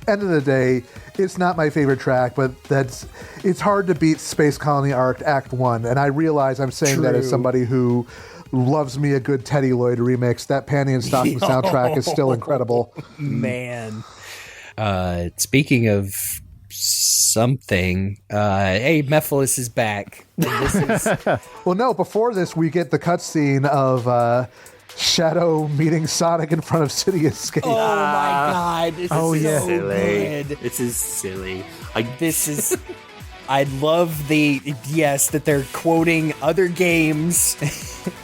end of the day, it's not my favorite track, but it's hard to beat Space Colony ARK Act 1, and I realize I'm saying that as somebody who loves me a good Teddy Lloyd remix. That Panty and Stocking soundtrack is still incredible. Man. Speaking of something, hey, Mephiles is back. And this is... Well, no, before this, we get the cutscene of Shadow meeting Sonic in front of City Escape. Oh my god, this is so good. This is silly. I love that they're quoting other games.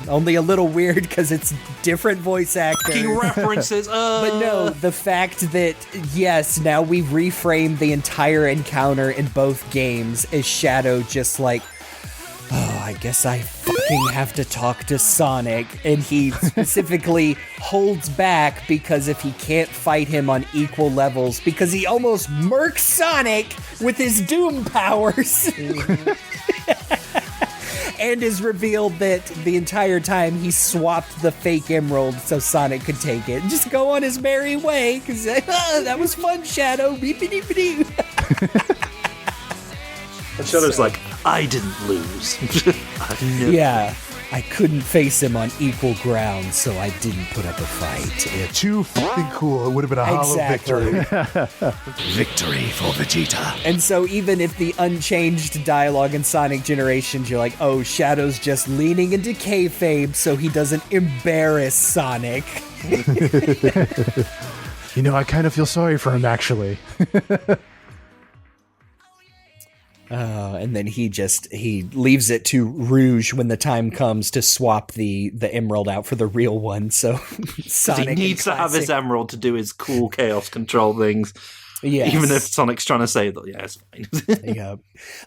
Only a little weird because it's different voice actors. Fucking references. But no, the fact that, yes, now we've reframed the entire encounter in both games as Shadow just like, oh, I guess I fucking have to talk to Sonic. And he specifically holds back because if he can't fight him on equal levels, because he almost murks Sonic with his Doom powers. And is revealed that the entire time he swapped the fake emerald so Sonic could take it. Just go on his merry way, because that was fun, Shadow. Beep-a-deep-a-doo. And Shadow's like, I didn't lose. Yeah, I couldn't face him on equal ground, so I didn't put up a fight. Too fucking cool. It would have been a hollow victory. Victory for Vegeta. And so even if the unchanged dialogue in Sonic Generations, you're like, oh, Shadow's just leaning into kayfabe so he doesn't embarrass Sonic. You know, I kind of feel sorry for him, actually. And then he leaves it to Rouge when the time comes to swap the emerald out for the real one. So Sonic he needs to have his emerald to do his cool chaos control things. Yes. Even if Sonic's trying to say that, yeah, it's fine. Yeah.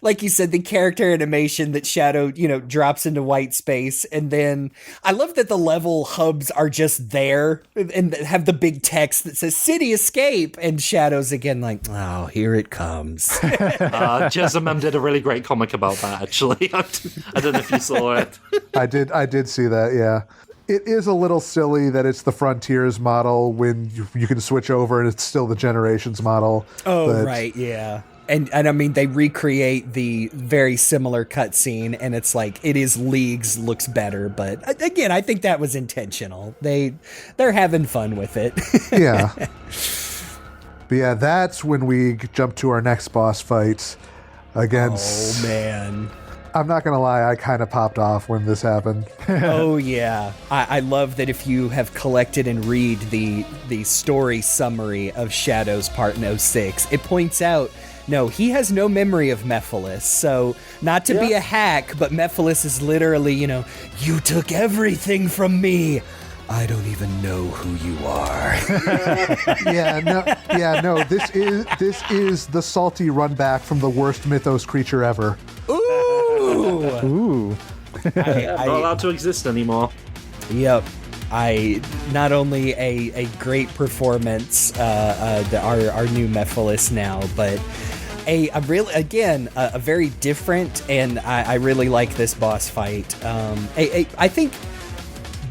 Like you said, the character animation that Shadow, drops into white space. And then I love that the level hubs are just there and have the big text that says City Escape. And Shadow's again like, oh, here it comes. Jessamem did a really great comic about that, actually. I don't know if you saw it. I did see that, yeah. It is a little silly that it's the Frontiers model when you can switch over and it's still the Generations model. Oh, right, yeah. And I mean, they recreate the very similar cutscene, and it's like, it is leagues looks better. But again, I think that was intentional. They're having fun with it. Yeah. But yeah, that's when we jump to our next boss fight against... Oh, man. I'm not going to lie, I kind of popped off when this happened. Oh, yeah. I love that if you have collected and read the story summary of Shadow's part in 06, it points out, no, he has no memory of Mephiles. So, not to be a hack, but Mephiles is literally, you took everything from me. I don't even know who you are. No, this is the salty run back from the worst Mythos creature ever. Ooh. Not allowed to exist anymore. Yep. Not only a great performance, our new Mephiles now, but a very different, and I really like this boss fight. I think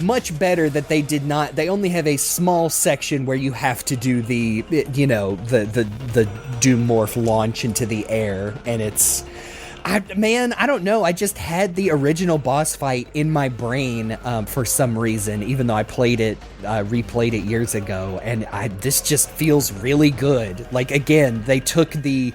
much better that they only have a small section where you have to do the Doom Morph launch into the air, and I don't know. I just had the original boss fight in my brain for some reason, even though I replayed it years ago, and this just feels really good. Like, again, they took the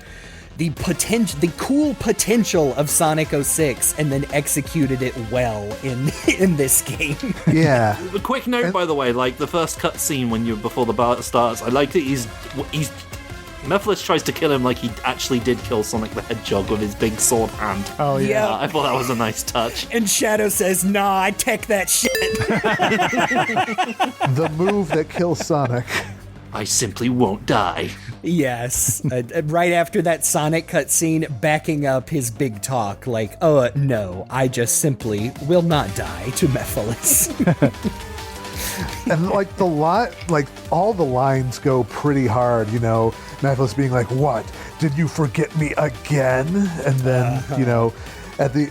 cool potential of Sonic 06 and then executed it well in this game. Yeah. A quick note, by the way, like the first cutscene before the battle starts, I like that he's Mephiles tries to kill him like he actually did kill Sonic the Hedgehog with his big sword hand. Oh yeah. Yeah. I thought that was a nice touch. And Shadow says, nah, I tech that shit. The move that kills Sonic. I simply won't die. Yes. Right after that Sonic cutscene, backing up his big talk, like, oh, no, I just simply will not die to Mephiles. And like all the lines go pretty hard, you know. Mephiles being like, "What? Did you forget me again?" And then, you know, at the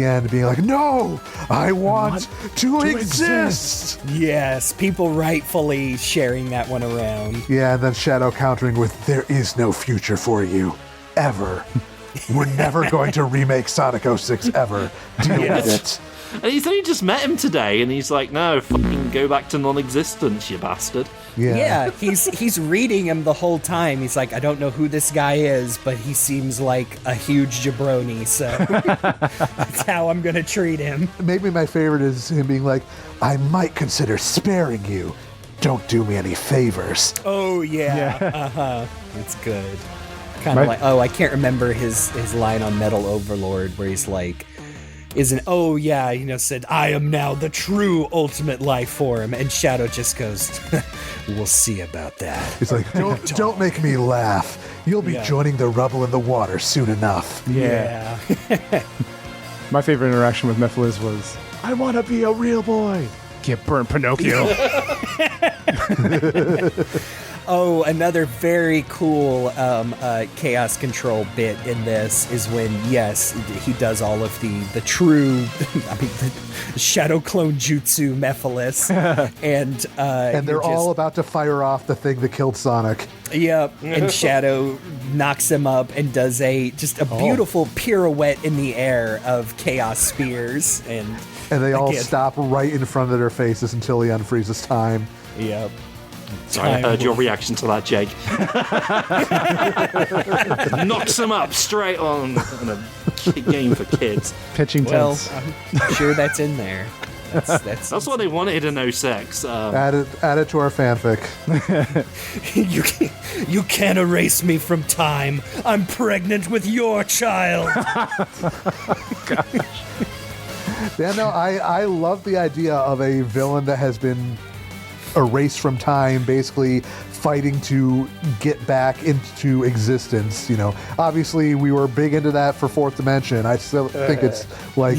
end being like, "No, I want to exist." Yes, people rightfully sharing that one around. Yeah, and then Shadow countering with, "There is no future for you, ever. We're never going to remake Sonic 06 ever. Deal with it." And he's only just met him today, and he's like, no, fucking go back to non-existence, you bastard. Yeah, he's reading him the whole time. He's like, I don't know who this guy is, but he seems like a huge jabroni, so that's how I'm gonna treat him. Maybe my favorite is him being like, "I might consider sparing you. Don't do me any favors." Oh yeah. It's good. Kind of like, oh, I can't remember his line on Metal Overlord where he's like, said, I am now the true ultimate life form, and Shadow just goes, we'll see about that. He's like, don't make me laugh. You'll be joining the rubble in the water soon enough. Yeah. My favorite interaction with Mephiles was, I want to be a real boy. Get burnt, Pinocchio. Oh, another very cool chaos control bit in this is when, yes, he does all of the true, the shadow clone jutsu Mephiles, and they're all about to fire off the thing that killed Sonic. Yep, and Shadow knocks him up and does a beautiful pirouette in the air of chaos spears, and they all stop right in front of their faces until he unfreezes time. Yep. So I heard your reaction to that, Jake. Knocks him up straight on in a game for kids. Pitching tense. Well, I'm sure that's in there. That's what they wanted in 06. Add it to our fanfic. You can't erase me from time. I'm pregnant with your child. Yeah, no, I love the idea of a villain that has been erased from time, basically fighting to get back into existence. You know, obviously we were big into that for Fourth Dimension. I still think it's like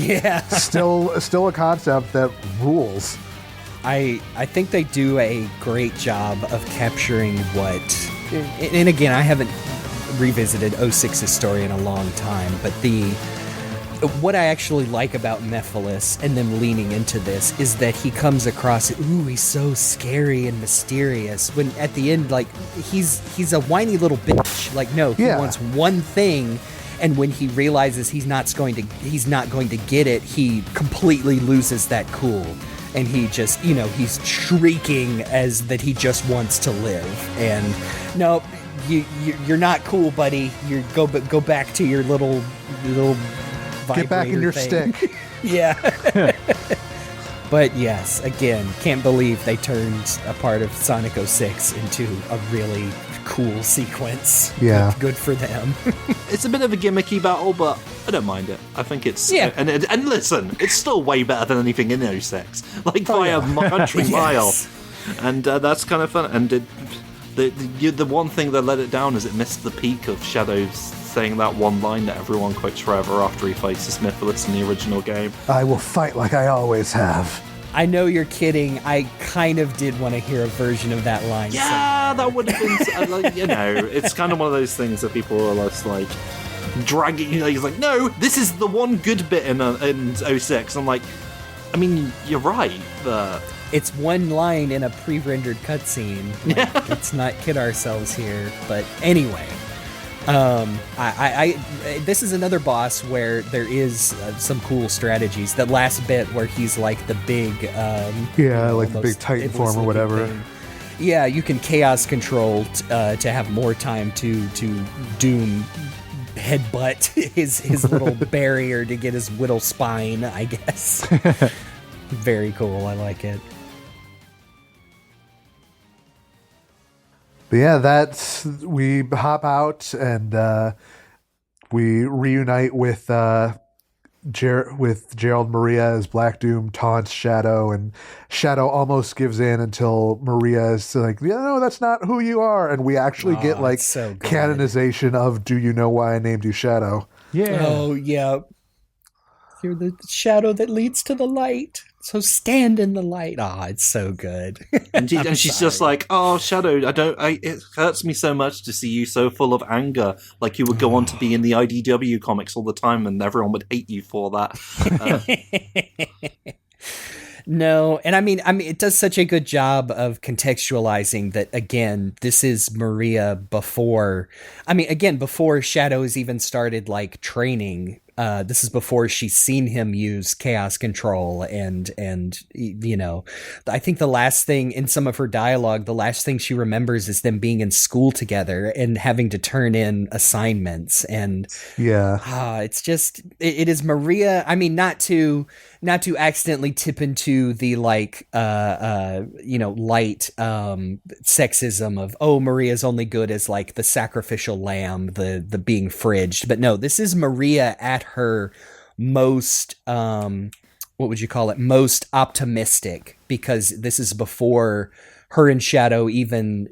still a concept that rules. I think they do a great job of capturing what, and again, I haven't revisited 06's story in a long time, but what I actually like about Mephiles and them leaning into this is that he comes across, he's so scary and mysterious, when at the end, like, he's a whiny little bitch. Like, no, he wants one thing, and when he realizes he's not going to get it, he completely loses that cool. And he just, he's shrieking as that he just wants to live. And no, you're not cool, buddy. You go back to your little get back in your thing. stick. Yeah. But yes, again, can't believe they turned a part of Sonic 06 into a really cool sequence. Yeah. Good for them. It's a bit of a gimmicky battle, but I don't mind it. I think it's... Yeah. And listen, it's still way better than anything in 06. Like, by a country mile. And that's kind of fun. And the one thing that let it down is it missed the peak of Shadow's saying that one line that everyone quotes forever after he faces Mephiles in the original game. I will fight like I always have. I know you're kidding. I kind of did want to hear a version of that line. Yeah, that would have been... it's kind of one of those things that people are just like dragging... he's like, no, this is the one good bit in 06. I'm like, I mean, you're right, but... It's one line in a pre-rendered cutscene. Like, let's not kid ourselves here. But anyway... this is another boss where there is some cool strategies. That last bit where he's like the big, like the big Titan form or whatever. Thing. Yeah, you can chaos control to have more time to Doom headbutt his little barrier to get his whittle spine, I guess. Very cool. I like it. But yeah, we hop out and we reunite with Gerald Maria as Black Doom taunts Shadow, and Shadow almost gives in until Maria is like, yeah, no, that's not who you are, and we actually get like so good. canonization of "Do you know why I named you Shadow?" Yeah. Oh, yeah. You're the shadow that leads to the light. So stand in the light. It's so good. And she's just like, "Oh, Shadow, it hurts me so much to see you so full of anger. Like you would go on to be in the IDW comics all the time, and everyone would hate you for that." No, and I mean, it does such a good job of contextualizing that. Again, this is Maria before Shadow has even started like training. This is before she's seen him use chaos control, and I think the last thing in some of her dialogue, the last thing she remembers is them being in school together and having to turn in assignments, and it's just it is Maria. I mean, not to accidentally tip into the light sexism of, oh, Maria's only good as like the sacrificial lamb, the being fridged, but no, this is Maria at her most what would you call it, most optimistic, because this is before her and Shadow even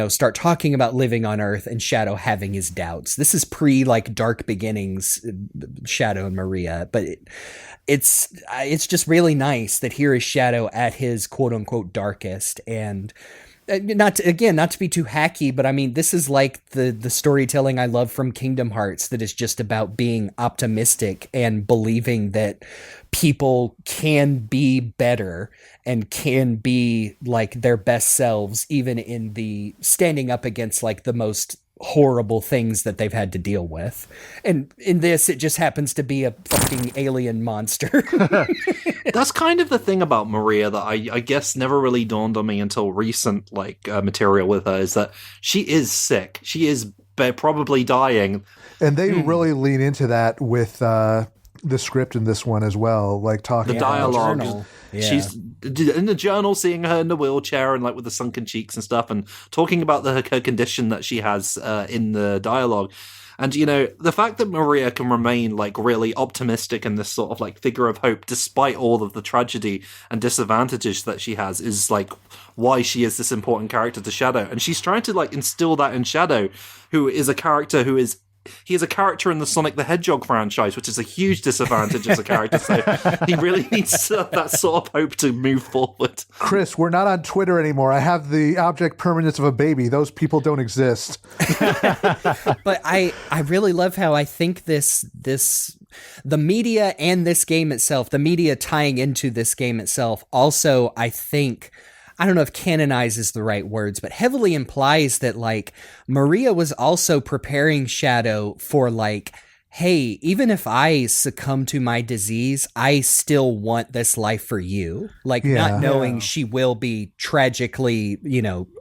start talking about living on Earth, and Shadow having his doubts. This is pre like Dark Beginnings Shadow and Maria, but it's just really nice that here is Shadow at his quote unquote darkest. And not to be too hacky, but I mean, this is like the storytelling I love from Kingdom Hearts, that is just about being optimistic and believing that people can be better and can be like their best selves, even in the standing up against like the most horrible things that they've had to deal with. And in this, it just happens to be a fucking alien monster. That's kind of the thing about Maria that I guess never really dawned on me until recent material with her, is that she is sick. She is probably dying. And they really lean into that with the script in this one as well, like talking the dialogue. Journal. Yeah. She's in the journal, seeing her in the wheelchair and like with the sunken cheeks and stuff, and talking about her condition that she has in the dialogue. And the fact that Maria can remain like really optimistic and this sort of like figure of hope despite all of the tragedy and disadvantages that she has is like why she is this important character to Shadow. And she's trying to like instill that in Shadow, who is a character who is he is a character in the Sonic the Hedgehog franchise, which is a huge disadvantage as a character. So he really needs that sort of hope to move forward. Chris, we're not on Twitter anymore. I have the object permanence of a baby. Those people don't exist. But I really love how I think the media and this game itself, the media tying into this game itself, also, I think, I don't know if canonize is the right words, but heavily implies that like Maria was also preparing Shadow for like, hey, even if I succumb to my disease, I still want this life for you. Like not knowing she will be tragically,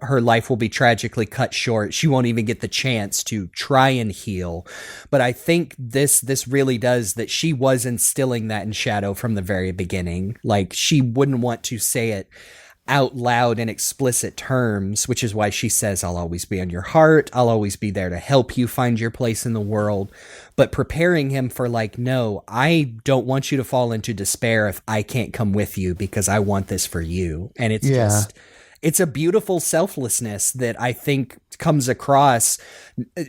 her life will be tragically cut short. She won't even get the chance to try and heal. But I think this really does that. She was instilling that in Shadow from the very beginning. Like she wouldn't want to say it out loud in explicit terms, which is why she says, I'll always be on your heart. I'll always be there to help you find your place in the world. But preparing him for like, no, I don't want you to fall into despair if I can't come with you, because I want this for you. And it's just, it's a beautiful selflessness that I think comes across.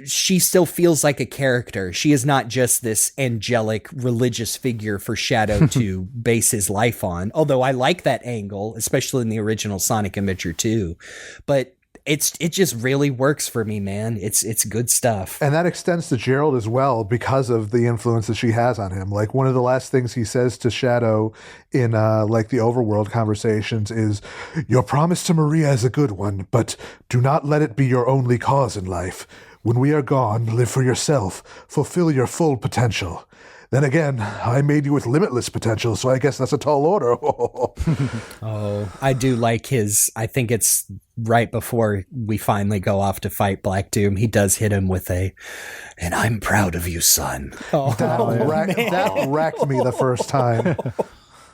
She still feels like a character. She is not just this angelic religious figure for Shadow to base his life on. Although I like that angle, especially in the original Sonic Adventure 2. But it just really works for me, man. It's good stuff. And that extends to Gerald as well because of the influence that she has on him. Like one of the last things he says to Shadow in like the Overworld conversations is, your promise to Maria is a good one, but do not let it be your only cause in life. When we are gone, live for yourself, fulfill your full potential. Then again, I made you with limitless potential, so I guess that's a tall order. Oh, I do like his, I think it's right before we finally go off to fight Black Doom, he does hit him with and I'm proud of you, son. That wrecked me the first time.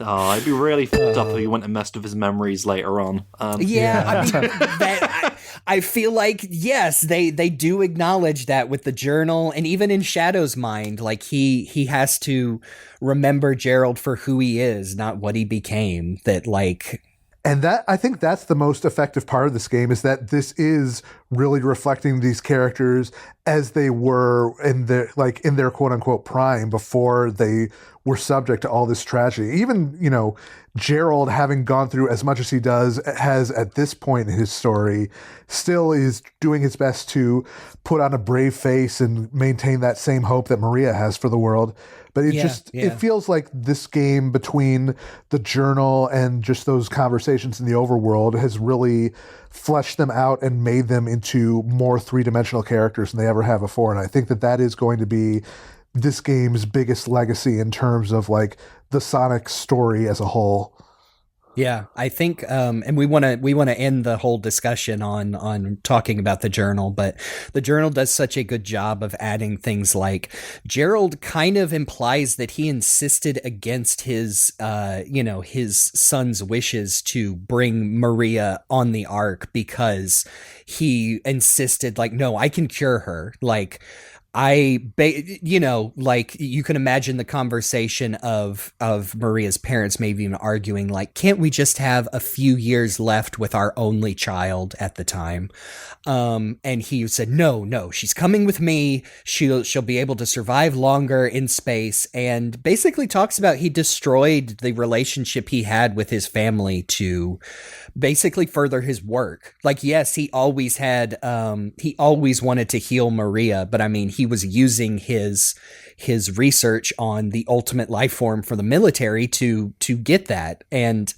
Oh, it'd be really fucked up if he went and messed with his memories later on. I mean, I feel like, yes, they do acknowledge that with the journal, and even in Shadow's mind, like he has to remember Gerald for who he is, not what he became. That like, And that, I think that's the most effective part of this game, is that this is really reflecting these characters as they were in their quote unquote prime before they were subject to all this tragedy. Even, Gerald, having gone through as much as he has at this point in his story, still is doing his best to put on a brave face and maintain that same hope that Maria has for the world. But it feels like this game, between the journal and just those conversations in the overworld, has really fleshed them out and made them into more three-dimensional characters than they ever have before. And I think that is going to be this game's biggest legacy in terms of like the Sonic story as a whole. Yeah, I think, and we want to end the whole discussion on talking about the journal, but the journal does such a good job of adding things like Gerald kind of implies that he insisted against his son's wishes to bring Maria on the Ark because he insisted, like, no, I can cure her, like. Like you can imagine the conversation of Maria's parents maybe even arguing, like, can't we just have a few years left with our only child at the time? And he said, no, she's coming with me. She'll be able to survive longer in space, and basically talks about he destroyed the relationship he had with his family to basically further his work. Like, yes, he always wanted to heal Maria, but I mean, he was using his research on the ultimate life form for the military to get that. And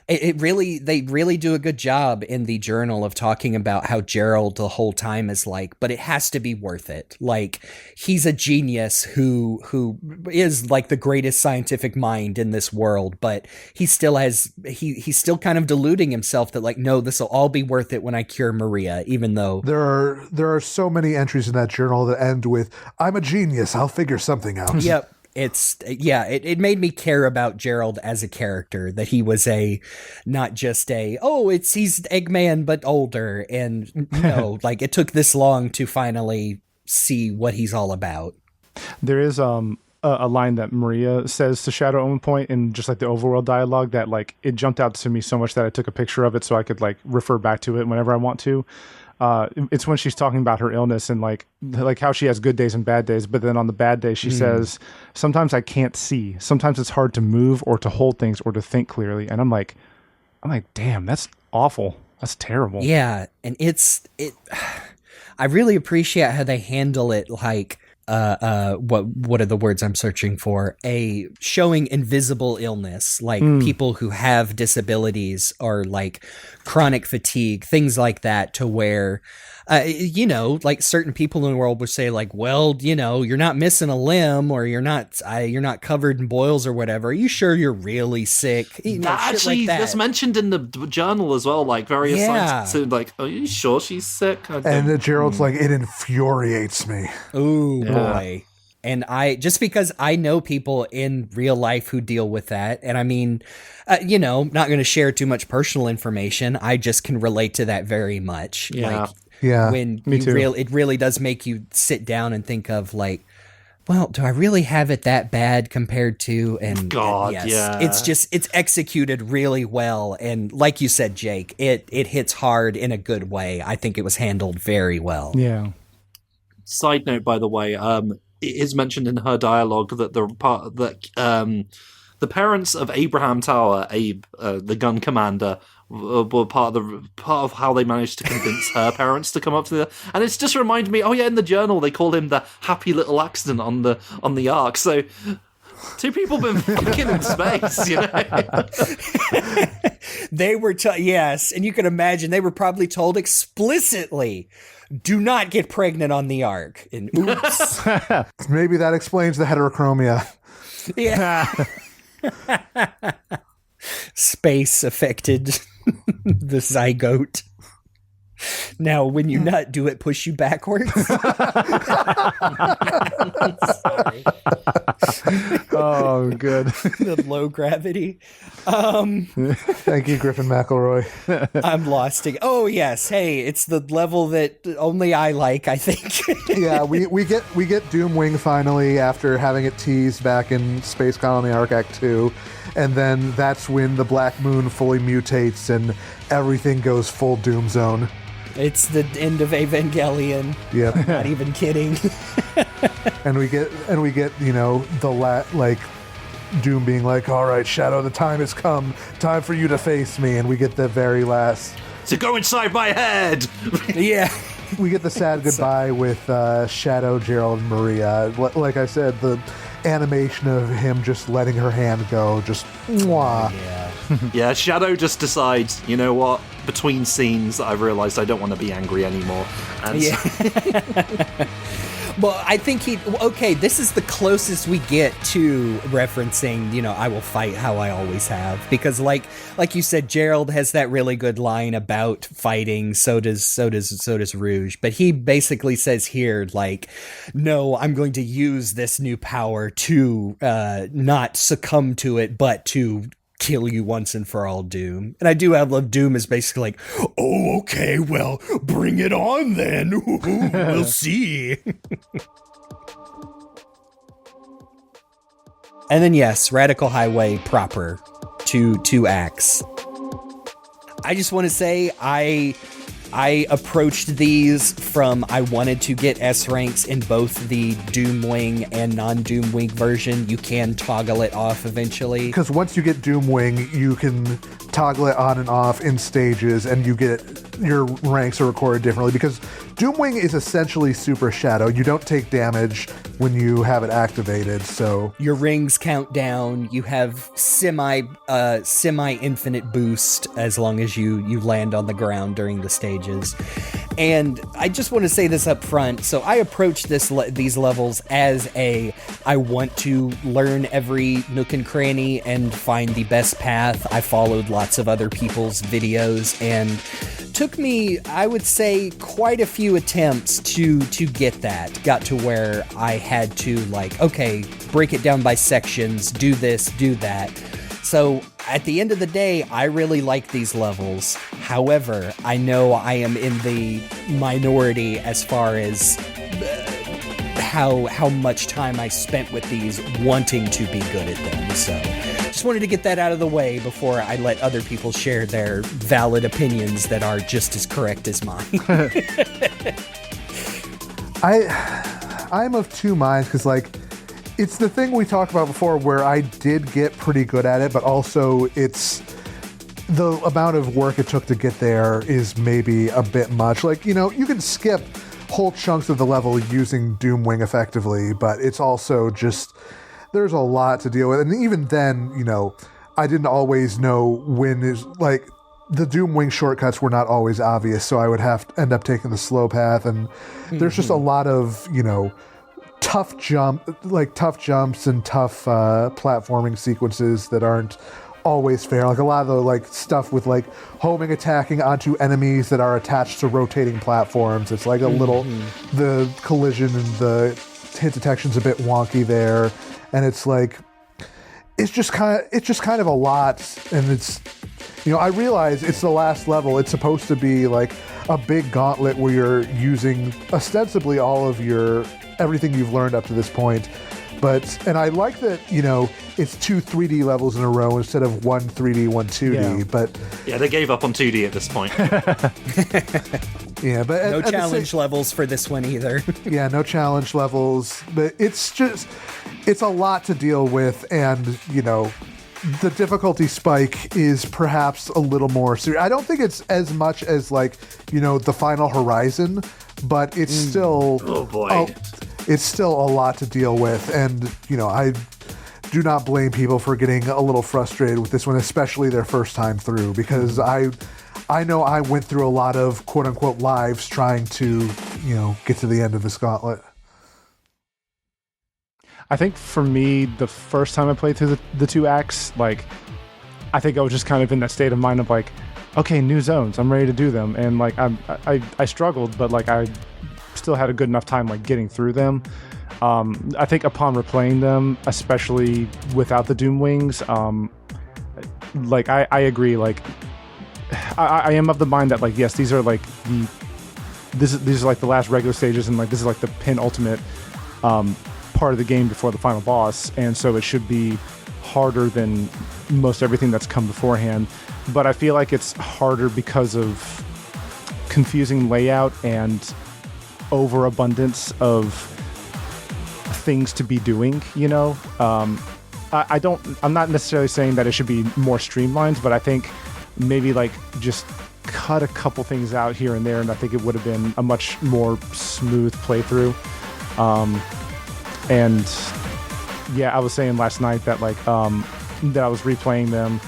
they really do a good job in the journal of talking about how Gerald the whole time is like, but it has to be worth it. Like, he's a genius who is like the greatest scientific mind in this world, but he still has, he's still kind of deluding himself that, like, no, this will all be worth it when I cure Maria, even though there are so many entries in that journal that end with, I'm a genius, I'll figure something out. Yep. It made me care about Gerald as a character, that he was not just he's Eggman but older, and like it took this long to finally see what he's all about. There is a line that Maria says to Shadow at one point in just like the overworld dialogue that, like, it jumped out to me so much that I took a picture of it so I could like refer back to it whenever I want to. It's when she's talking about her illness and like how she has good days and bad days, but then on the bad day she says, sometimes I can't see, sometimes it's hard to move or to hold things or to think clearly. And I'm like, damn, that's awful. That's terrible. Yeah. And I really appreciate how they handle it. Like, what are the words I'm searching for? Showing invisible illness, like people who have disabilities or like chronic fatigue, things like that, to where, like certain people in the world would say, like, well, you're not missing a limb, or you're not covered in boils or whatever. Are you sure you're really sick? Actually, that's mentioned in the journal as well, like various scientists, like, are you sure she's sick? And Gerald's like, it infuriates me. Ooh, boy. And just because I know people in real life who deal with that, and I mean, not going to share too much personal information, I just can relate to that very much. Yeah. Like, yeah. When Me too. It really does make you sit down and think of, like, well, do I really have it that bad compared to, and God, yes, yeah. it's executed really well. And like you said, Jake, it hits hard in a good way. I think it was handled very well. Yeah. Side note, by the way, it is mentioned in her dialogue that the parents of Abraham Tower, Abe, the gun commander, were part of how they managed to convince her parents to come up to and it's just reminded me, in the journal they call him the happy little accident on the Ark. So two people been fucking in space, They were yes, and you can imagine they were probably told explicitly, do not get pregnant on the Ark. And oops. Maybe that explains the heterochromia. Yeah. Space affected the zygote. Now, when you nut, do it push you backwards? Sorry. Oh, good. The low gravity. Thank you, Griffin McElroy. I'm lost again. Oh yes, hey, it's the level that only I like, I think. Yeah, we get Doomwing finally after having it teased back in Space Colony ARK Act 2, and then that's when the Black Moon fully mutates and everything goes full Doom Zone. It's the end of Evangelion. Yep. Not even kidding. and we get Doom being like, all right, Shadow, the time has come. Time for you to face me. And we get the very last... So go inside my head! Yeah. We get the sad goodbye with Shadow, Gerald, and Maria. Like I said, the animation of him just letting her hand go, just mwah. Yeah. Yeah, Shadow just decides, you know what? Between scenes, I've realized I don't want to be angry anymore. And Yeah. Well, I think this is the closest we get to referencing, I will fight how I always have. Because like you said, Gerald has that really good line about fighting, so does Rouge. But he basically says here, like, no, I'm going to use this new power to not succumb to it, but to kill you once and for all, Doom. And I do love Doom is basically like, Oh, okay, well, bring it on then. Ooh, we'll see. and then yes, Radical Highway proper, two acts. I just want to say I approached these from I wanted to get S ranks in both the Doomwing and non-Doomwing version. You can toggle it off eventually. Because once you get Doomwing, you can toggle it on and off in stages, and your ranks are recorded differently. Because Doomwing is essentially Super Shadow. You don't take damage when you have it activated, so Your rings count down. You have semi-infinite boost as long as you land on the ground during the stages. And I just want to say this up front. So I approached these levels as I want to learn every nook and cranny and find the best path. I followed lots of other people's videos and took me, I would say, quite a few attempts to get that. Got to where I had to break it down by sections, do this, do that. So at the end of the day, I really like these levels. However, I know I am in the minority as far as how much time I spent with these wanting to be good at them. So just wanted to get that out of the way before I let other people share their valid opinions that are just as correct as mine. I'm of two minds because it's the thing we talked about before where I did get pretty good at it, but also it's the amount of work it took to get there is maybe a bit much. You can skip whole chunks of the level using Doomwing effectively, but it's also just, there's a lot to deal with. And even then, I didn't always know the Doomwing shortcuts were not always obvious, so I would have to end up taking the slow path. And there's just a lot of, tough jumps and tough platforming sequences that aren't always fair. A lot of the stuff with homing attacking onto enemies that are attached to rotating platforms. It's a little, the collision and the hit detection's a bit wonky there, and it's just kind of a lot. And it's, I realize it's the last level. It's supposed to be a big gauntlet where you're using ostensibly all of everything you've learned up to this point. And I like that, it's 2 3D levels in a row instead of 1 3D, 1 2D. Yeah. But yeah, they gave up on 2D at this point. yeah, but no challenge levels for this one either. Yeah, no challenge levels. But it's a lot to deal with, and the difficulty spike is perhaps a little more serious. I don't think it's as much as the Final Horizon, but it's still Oh boy. It's still a lot to deal with, and I do not blame people for getting a little frustrated with this one, especially their first time through, because I know I went through a lot of quote unquote lives trying to get to the end of this gauntlet. I think for me, the first time I played through the 2 acts, I think I was just kind of in that state of mind of okay, new zones, I'm ready to do them. And like I struggled, but like I still had a good enough time like getting through them. I think upon replaying them, especially without the Doom Wings, like I agree. Like I am of the mind that like yes, these are like these are like the last regular stages, and like this is like the penultimate part of the game before the final boss, and so it should be harder than most everything that's come beforehand. But I feel like it's harder because of confusing layout and overabundance of things to be doing, you know. I'm not necessarily saying that it should be more streamlined, but I think maybe like just cut a couple things out here and there, and I think it would have been a much more smooth playthrough. And yeah, I was saying last night that like that I was replaying them,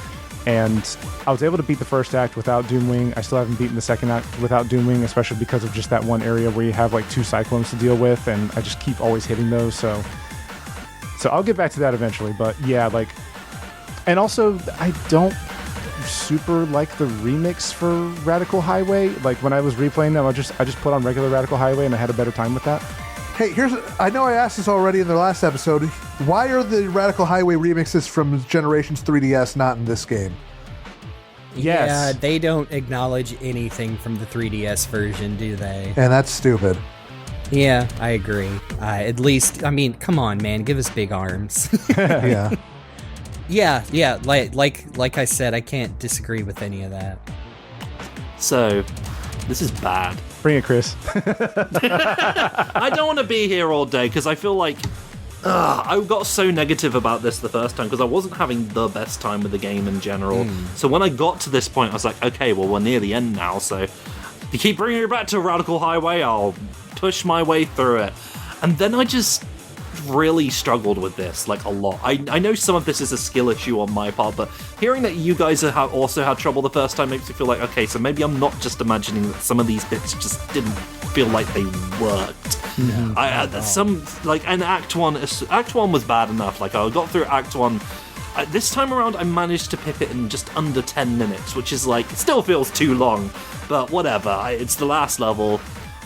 and I was able to beat the first act without Doomwing. I still haven't beaten the second act without Doomwing, especially because of just that one area where you have like 2 cyclones to deal with, and I just keep always hitting those. So I'll get back to that eventually. But yeah, like, and also I don't super like the remix for Radical Highway. Like when I was replaying them, I just put on regular Radical Highway, and I had a better time with that. Hey, I know I asked this already in the last episode. Why are the Radical Highway remixes from Generations 3DS not in this game? Yes. Yeah, they don't acknowledge anything from the 3DS version, do they? And that's stupid. Yeah, I agree. At least, I mean, come on, man, give us big arms. Yeah. Yeah, like I said, I can't disagree with any of that. So, this is bad. Bring it, Chris. I don't want to be here all day because I feel like I got so negative about this the first time because I wasn't having the best time with the game in general. So when I got to this point, I was like, okay, well, we're near the end now, so if you keep bringing me back to Radical Highway, I'll push my way through it. And then I just really struggled with this, like, a lot. I know some of this is a skill issue on my part, but hearing that you guys have also had trouble the first time makes me feel like, okay, so maybe I'm not just imagining that some of these bits just didn't feel like they worked. And Act 1 was bad enough. Like, I got through Act 1. This time around, I managed to pip it in just under 10 minutes, which is like, it still feels too long, but whatever. It's the last level.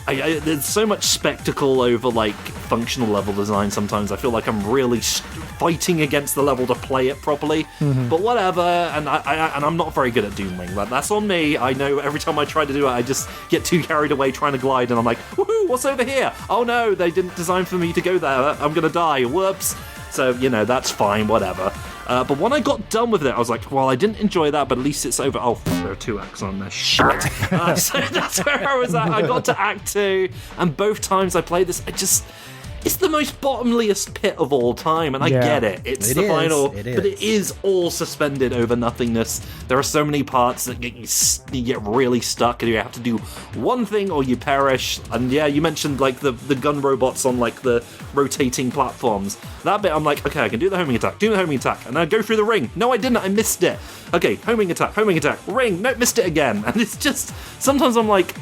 There's so much spectacle over like functional level design sometimes. I feel like I'm really fighting against the level to play it properly. But whatever, and I'm not very good at Doomwing. Like, that's on me. I know every time I try to do it, I just get too carried away trying to glide, and I'm like, woohoo, what's over here? Oh no, they didn't design for me to go there. I'm gonna die. Whoops. So, you know, that's fine, whatever. But when I got done with it, I was like, well, I didn't enjoy that, but at least it's over. Oh, there are 2 acts on there. Shit. So that's where I was at. I got to Act 2, and both times I played this, it's the most bottomliest pit of all time, and I get it. It's the final, but it is all suspended over nothingness. There are so many parts that you get really stuck, and you have to do one thing or you perish. And yeah, you mentioned like the gun robots on like the rotating platforms. That bit, I'm like, okay, I can do the homing attack, and then I go through the ring. No, I didn't. I missed it. Okay, homing attack, ring. No, missed it again. And it's just sometimes I'm like,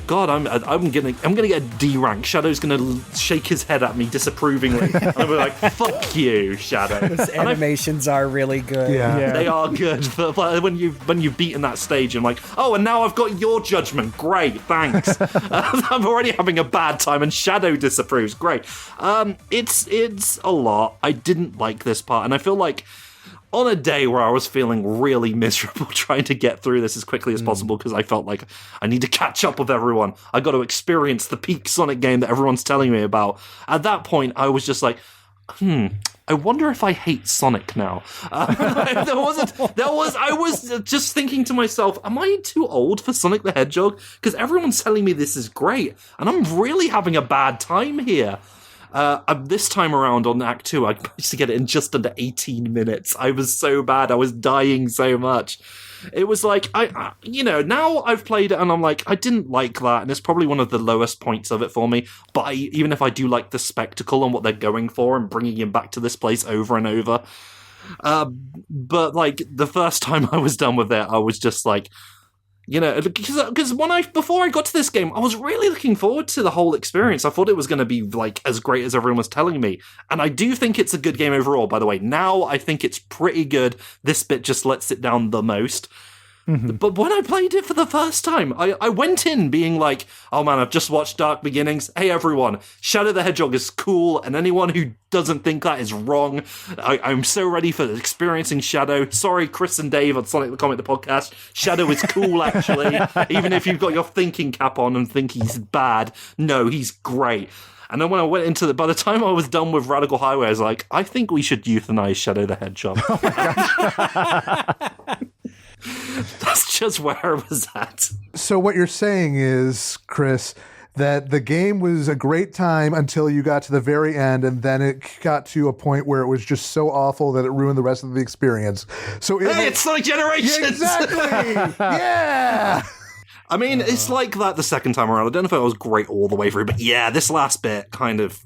God, I'm gonna get a D rank. Shadow's gonna shake his head at me disapprovingly. And I'm like, fuck you, Shadow. Those animations are really good. Yeah. They are good. But when you've beaten that stage, I'm like, oh, and now I've got your judgment. Great, thanks. I'm already having a bad time, and Shadow disapproves. Great. It's a lot. I didn't like this part, and I feel like on a day where I was feeling really miserable trying to get through this as quickly as possible because I felt like I need to catch up with everyone. I got to experience the peak Sonic game that everyone's telling me about. At that point, I was just like, I wonder if I hate Sonic now. I was just thinking to myself, am I too old for Sonic the Hedgehog? Because everyone's telling me this is great, and I'm really having a bad time here. This time around on Act 2, I managed to get it in just under 18 minutes. I was so bad. I was dying so much. It was like, now I've played it and I'm like, I didn't like that, and it's probably one of the lowest points of it for me. But even if I do like the spectacle and what they're going for and bringing him back to this place over and over. But like the first time I was done with it, I was just like, because before I got to this game, I was really looking forward to the whole experience. I thought it was going to be like as great as everyone was telling me, and I do think it's a good game overall. By the way, now I think it's pretty good. This bit just lets it down the most. But when I played it for the first time, I went in being like, oh man, I've just watched Dark Beginnings. Hey everyone, Shadow the Hedgehog is cool, and anyone who doesn't think that is wrong. I'm so ready for experiencing Shadow. Sorry, Chris and Dave on Sonic the Comic, the podcast. Shadow is cool, actually. Even if you've got your thinking cap on and think he's bad, no, he's great. And then when I went into by the time I was done with Radical Highway, I was like, I think we should euthanize Shadow the Hedgehog. Oh my gosh. That's just where I was at. So what you're saying is, Chris, that the game was a great time until you got to the very end, and then it got to a point where it was just so awful that it ruined the rest of the experience. So it's Sonic Generations! Yeah, exactly! Yeah! I mean, it's like that the second time around. I don't know if it was great all the way through, but yeah, this last bit kind of...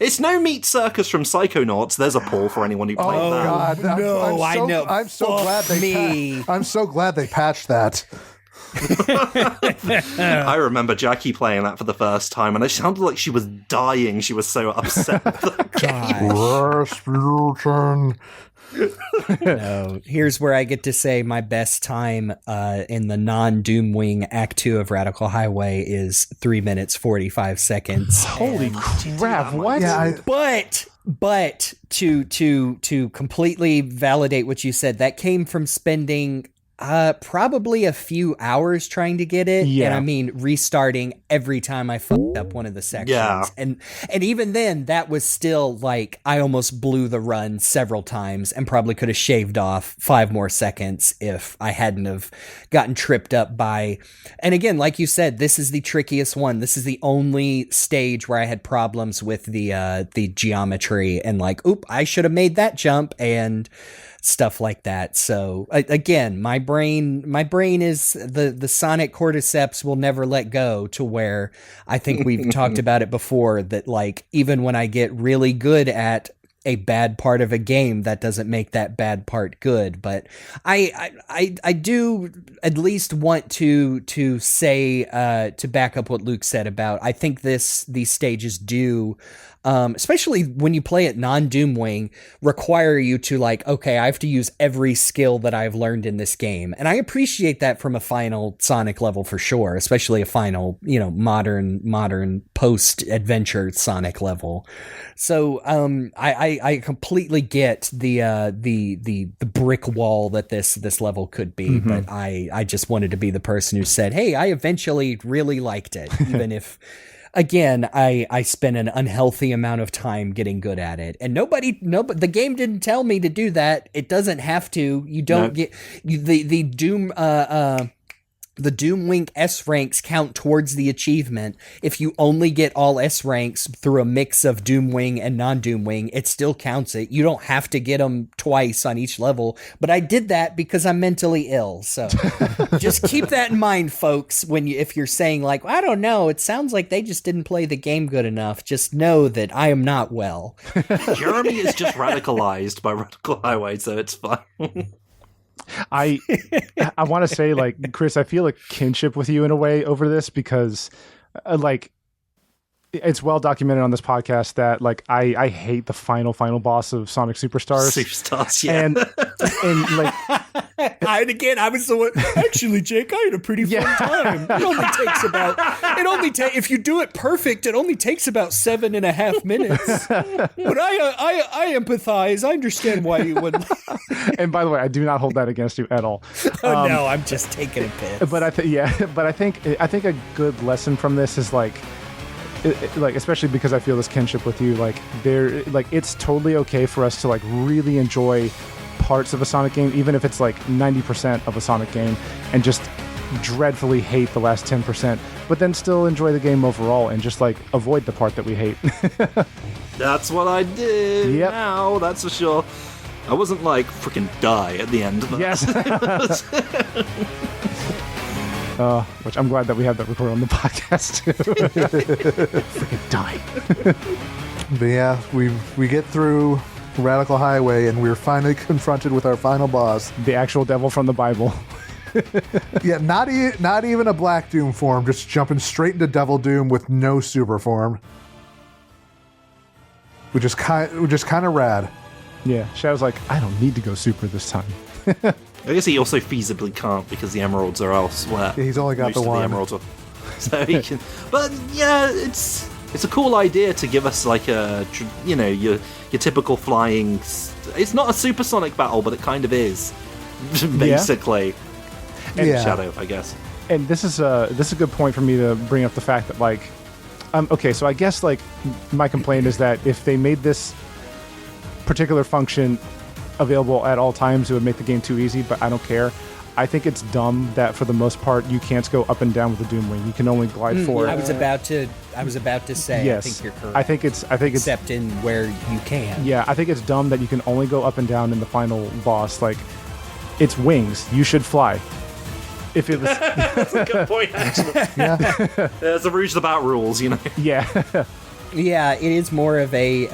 It's no Meat Circus from Psychonauts. There's a pull for anyone who played that. God, no, I know. I'm so glad I'm so glad they patched that. I remember Jackie playing that for the first time, and it sounded like she was dying. She was so upset with the game. No, here's where I get to say my best time in the non-Doomwing Act 2 of Radical Highway is 3 minutes 45 seconds. Holy crap! What? Yeah, but to completely validate what you said, that came from spending probably a few hours trying to get it. Yeah. And I mean, restarting every time I fucked up one of the sections. Yeah. And even then, that was still like, I almost blew the run several times and probably could have shaved off 5 more seconds if I hadn't have gotten tripped up by, and again, like you said, this is the trickiest one. This is the only stage where I had problems with the geometry and like, oop, I should have made that jump and stuff like that. So again, my brain is the sonic cordyceps will never let go, to where I think we've talked about it before, that like even when I get really good at a bad part of a game, that doesn't make that bad part good. But I do at least want to say to back up what Luke said about, I think these stages do, especially when you play it non-Doomwing, require you to like, okay, I have to use every skill that I've learned in this game. And I appreciate that from a final Sonic level for sure, especially a final, modern post-adventure Sonic level. So I completely get the brick wall that this level could be, but I just wanted to be the person who said, hey, I eventually really liked it, even if... Again, I spent an unhealthy amount of time getting good at it, and the game didn't tell me to do that. It doesn't have to. You don't get the Doom. The Doomwing S ranks count towards the achievement. If you only get all S ranks through a mix of Doomwing and non-Doomwing, it still counts it. You don't have to get them twice on each level, but I did that because I'm mentally ill. So just keep that in mind, folks. If you're saying like, I don't know, it sounds like they just didn't play the game good enough. Just know that I am not well. Jeremy is just radicalized by Radical Highway, so it's fine. I want to say, like, Chris, I feel a kinship with you in a way over this, because like it's well documented on this podcast that like I hate the final boss of Sonic Superstars. Yeah. And like I was the one. Actually, Jake, I had a pretty fun time. It only takes if you do it perfect, it only takes about 7.5 minutes. But I empathize. I understand why you wouldn't. And by the way, I do not hold that against you at all. No, I'm just taking a piss. But I think a good lesson from this is like especially because I feel this kinship with you, like it's totally okay for us to like really enjoy parts of a Sonic game, even if it's like 90% of a Sonic game, and just dreadfully hate the last 10%, but then still enjoy the game overall and just like avoid the part that we hate. That's what I did. Yep. Now, that's for sure. I wasn't like freaking die at the end of that. Yes. Which I'm glad that we have that recorded on the podcast too. Freaking die. But yeah, we get through Radical Highway, and we're finally confronted with our final boss, the actual devil from the Bible. Yeah, not even a Black Doom form, just jumping straight into Devil Doom with no super form, which is kind of rad. Yeah, Shadow's like, I don't need to go super this time. I guess he also feasibly can't because the emeralds are elsewhere. Yeah, he's only got Most the of one. emeralds are, so he can. But yeah, it's a cool idea to give us like your typical flying. It's not a supersonic battle, but it kind of is, basically. And Yeah. Shadow, I guess. And this is a good point for me to bring up the fact that like, okay, so I guess like my complaint is that if they made this particular function available at all times, it would make the game too easy. But I don't care. I think it's dumb that for the most part you can't go up and down with the Doom Wing. You can only glide forward. I was about to say. Yes, I think you're correct. I think it's except in where you can. Yeah, I think it's dumb that you can only go up and down in the final boss. Like, it's wings. You should fly. If it was, That's a good point, actually. Yeah. There's the Rouge the Bat rules, you know. yeah, Yeah, it is more of a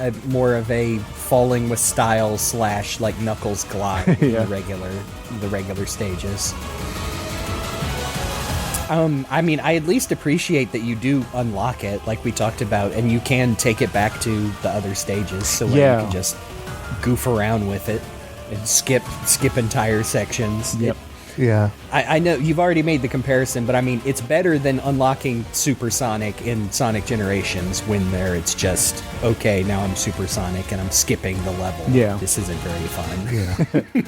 falling with style / like Knuckles glide in Yeah. the regular stages. I mean, I at least appreciate that you do unlock it, like we talked about, and you can take it back to the other stages, so you Yeah. can just goof around with it and skip entire sections. Yep. Yeah. I know you've already made the comparison, but I mean, it's better than unlocking Supersonic in Sonic Generations when it's just, okay, now I'm Supersonic and I'm skipping the level. Yeah. This isn't very fun. Yeah.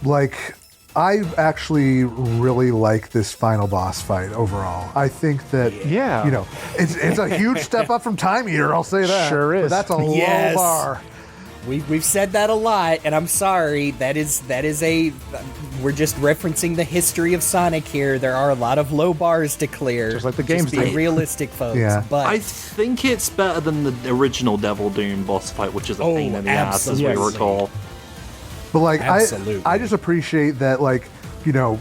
Like, I actually really like this final boss fight overall. I think that, Yeah. you know, it's a huge step up from Time Eater, I'll say that. Sure is. But that's a Yes. low bar. We've said that a lot, and I'm sorry. That is we're just referencing the history of Sonic here. There are a lot of low bars to clear. Just like the games be do. realistic, folks. Yeah. But I think it's better than the original Devil Doom boss fight, which is a Oh, pain in the ass, as we absolutely. recall. But like, Absolutely. I just appreciate that, like, you know,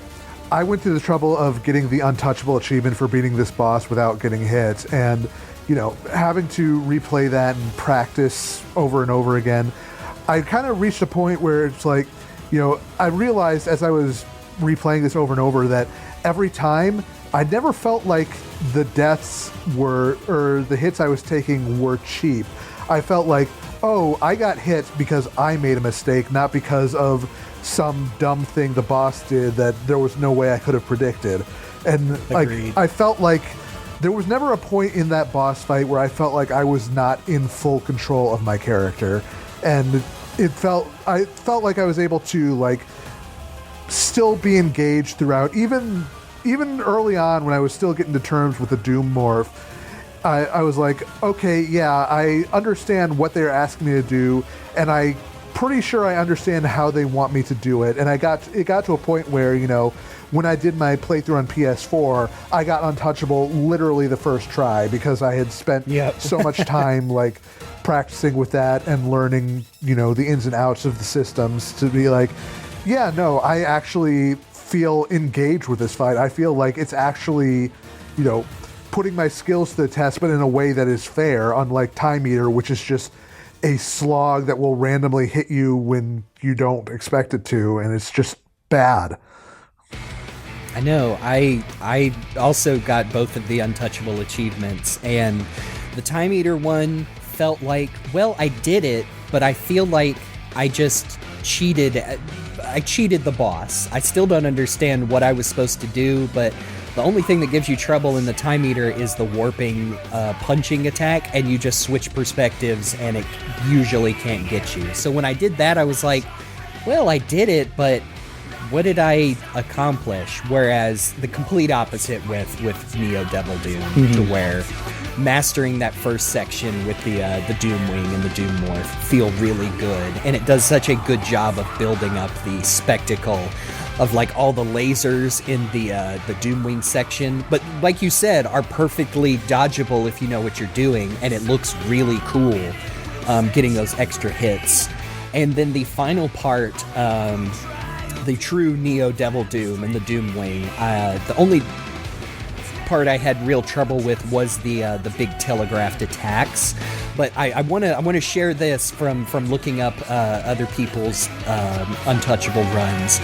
I went through the trouble of getting the untouchable achievement for beating this boss without getting hit, and you know, having to replay that and practice over and over again. I kind of reached a point where it's like, you know, I realized as I was replaying this over and over that every time I never felt like the deaths were, or the hits I was taking were cheap. I felt like, oh, I got hit because I made a mistake, not because of some dumb thing the boss did that there was no way I could have predicted. And like, Agreed. I felt like there was never a point in that boss fight where I felt like I was not in full control of my character. And I felt like I was able to like still be engaged throughout, even early on when I was still getting to terms with the Doom morph. I was like, okay, yeah, I understand what they're asking me to do, and I pretty sure I understand how they want me to do it. And it got to a point where, you know, when I did my playthrough on PS4, I got untouchable literally the first try because I had spent so much time like practicing with that and learning, you know, the ins and outs of the systems to be like, yeah, no, I actually feel engaged with this fight. I feel like it's actually, you know, putting my skills to the test, but in a way that is fair, unlike Time Eater, which is just a slog that will randomly hit you when you don't expect it to, and it's just bad. I know. I also got both of the untouchable achievements, and the Time Eater one felt like, well, I did it, but I feel like I just cheated. I cheated the boss. I still don't understand what I was supposed to do, but the only thing that gives you trouble in the Time Eater is the warping punching attack, and you just switch perspectives, and it usually can't get you. So when I did that, I was like, well, I did it, but what did I accomplish? Whereas the complete opposite with Neo Devil Doom, to where mastering that first section with the Doom Wing and the Doom Morph feel really good, and it does such a good job of building up the spectacle of like all the lasers in the Doom Wing section, but like you said, are perfectly dodgeable if you know what you're doing, and it looks really cool getting those extra hits. And then the final part, the true Neo Devil Doom and the Doom Wing, the only part I had real trouble with was the big telegraphed attacks. But I want to share this from looking up other people's untouchable runs.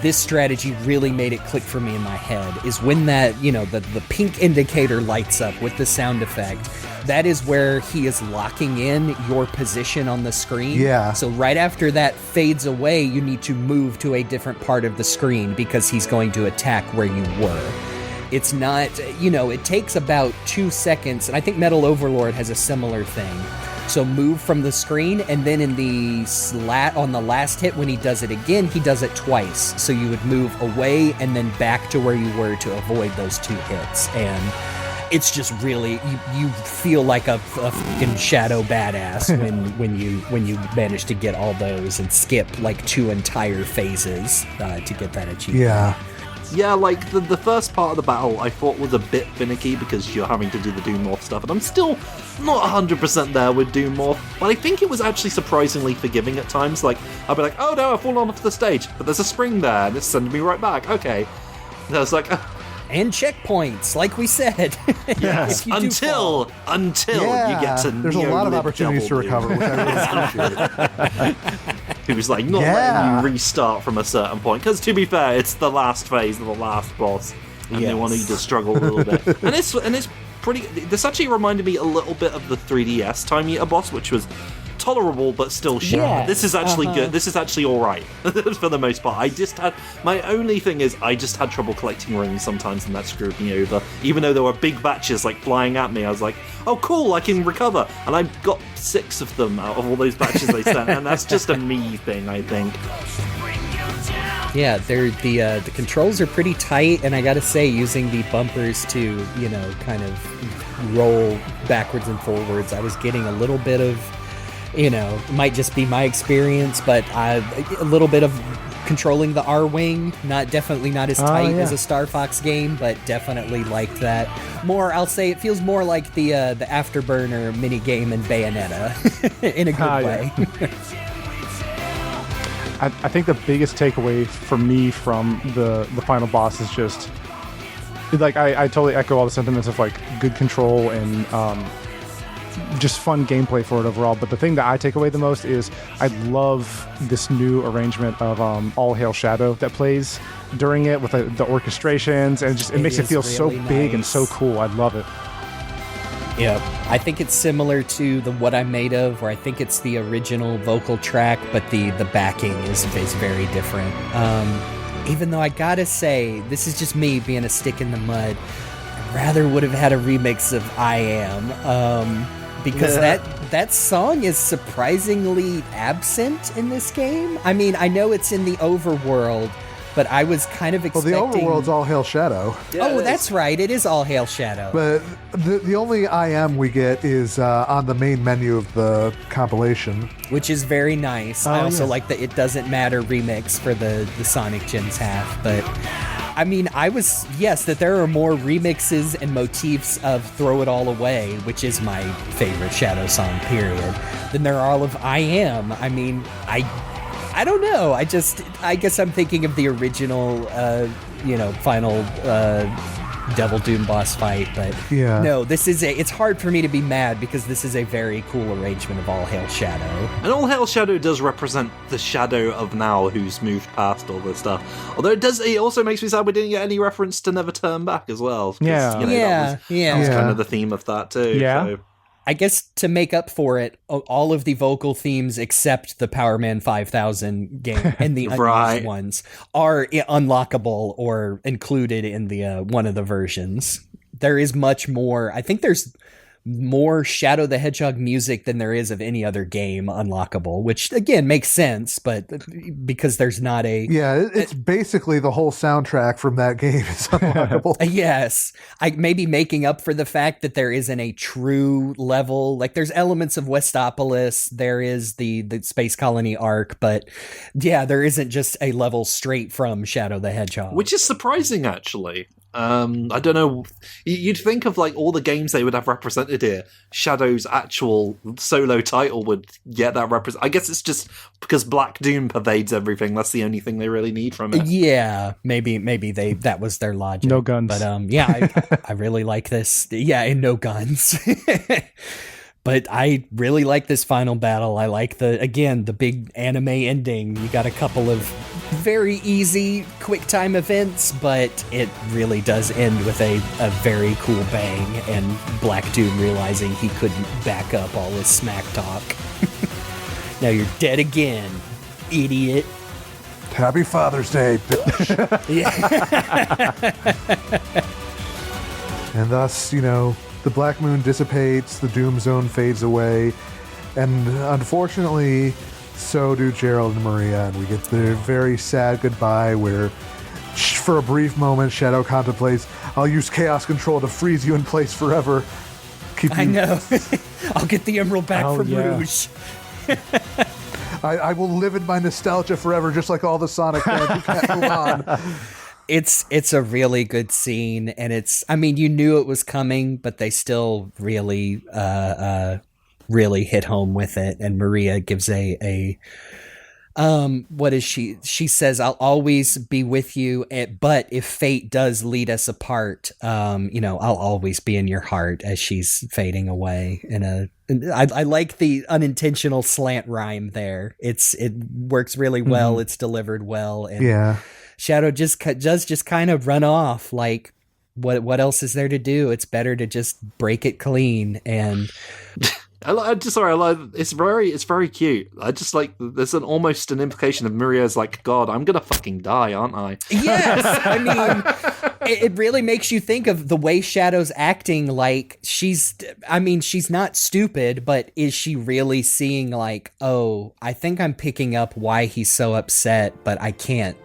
this strategy really made it click for me in my head, is when that, the pink indicator lights up with the sound effect. That is where he is locking in your position on the screen. Yeah. So right after that fades away, you need to move to a different part of the screen because he's going to attack where you were. It's not, it takes about 2 seconds, and I think Metal Overlord has a similar thing. So move from the screen, and then on the last hit, when he does it again, he does it twice. So you would move away and then back to where you were to avoid those 2 hits. And it's just really, you feel like a fucking shadow badass when you manage to get all those and skip like 2 entire phases to get that achievement. Yeah. Yeah, like the first part of the battle I thought was a bit finicky because you're having to do the Doom Morph stuff, and I'm still not 100% there with Doom Morph, but I think it was actually surprisingly forgiving at times. Like, I'd be like, oh no, I've fallen off the stage, but there's a spring there, and it's sending me right back, okay. And I was like, and checkpoints, like we said. yes, until you get to there's a lot of Neolib opportunities to Devil Doom. recover, which I really appreciate. It was like not letting you restart from a certain point, because to be fair, it's the last phase of the last boss, and they want you to struggle a little bit. and it's pretty. This actually reminded me a little bit of the 3DS Time Eater boss, which was tolerable but still shit. Yes, This is actually good. This is actually all right for the most part. My only thing is I just had trouble collecting rings sometimes, and that screwed me over. Even though there were big batches like flying at me, I was like, oh cool, I can recover, and I got 6 of them out of all those batches they sent, and that's just a me thing, I think. Yeah, the controls are pretty tight, and I gotta say, using the bumpers to kind of roll backwards and forwards, I was getting a little bit of, it might just be my experience, but a little bit of controlling the R-Wing, definitely not as tight as a Star Fox game, but definitely liked that. More, I'll say, it feels more like the Afterburner minigame in Bayonetta, in a good way. I think the biggest takeaway for me from the final boss is just, like, I totally echo all the sentiments of, like, good control and just fun gameplay for it overall, but the thing that I take away the most is I love this new arrangement of All Hail Shadow that plays during it with the orchestrations, and it makes it feel really so big and so cool. I love it. Yeah, I think it's similar to the What I'm Made Of, where I think it's the original vocal track, but the backing is very different. Even though I gotta say, this is just me being a stick in the mud, I rather would have had a remix of I Am, because that song is surprisingly absent in this game. I mean, I know it's in the overworld, but I was kind of expecting... Well, the overworld's All Hail Shadow. Yeah, that's right. It is All Hail Shadow. But the only I Am we get is on the main menu of the compilation. Which is very nice. I also like the It Doesn't Matter remix for the Sonic Gens half. But, I mean, that there are more remixes and motifs of Throw It All Away, which is my favorite Shadow song, period, than there are all of I Am. I mean, I don't know. I guess I'm thinking of the original, final Devil Doom boss fight, but no, it's hard for me to be mad because this is a very cool arrangement of All Hail Shadow. And All Hail Shadow does represent the Shadow of now who's moved past all this stuff. Although it also makes me sad we didn't get any reference to Never Turn Back as well. Yeah. That was kind of the theme of that too. Yeah. So. I guess to make up for it, all of the vocal themes except the Power Man 5000 game and the unused ones are unlockable or included in the one of the versions. There is much more. I think there's more Shadow the Hedgehog music than there is of any other game unlockable, which again makes sense, but because there's not a... Yeah, it's basically the whole soundtrack from that game is unlockable. Yes. I may be making up for the fact that there isn't a true level. Like, there's elements of Westopolis, there is the Space Colony ARK, but yeah, there isn't just a level straight from Shadow the Hedgehog. Which is surprising, actually. I don't know. You'd think of like all the games they would have represented here, Shadow's actual solo title would get that represent. I guess it's just because Black Doom pervades everything. That's the only thing they really need from it. Yeah, maybe that was their logic. No guns, but yeah, I really like this. Yeah, and no guns. But I really like this final battle. I like the big anime ending. You got a couple of very easy quick time events, but it really does end with a very cool bang, and Black Doom realizing he couldn't back up all his smack talk. Now you're dead again, idiot. Happy Father's Day, bitch. And thus, the Black Moon dissipates, the Doom Zone fades away, and unfortunately, so do Gerald and Maria, and we get the very sad goodbye where, for a brief moment, Shadow contemplates, I'll use Chaos Control to freeze you in place forever. I know. I'll get the emerald back from Rouge. I will live in my nostalgia forever, just like all the Sonic fans who can't move on. It's a really good scene, and you knew it was coming, but they still really really hit home with it. And Maria gives what is she says, I'll always be with you, but if fate does lead us apart, I'll always be in your heart, as she's fading away. I like the unintentional slant rhyme there. It works really well. It's delivered well, and Shadow just kind of run off. Like, what else is there to do? It's better to just break it clean. And it's very cute. I just like, there's almost an implication of Maria's like, God, I'm gonna fucking die, aren't I? Yes, I mean, it really makes you think of the way Shadow's acting. Like, she's not stupid, but is she really seeing like, oh, I think I'm picking up why he's so upset, but I can't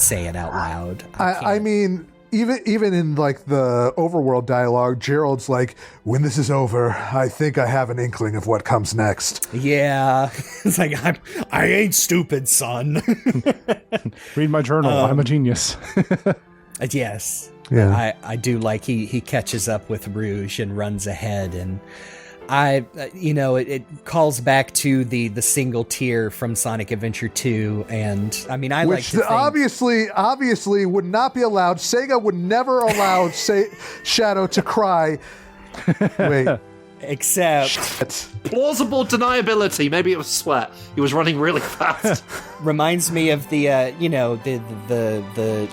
say it out loud. I mean, even in like the Overworld dialogue, Gerald's like, when this is over, I think I have an inkling of what comes next. Yeah. It's like, I ain't stupid, son. Read my journal. I'm a genius. Yes. Yeah. I do like he catches up with Rouge and runs ahead, and it calls back to the single tier from Sonic Adventure 2, and I mean, I like to think, obviously would not be allowed. Sega would never allow Shadow to cry. Wait. Except plausible deniability. Maybe it was sweat. He was running really fast. Reminds me of the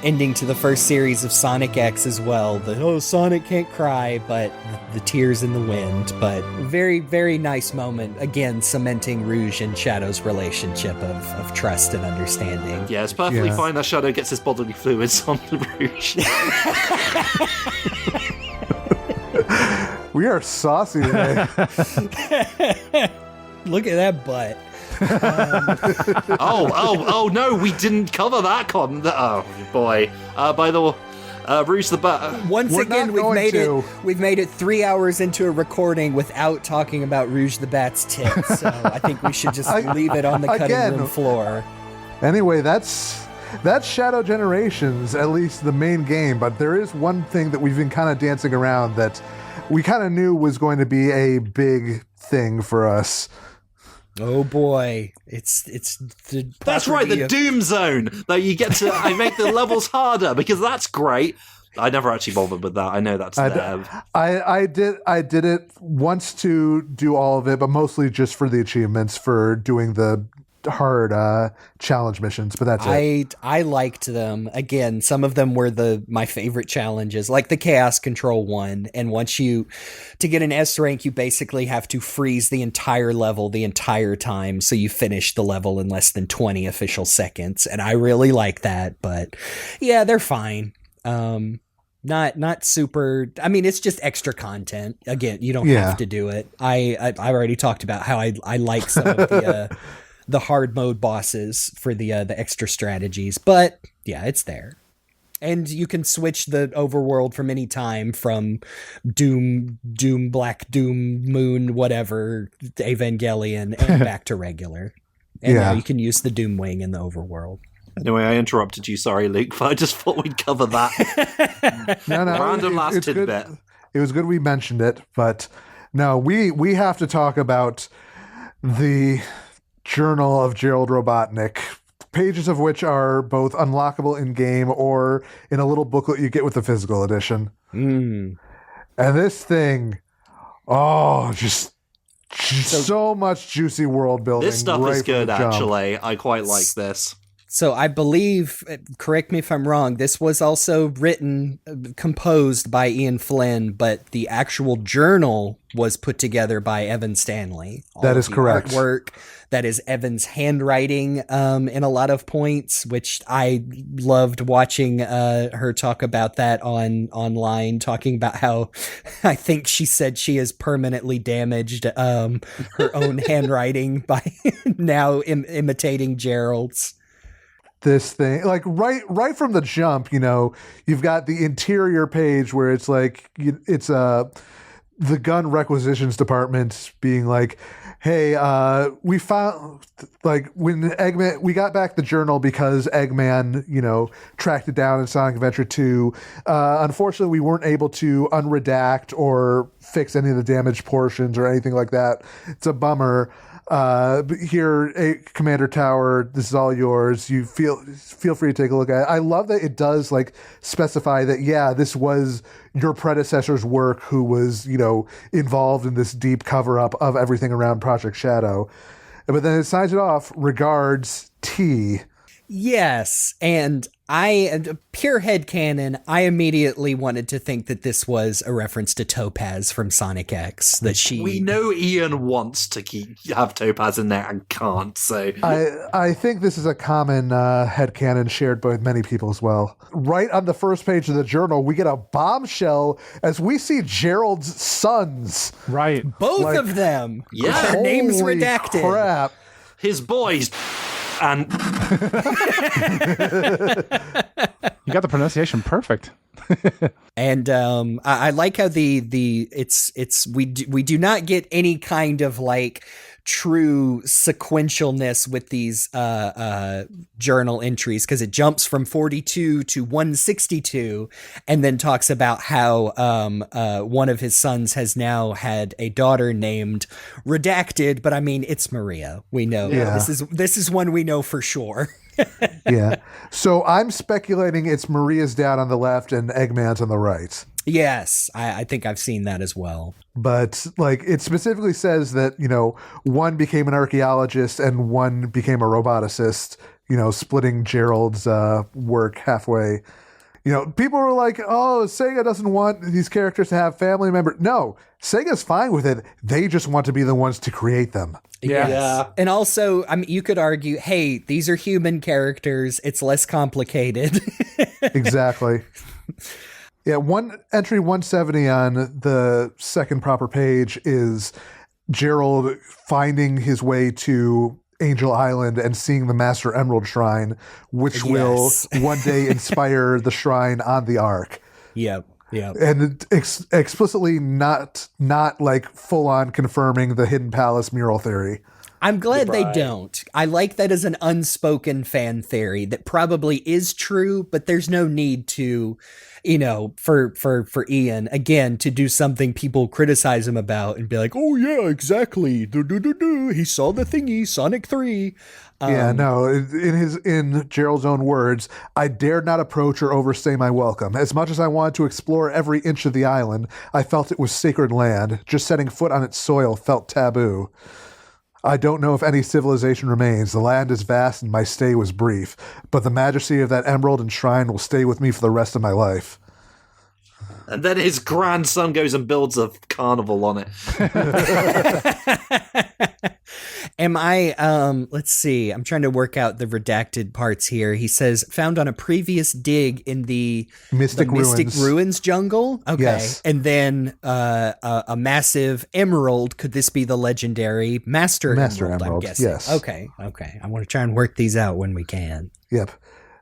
ending to the first series of Sonic X as well. Sonic can't cry, but the tears in the wind. But very, very nice moment. Again, cementing Rouge and Shadow's relationship of trust and understanding. Yeah, it's perfectly fine that Shadow gets his bodily fluids on the Rouge. We are saucy today. Look at that butt. Oh no, we didn't cover that con. Oh boy. By the way, Rouge the Bat. Once again, we've made it 3 hours into a recording without talking about Rouge the Bat's tits. So I think we should just leave it on the cutting room floor. Anyway, that's Shadow Generations, at least the main game. But there is one thing that we've been kind of dancing around that we kind of knew was going to be a big thing for us. Oh boy, that's right, the Doom Zone. That you get to I make the levels harder, because that's great. I never actually bothered with that. I know that's there. I did it once to do all of it, but mostly just for the achievements for doing the hard challenge missions, but that's it. I liked them. Again, some of them were my favorite challenges, like the Chaos Control one. And to get an S rank, you basically have to freeze the entire level the entire time, so you finish the level in less than 20 official seconds. And I really like that, but yeah, they're fine. Not super. I mean, it's just extra content. Again, you don't have to do it. I already talked about how I like some of the hard mode bosses for the extra strategies, but yeah, it's there. And you can switch the overworld from any time, from Doom, Black Doom, Moon, whatever, Evangelion, and back to regular. And now you can use the Doom Wing in the overworld. Anyway, I interrupted you. Sorry, Luke, but I just thought we'd cover that. No, Random last tidbit. It was good we mentioned it, but no, we have to talk about the Journal of Gerald Robotnik, pages of which are both unlockable in-game or in a little booklet you get with the physical edition. And this thing, just So much juicy world building. This stuff right is from good, the jump. actually. I quite like this. So I believe, correct me if I'm wrong, this was also written, composed by Ian Flynn, but the actual journal was put together by Evan Stanley. That is correct. Artwork, that is Evan's handwriting in a lot of points, which I loved watching her talk about that online, talking about how I think she said she has permanently damaged her own handwriting by now imitating Gerald's. This thing, like right from the jump, you've got the interior page where it's like it's the gun requisitions department being like, hey, we found, like, when Eggman, we got back the journal because Eggman, tracked it down in Sonic Adventure 2. Unfortunately, we weren't able to unredact or fix any of the damaged portions or anything like that. It's a bummer. But here, Commander Tower, this is all yours. You feel free to take a look at it. I love that it does specify that, yeah, this was your predecessor's work who was, involved in this deep cover up of everything around Project Shadow. But then it signs it off, regards, T. Yes, and pure headcanon, I immediately wanted to think that this was a reference to Topaz from Sonic X. We know Ian wants to have Topaz in there and can't, so... I think this is a common headcanon shared by many people as well. Right on the first page of the journal, we get a bombshell as we see Gerald's sons. Right. Both of them! Yeah. Their names Holy redacted. Crap. His boys... And You got the pronunciation perfect. And I like how we do not get any kind of true sequentialness with these journal entries, because it jumps from 42 to 162 and then talks about how one of his sons has now had a daughter named Redacted, but I mean, it's Maria. We know. Yeah. This is one we know for sure. Yeah. So I'm speculating it's Maria's dad on the left and Eggman's on the right. Yes, I think I've seen that as well. But it specifically says that, one became an archaeologist and one became a roboticist, splitting Gerald's work halfway. People were like, oh, Sega doesn't want these characters to have family members. No, Sega's fine with it. They just want to be the ones to create them. Yes. Yeah. And also, I mean, you could argue, hey, these are human characters. It's less complicated. Exactly. Yeah, entry 170 on the second proper page is Gerald finding his way to Angel Island and seeing the Master Emerald Shrine, which will one day inspire the shrine on the Ark. Yep. And explicitly not full on confirming the Hidden Palace mural theory. I'm glad they don't. I like that as an unspoken fan theory that probably is true, but there's no need to, for Ian, again, to do something people criticize him about and be like, oh yeah, exactly. He saw the thingy, Sonic 3. In Gerald's own words, I dared not approach or overstay my welcome. As much as I wanted to explore every inch of the island, I felt it was sacred land. Just setting foot on its soil felt taboo. I don't know if any civilization remains. The land is vast and my stay was brief, but the majesty of that emerald and shrine will stay with me for the rest of my life. And then his grandson goes and builds a carnival on it. Am I, let's see, I'm trying to work out the redacted parts here. He says, found on a previous dig in the Mystic Ruins jungle. Okay. Yes. And then a massive emerald. Could this be the legendary Master Emerald, I'm guessing? Yes. Okay. I want to try and work these out when we can. Yep.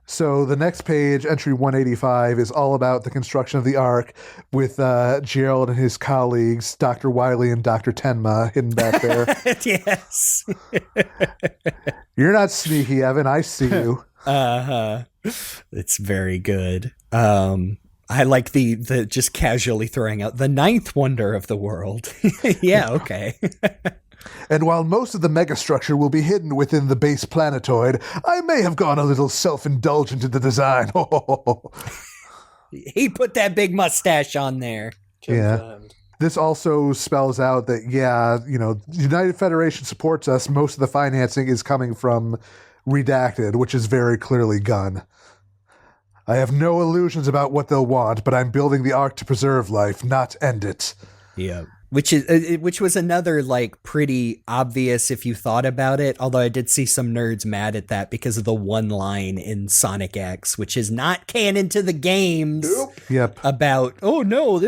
So the next page, entry 185, is all about the construction of the Ark with Gerald and his colleagues, Dr. Wily and Dr. Tenma, hidden back there. Yes. You're not sneaky, Evan. I see you. Uh-huh. It's very good. I like the just casually throwing out the ninth wonder of the world. Yeah, okay. And while most of the megastructure will be hidden within the base planetoid, I may have gone a little self-indulgent in the design. He put that big mustache on there. Yeah. this also spells out that, United Federation supports us. Most of the financing is coming from Redacted, which is very clearly Gunn. I have no illusions about what they'll want, but I'm building the Ark to preserve life, not end it. Yeah. Which was another like pretty obvious if you thought about it, although I did see some nerds mad at that because of the one line in Sonic X, which is not canon to the games. Yep. About, oh no,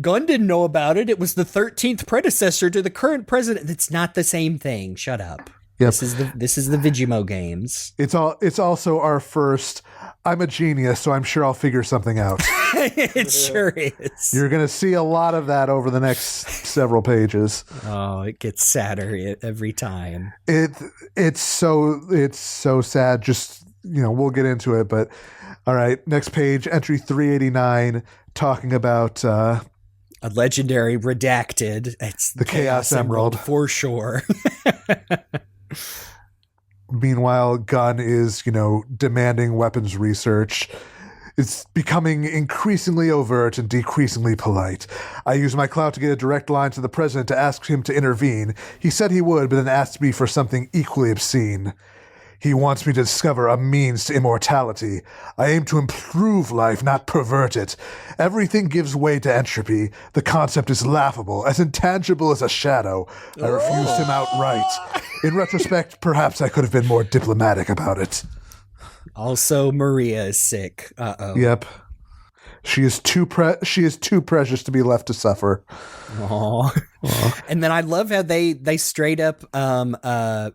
Gunn didn't know about it. It was the 13th predecessor to the current president. It's not the same thing. Shut up. Yep. This is the Vigimo games. It's also our first, I'm a genius, so I'm sure I'll figure something out. It sure is. You're going to see a lot of that over the next several pages. Oh, it gets sadder every time. It's so sad. Just, we'll get into it, but all right, next page, entry 389, talking about a legendary redacted. It's the Chaos Emerald for sure. Meanwhile, Gunn is, demanding weapons research. It's becoming increasingly overt and decreasingly polite. I use my clout to get a direct line to the president to ask him to intervene. He said he would, but then asked me for something equally obscene. He wants me to discover a means to immortality. I aim to improve life, not pervert it. Everything gives way to entropy. The concept is laughable, as intangible as a shadow. I refused him outright. In retrospect, perhaps I could have been more diplomatic about it. Also, Maria is sick. Uh-oh. Yep. She is too precious to be left to suffer. Aww. And then I love how they straight up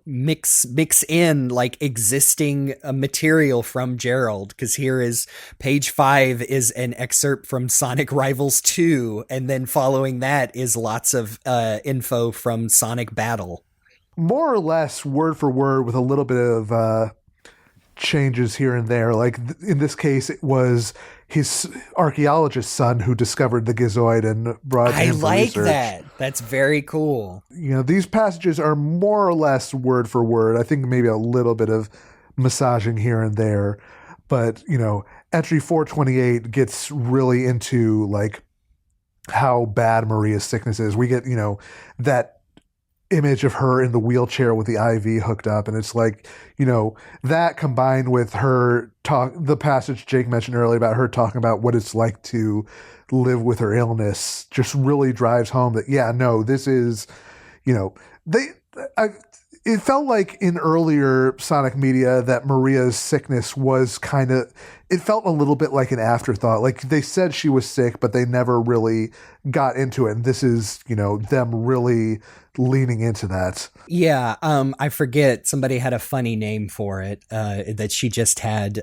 mix in like existing material from Gerald, because here is page 5 is an excerpt from Sonic Rivals 2, and then following that is lots of info from Sonic Battle. More or less word for word with a little bit of changes here and there. Like in this case, it was his archaeologist son who discovered the Gizoid and brought him for research. That. That's very cool. These passages are more or less word for word. I think maybe a little bit of massaging here and there. But, entry 428 gets really into like how bad Maria's sickness is. We get, that image of her in the wheelchair with the IV hooked up, and it's like, that combined with her the passage Jake mentioned earlier about her talking about what it's like to live with her illness just really drives home that this is, it felt like in earlier Sonic media that Maria's sickness was it felt a little bit like an afterthought. Like they said she was sick, but they never really got into it. And this is, them really leaning into that. Yeah. I forget, somebody had a funny name for it, that she just had,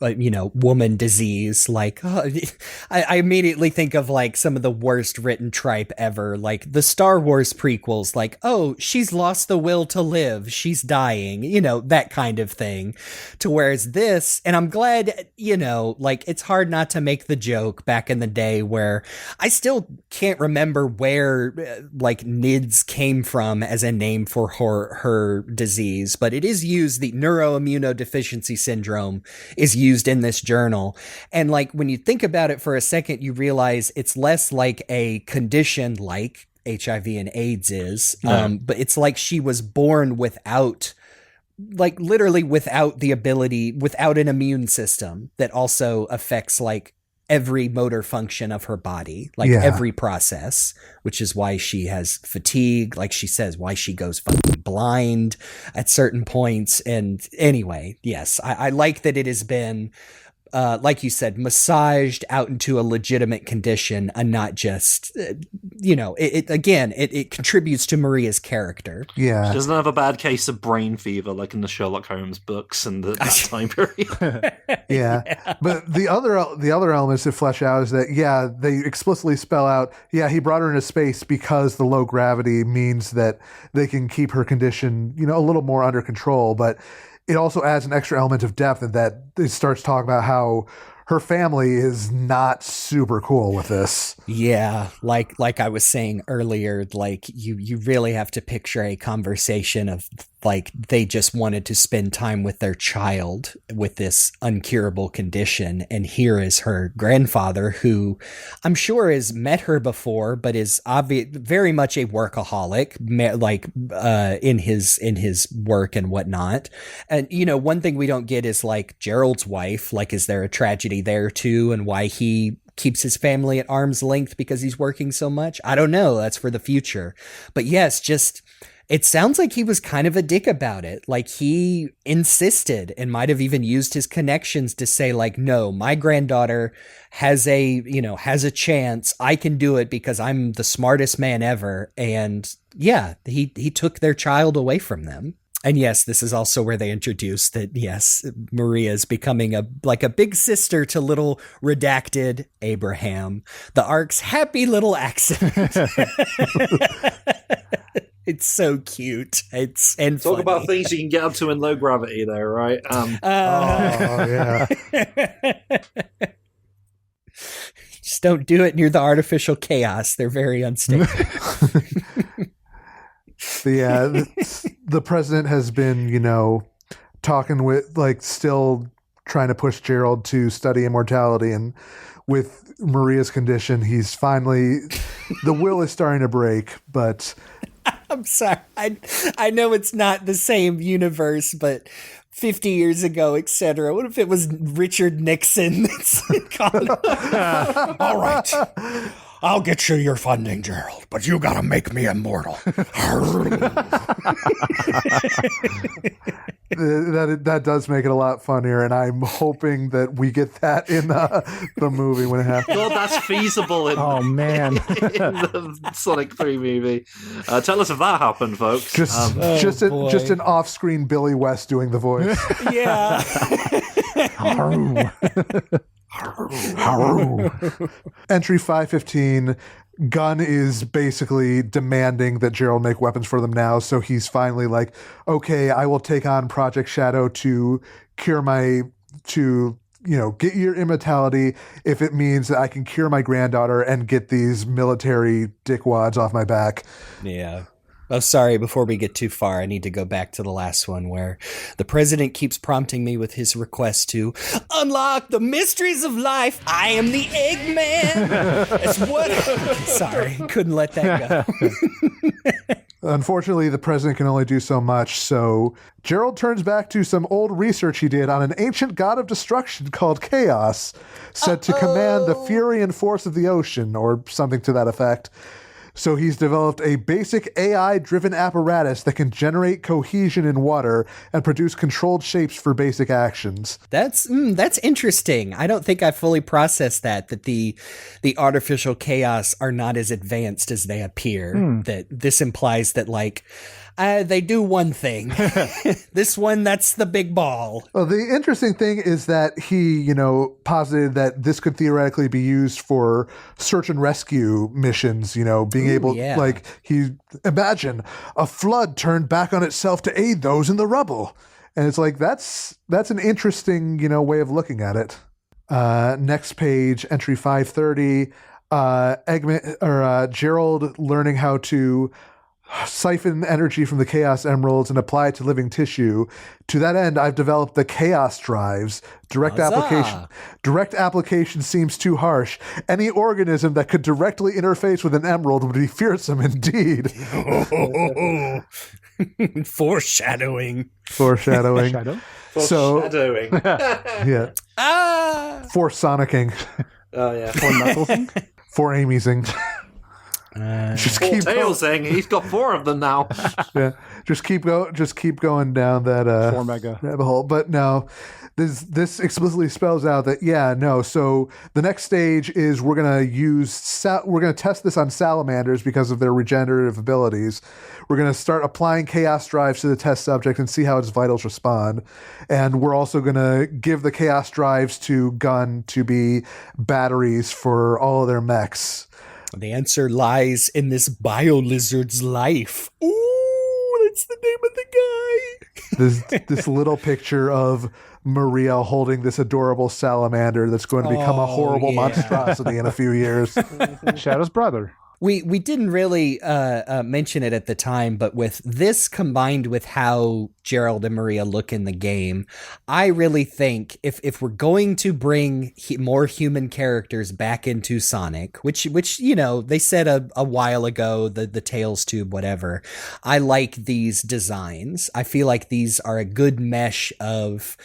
woman disease. Like, I immediately think of like some of the worst written tripe ever, like the Star Wars prequels, like, oh, she's lost the will to live, she's dying, that kind of thing. To whereas this, and I'm glad, like it's hard not to make the joke back in the day where I still can't remember where like NIDS came from as a name for her disease, but it is used, the neuroimmunodeficiency syndrome is used in this journal. And like when you think about it for a second, you realize it's less like a condition like HIV and AIDS is, but it's like she was born without, like literally without the ability, without an immune system that also affects like every motor function of her body, like every process, which is why she has fatigue, like she says, why she goes fucking blind at certain points. And anyway, yes, I like that it has been, like you said, massaged out into a legitimate condition and not just, it contributes to Maria's character. Yeah. She doesn't have a bad case of brain fever like in the Sherlock Holmes books and that time period. Yeah. But the other elements that flesh out is that, they explicitly spell out, he brought her into space because the low gravity means that they can keep her condition, a little more under control. But it also adds an extra element of depth in that it starts talking about how her family is not super cool with this. Yeah, like I was saying earlier, like you really have to picture a conversation of like they just wanted to spend time with their child with this uncurable condition. And here is her grandfather, who I'm sure has met her before, but is very much a workaholic, in his work and whatnot. And, you know, one thing we don't get is like Gerald's wife, like, is there a tragedy there too? And why he keeps his family at arm's length because he's working so much? I don't know. That's for the future. But yes, just... it sounds like he was kind of a dick about it. Like, he insisted and might have even used his connections to say, like, no, my granddaughter has a chance. I can do it because I'm the smartest man ever. And yeah, he took their child away from them. And yes, this is also where they introduced that, yes, Maria is becoming a big sister to little redacted Abraham, the Ark's happy little accident. It's so cute. It's and talk funny. about things you can get up to in low gravity, there, right? Oh yeah. Just don't do it near the artificial chaos. They're very unstable. The president has been, you know, talking with, like, still trying to push Gerald to study immortality, and with Maria's condition, he's finally, the will is starting to break, but... I'm sorry. I know it's not the same universe, but 50 years ago, etc. What if it was Richard Nixon that's calling? All right. I'll get you your funding, Gerald, but you gotta make me immortal. That does make it a lot funnier, and I'm hoping that we get that in the movie when it happens. God, that's feasible in, Oh, man. in the Sonic 3 movie. Tell us if that happened, folks. Just an off-screen Billy West doing the voice. Yeah. Entry 515, Gunn is basically demanding that Gerald make weapons for them now, so he's finally like, okay, I will take on Project Shadow to get your immortality if it means that I can cure my granddaughter and get these military dickwads off my back. Yeah. Oh, sorry, before we get too far, I need to go back to the last one where the president keeps prompting me with his request to unlock the mysteries of life. I am the Eggman. It's what... Sorry, couldn't let that go. Unfortunately, the president can only do so much, so Gerald turns back to some old research he did on an ancient god of destruction called Chaos, said to command the fury and force of the ocean, or something to that effect. So he's developed a basic AI-driven apparatus that can generate cohesion in water and produce controlled shapes for basic actions. That's interesting. I don't think I fully processed that the artificial chaos are not as advanced as they appear. That this implies that, like, they do one thing. This one, that's the big ball. Well, the interesting thing is that he, posited that this could theoretically be used for search and rescue missions, being able, like, imagine a flood turned back on itself to aid those in the rubble. And it's like, that's an interesting, way of looking at it. Next page, entry 530, Gerald learning how to siphon energy from the Chaos Emeralds and apply it to living tissue. To that end, I've developed the Chaos Drives. Direct application seems too harsh. Any organism that could directly interface with an emerald would be fearsome indeed. Foreshadowing. Foreshadowing. Foreshadowing. Yeah. For Sonicking. Oh, yeah. For Knucklesing? For Amy'sing. Just keep saying he's got 4 of them now. Yeah, just keep going down that 4 mega rabbit hole. But no, this explicitly spells out that so the next stage is we're gonna test this on salamanders because of their regenerative abilities. We're gonna start applying chaos drives to the test subject and see how its vitals respond. And we're also gonna give the chaos drives to Gunn to be batteries for all of their mechs. The answer lies in this Biolizard's life. Ooh, that's the name of the guy. This little picture of Maria holding this adorable salamander that's going to become a horrible monstrosity in a few years. Shadow's brother. We didn't really mention it at the time, but with this combined with how Gerald and Maria look in the game, I really think if we're going to bring more human characters back into Sonic, which they said a while ago, the Tails tube, whatever, I like these designs. I feel like these are a good mesh of.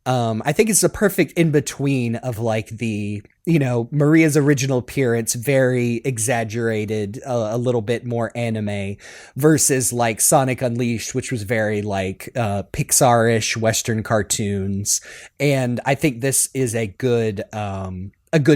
I think it's a perfect in between of like the, Maria's original appearance, very exaggerated, a little bit more anime, versus like Sonic Unleashed, which was very like Pixar-ish Western cartoons. And I think this is a good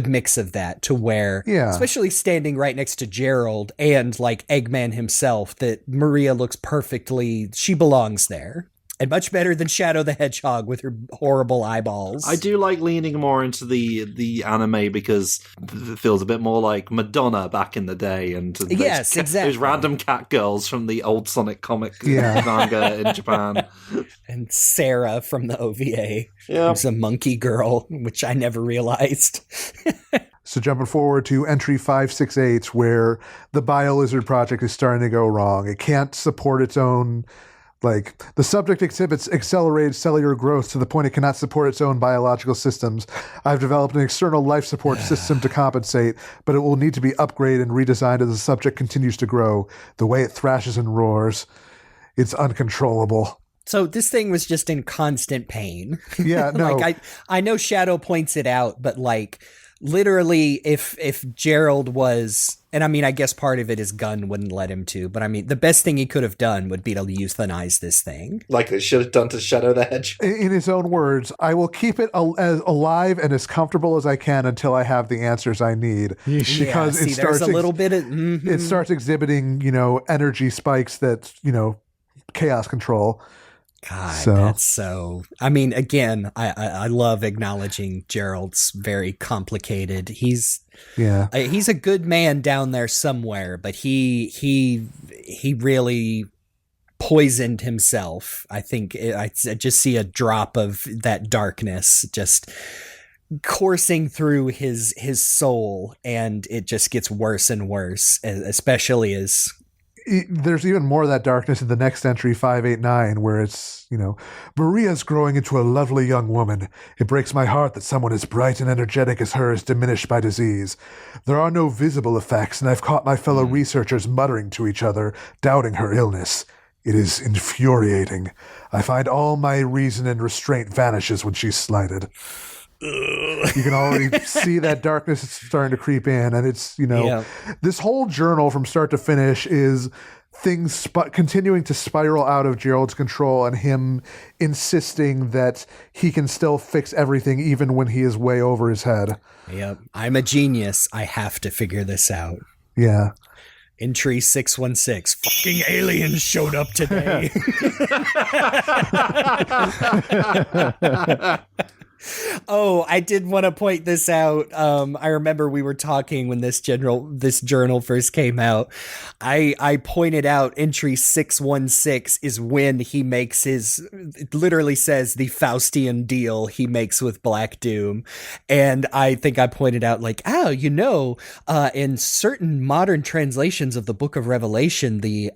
mix of that to where, especially standing right next to Gerald and like Eggman himself, that Maria looks perfectly, she belongs there. And much better than Shadow the Hedgehog with her horrible eyeballs. I do like leaning more into the anime because it feels a bit more like Madonna back in the day. And yes, exactly. Those random cat girls from the old Sonic comic manga in Japan. And Sarah from the OVA. Yeah. Who's a monkey girl, which I never realized. So jumping forward to entry 568, where the Biolizard project is starting to go wrong. It can't support its own... Like, the subject exhibits accelerated cellular growth to the point it cannot support its own biological systems. I've developed an external life support system to compensate, but it will need to be upgraded and redesigned as the subject continues to grow. The way it thrashes and roars, it's uncontrollable. So this thing was just in constant pain. Yeah, no. I know Shadow points it out, but like... Literally, if Gerald was, and I mean, I guess part of it is Gunn wouldn't let him to, but I mean, the best thing he could have done would be to euthanize this thing. Like they should have done to Shadow the Hedgehog. In his own words, I will keep it as alive and as comfortable as I can until I have the answers I need. Because it starts there's a little bit of... It starts exhibiting, energy spikes that, chaos control. God, that's so... I mean, again, I love acknowledging Gerald's very complicated... He's a good man down there somewhere, but he really poisoned himself. I think I just see a drop of that darkness just coursing through his soul, and it just gets worse and worse, especially as... There's even more of that darkness in the next entry, 589, where it's, Maria's growing into a lovely young woman. It breaks my heart that someone as bright and energetic as her is diminished by disease. There are no visible effects, and I've caught my fellow researchers muttering to each other, doubting her illness. It is infuriating. I find all my reason and restraint vanishes when she's slighted. You can already see that darkness is starting to creep in, and it's this whole journal from start to finish is things continuing to spiral out of Gerald's control, and him insisting that he can still fix everything even when he is way over his head. Yep, I'm a genius. I have to figure this out. Yeah. Entry 616. Fucking aliens showed up today. Oh, I did want to point this out. I remember we were talking when this journal first came out. I pointed out entry 616 is when he makes it literally says the Faustian deal he makes with Black Doom. And I think I pointed out like, in certain modern translations of the Book of Revelation, the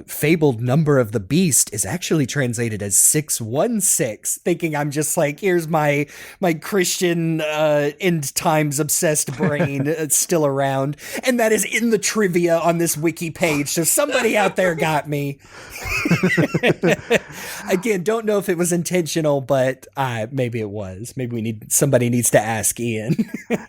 fabled number of the beast is actually translated as 616, thinking I'm just like, here's my Christian end times obsessed brain still around, and that is in the trivia on this wiki page, so somebody out there got me. Again, don't know if it was intentional, but maybe it was. Maybe somebody needs to ask Ian.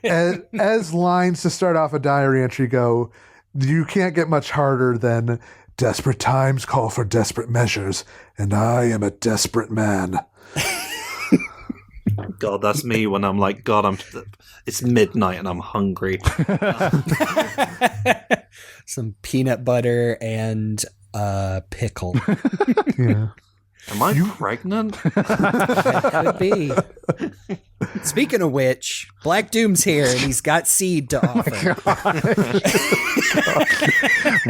as lines to start off a diary entry go, you can't get much harder than desperate times call for desperate measures, and I am a desperate man. God, that's me when I'm like, God, it's midnight and I'm hungry. Some peanut butter and pickle. Yeah. Am I pregnant? That could be. Speaking of which, Black Doom's here and he's got seed to offer.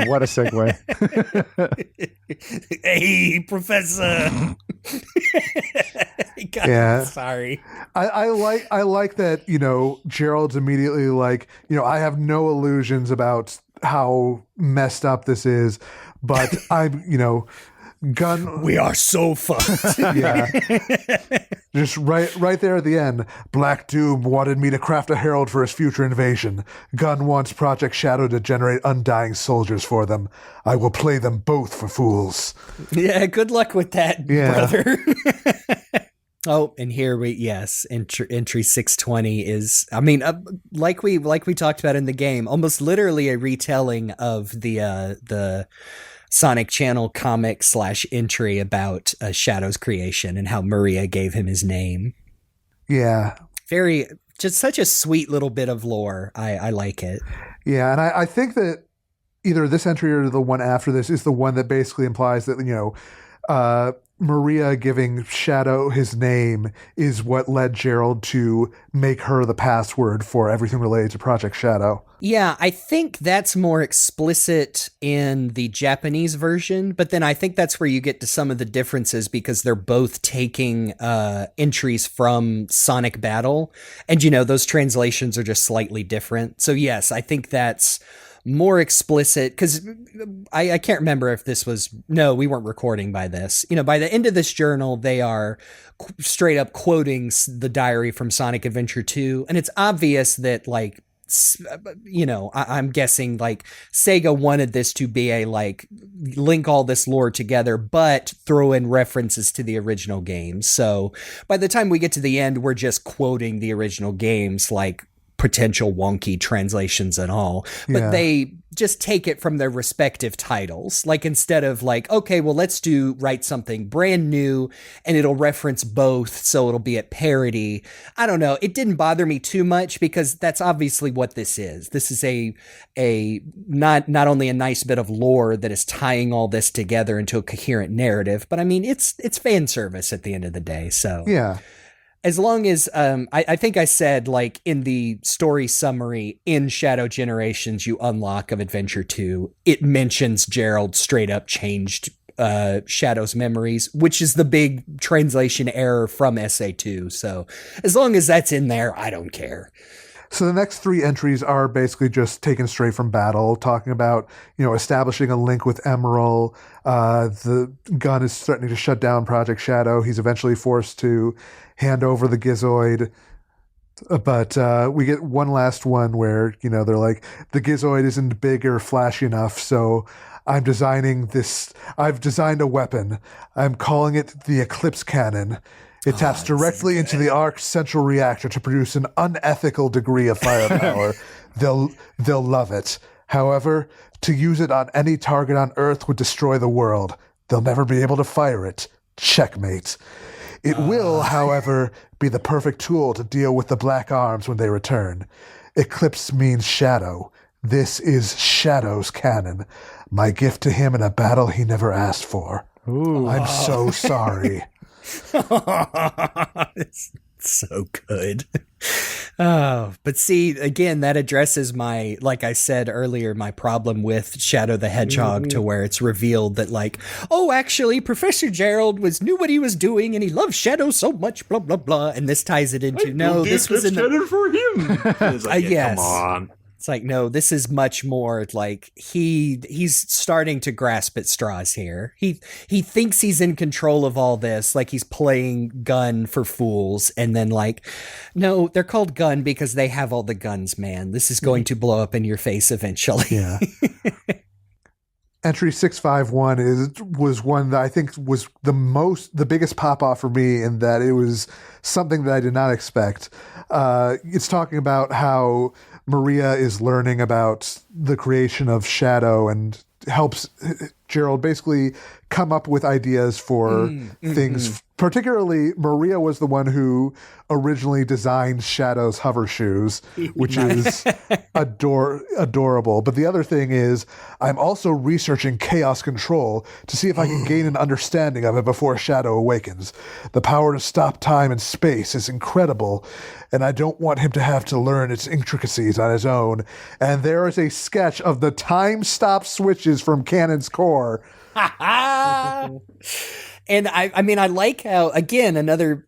What a segue. Hey, Professor. God, Yeah. sorry. I like that, Gerald's immediately like, I have no illusions about how messed up this is, but I'm, Gun. We are so fucked. Yeah. Just right there at the end, Black Doom wanted me to craft a herald for his future invasion. Gun wants Project Shadow to generate undying soldiers for them. I will play them both for fools. Yeah, good luck with that, brother. Oh, and here entry 620 is, I mean, like we talked about in the game, almost literally a retelling of the Sonic Channel comic / entry about Shadow's creation and how Maria gave him his name. Yeah. Just such a sweet little bit of lore. I like it. Yeah, and I think that either this entry or the one after this is the one that basically implies that, Maria giving Shadow his name is what led Gerald to make her the password for everything related to Project Shadow. Yeah, I think that's more explicit in the Japanese version, but then I think that's where you get to some of the differences because they're both taking entries from Sonic Battle, and those translations are just slightly different. So yes, I think that's more explicit because I can't remember if this was, no, we weren't recording by this. By the end of this journal, they are straight up quoting the diary from Sonic Adventure 2. And it's obvious that I'm guessing Sega wanted this to be a link all this lore together, but throw in references to the original games. So by the time we get to the end, we're just quoting the original games, potential wonky translations and all, but they just take it from their respective titles. Instead of okay, well, let's write something brand new and it'll reference both. So it'll be at parity. I don't know. It didn't bother me too much because that's obviously what this is. This is a not only a nice bit of lore that is tying all this together into a coherent narrative, but I mean, it's fan service at the end of the day. So yeah. As long as, I think I said, in the story summary in Shadow Generations you unlock of Adventure 2, it mentions Gerald straight up changed Shadow's memories, which is the big translation error from SA2. So as long as that's in there, I don't care. So the next 3 entries are basically just taken straight from Battle, talking about, establishing a link with Emerald. The Gun is threatening to shut down Project Shadow. He's eventually forced to hand over the Gizoid. But we get one last one where, they're like, the Gizoid isn't big or flashy enough, so I've designed a weapon. I'm calling it the Eclipse Cannon. It taps directly into the ARK's central reactor to produce an unethical degree of firepower. They'll love it. However, to use it on any target on Earth would destroy the world. They'll never be able to fire it. Checkmate. It will, however, be the perfect tool to deal with the Black Arms when they return. Eclipse means shadow. This is Shadow's cannon. My gift to him in a battle he never asked for. Ooh. I'm so sorry. It's so good. Oh, but see, again, that addresses my, like I said earlier, my problem with Shadow the Hedgehog, to where it's revealed that oh, actually, Professor Gerald knew what he was doing and he loved Shadow so much, blah, blah, blah. And this ties it into, this was in the... for him. It's yes. Come on. It's no, this is much more he's starting to grasp at straws here. He thinks he's in control of all this, he's playing gun for fools, and then no, they're called gun because they have all the guns, man. This is going to blow up in your face eventually. Yeah. Entry 651 was one that I think was the biggest pop off for me, in that it was something that I did not expect. It's talking about how Maria is learning about the creation of Shadow and helps Gerald basically come up with ideas for things. Particularly, Maria was the one who originally designed Shadow's hover shoes, which is adorable. But the other thing is, I'm also researching chaos control to see if I can gain an understanding of it before Shadow awakens. The power to stop time and space is incredible, and I don't want him to have to learn its intricacies on his own. And there is a sketch of the time stop switches from Cannon's core. And I mean, I like how, again, another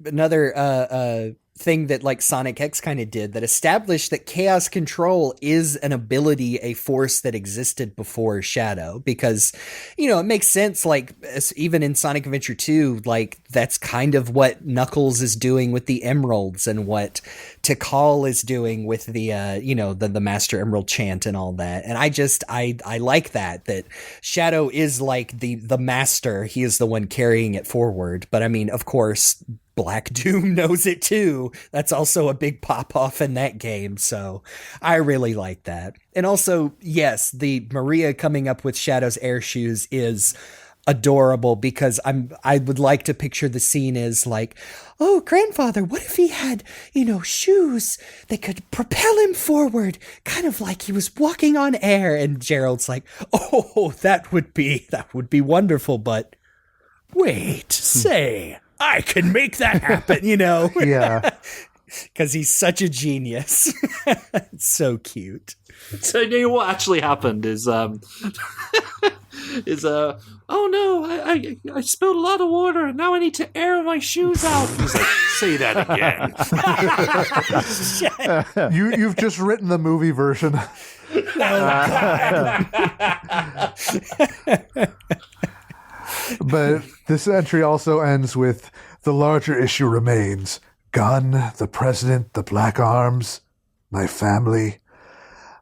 thing that like Sonic X kind of did that established that chaos control is an ability, a force that existed before Shadow, because, you know, it makes sense. Like even in Sonic Adventure 2, like that's kind of what Knuckles is doing with the emeralds and what Tikal is doing with the, you know, the Master Emerald chant and all that. And I like that Shadow is like the master. He is the one carrying it forward. But I mean, of course, Black Doom knows it too. That's also a big pop off in that game. So I really like that. And also, yes, the Maria coming up with Shadow's air shoes is adorable, because I would like to picture the scene as like, oh, grandfather, what if he had, you know, shoes that could propel him forward, kind of like he was walking on air. And Gerald's like, oh, that would be wonderful, but wait, say, I can make that happen, you know? Yeah. Because he's such a genius. It's so cute. So you know what actually happened is oh no, I spilled a lot of water and now I need to air my shoes out. He's like, say that again. You've just written the movie version. But this entry also ends with the larger issue remains. Gunn, the president, the Black Arms, my family.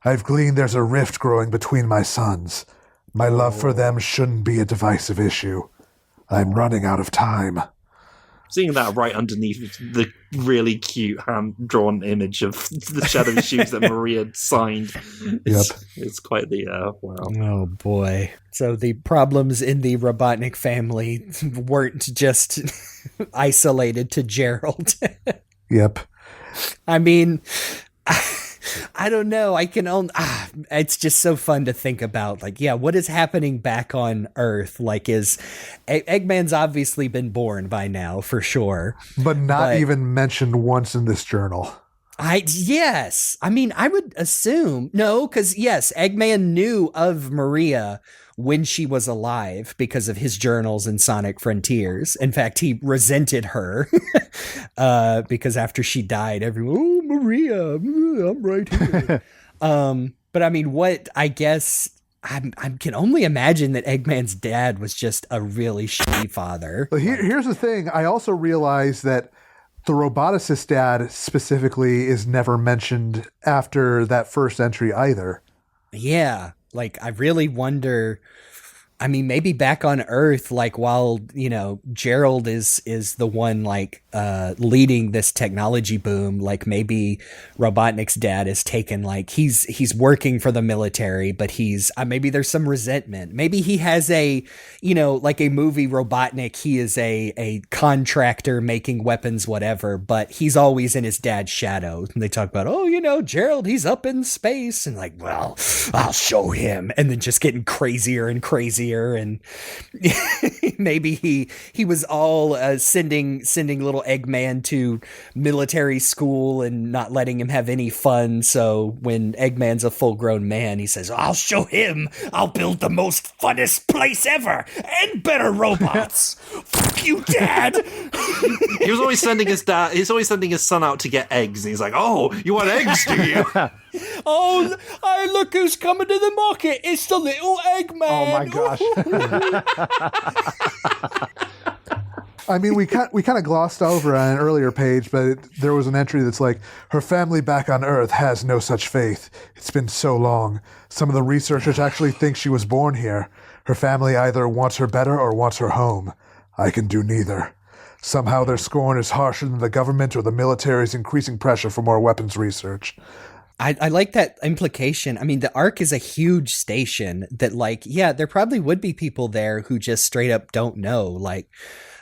I've gleaned there's a rift growing between my sons. My love for them shouldn't be a divisive issue. I'm running out of time. Seeing that right underneath the really cute hand-drawn image of the Shadow shoes that Maria signed. It's quite the, wow. Oh, boy. So the problems in the Robotnik family weren't just isolated to Gerald. Yep. I mean, I don't know. I can only. It's just so fun to think about. Like, yeah, what is happening back on Earth? Like, is Eggman's obviously been born by now for sure, but not even mentioned once in this journal. Yes. I mean, I would assume no, because yes, Eggman knew of Maria when she was alive because of his journals in Sonic Frontiers. In fact, he resented her because after she died, everyone, oh, Maria, I'm right here. But I mean, what I guess I can only imagine that Eggman's dad was just a really shitty father. But here's the thing. I also realized that the roboticist dad specifically is never mentioned after that first entry either. Yeah. Like, I really wonder, I mean, maybe back on Earth, like while, you know, Gerald is the one like leading this technology boom, like maybe Robotnik's dad is taken, like he's working for the military, but he's maybe there's some resentment. Maybe he has a, you know, like a movie Robotnik, he is a contractor making weapons, whatever, but he's always in his dad's shadow. And they talk about, oh, you know, Gerald, he's up in space, and like, well, I'll show him, and then just getting crazier and crazier. And maybe he was all sending little Eggman to military school and not letting him have any fun. So when Eggman's a full-grown man, he says, I'll show him. I'll build the most funnest place ever and better robots. Fuck you, Dad. He was always sending his son out to get eggs. And he's like, oh, you want eggs, do you? Oh, look who's coming to the market. It's the little Eggman. Oh my gosh. I mean, we kind of glossed over on an earlier page, but there was an entry that's like, her family back on Earth has no such faith. It's been so long. Some of the researchers actually think she was born here. Her family either wants her better or wants her home. I can do neither. Somehow their scorn is harsher than the government or the military's increasing pressure for more weapons research. I like that implication. I mean, the Ark is a huge station that, like, yeah, there probably would be people there who just straight up don't know. Like,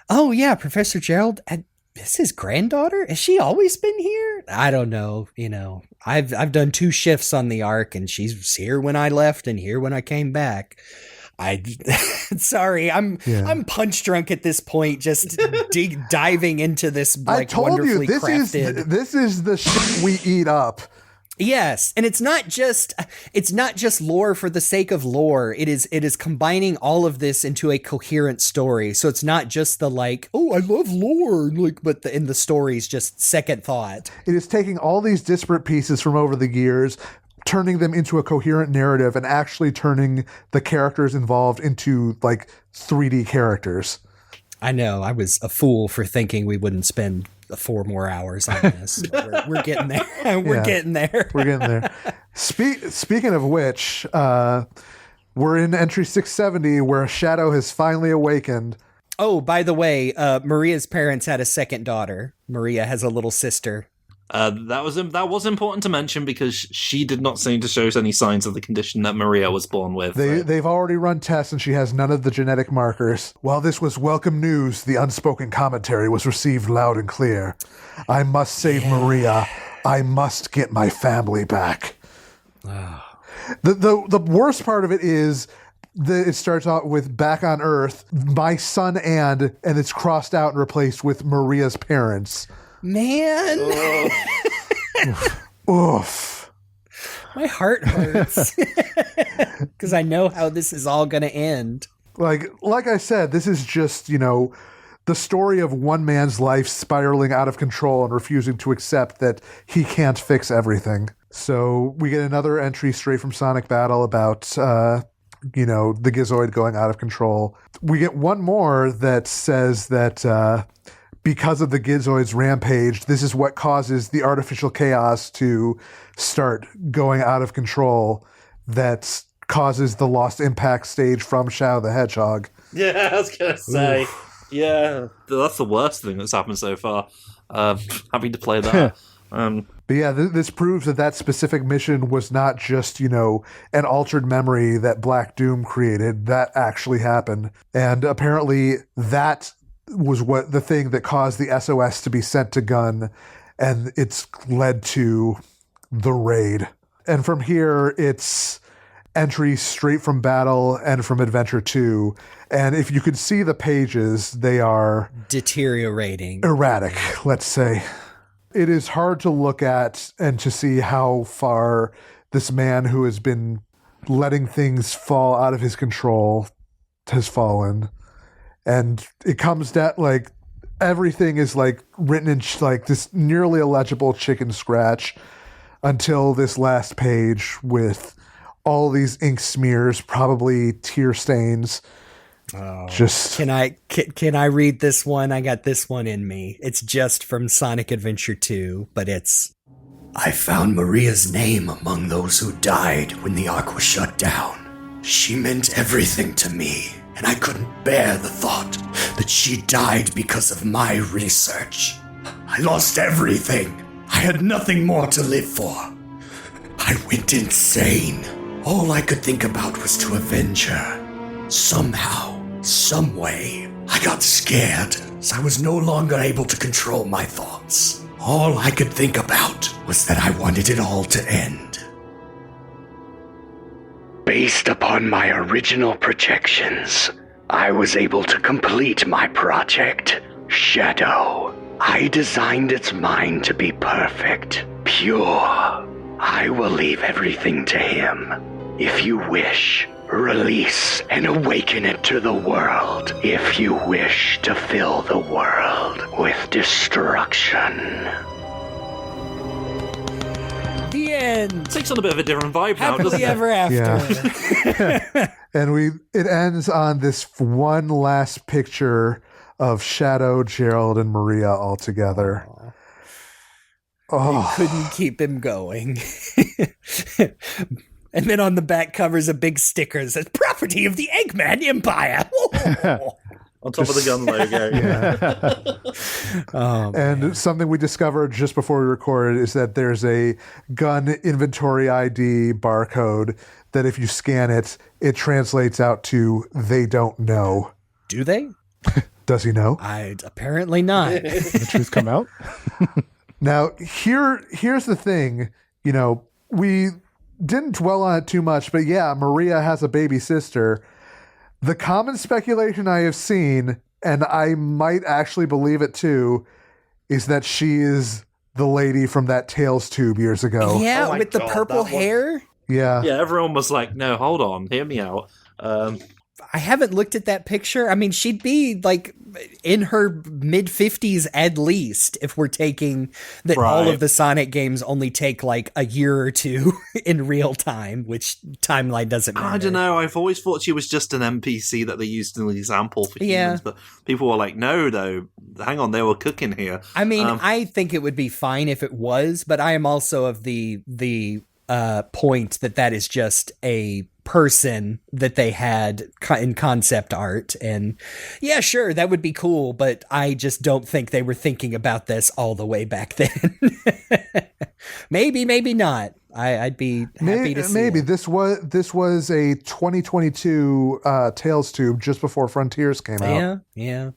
oh, yeah, Professor Gerald, is his granddaughter? Has she always been here? I don't know. You know, I've done 2 shifts on the Ark, and she's here when I left and here when I came back. Sorry, I'm punch drunk at this point, just diving into this like I told wonderfully you, crafted. This is the shit we eat up. Yes, and it's not just lore for the sake of lore. It is combining all of this into a coherent story. So it's not just the like, oh, I love lore, like, but in the story's just second thought. It is taking all these disparate pieces from over the years, turning them into a coherent narrative, and actually turning the characters involved into like 3D characters. I know, I was a fool for thinking we wouldn't spend 4 more hours on this. We're getting there. We're getting there. We're getting there. Speaking of which, we're in entry 670 where Shadow has finally awakened. Oh, by the way, Maria's parents had a second daughter. Maria has a little sister. That was important to mention because she did not seem to show any signs of the condition that Maria was born with. They've already run tests and she has none of the genetic markers. While this was welcome news, the unspoken commentary was received loud and clear. I must save Maria. I must get my family back. The worst part of it is it starts out with back on Earth, my son and it's crossed out and replaced with Maria's parents. Man. Oof. My heart hurts. Because I know how this is all going to end. Like I said, this is just, the story of one man's life spiraling out of control and refusing to accept that he can't fix everything. So we get another entry straight from Sonic Battle about, the Gizoid going out of control. We get one more that says that because of the Gizoid's rampage, this is what causes the artificial chaos to start going out of control that causes the Lost Impact stage from Shadow the Hedgehog. Yeah, I was going to say. Oof. Yeah, that's the worst thing that's happened so far. Having to play that. But yeah, this proves that specific mission was not just, an altered memory that Black Doom created. That actually happened. And apparently that was the thing that caused the SOS to be sent to Gun, and it's led to the raid. And from here, it's entries straight from Battle and from Adventure 2. And if you could see the pages, they are deteriorating. Erratic, let's say. It is hard to look at and to see how far this man who has been letting things fall out of his control has fallen. And it comes down, like, everything is, like, written in, like, this nearly illegible chicken scratch until this last page with all these ink smears, probably tear stains. Oh. Can I read this one? I got this one in me. It's just from Sonic Adventure 2, but it's... I found Maria's name among those who died when the Ark was shut down. She meant everything to me. And I couldn't bear the thought that she died because of my research. I lost everything. I had nothing more to live for. I went insane. All I could think about was to avenge her. Somehow, some way, I got scared, so I was no longer able to control my thoughts. All I could think about was that I wanted it all to end. Based upon my original projections, I was able to complete my project, Shadow. I designed its mind to be perfect, pure. I will leave everything to him. If you wish, release and awaken it to the world. If you wish to fill the world with destruction. The end. Takes on a bit of a different vibe now, doesn't Happily it? ever after. Yeah. And it ends on this one last picture of Shadow, Gerald, and Maria all together. Oh. Couldn't keep him going. And then on the back covers a big sticker that says, "Property of the Eggman Empire." On top of the Gun logo. Yeah. And something we discovered just before we recorded is that there's a Gun inventory ID barcode that if you scan it, it translates out to "they don't know." Do they? Does he know? Apparently not. The truth come out? Now, here's the thing. We didn't dwell on it too much, but yeah, Maria has a baby sister. The common speculation I have seen, and I might actually believe it too, is that she is the lady from that Tales tube years ago. Yeah, Oh my with the God, purple that one. hair. Yeah. Yeah, everyone was like, no, hold on, hear me out. I haven't looked at that picture. I mean, she'd be like in her mid 50s at least if we're taking that all Right. of the Sonic games only take like a year or two in real time, which timeline doesn't matter. I don't know, I've always thought she was just an NPC that they used in the example for Yeah. humans, but people were like, no, though, hang on, they were cooking here. I mean, Um, I think it would be fine if it was, but I am also of the point that is just a person that they had in concept art, and yeah, sure, that would be cool, but I just don't think they were thinking about this all the way back then. maybe not. I'd be happy to see maybe it. this was a 2022 Tales tube just before Frontiers came out. Yeah.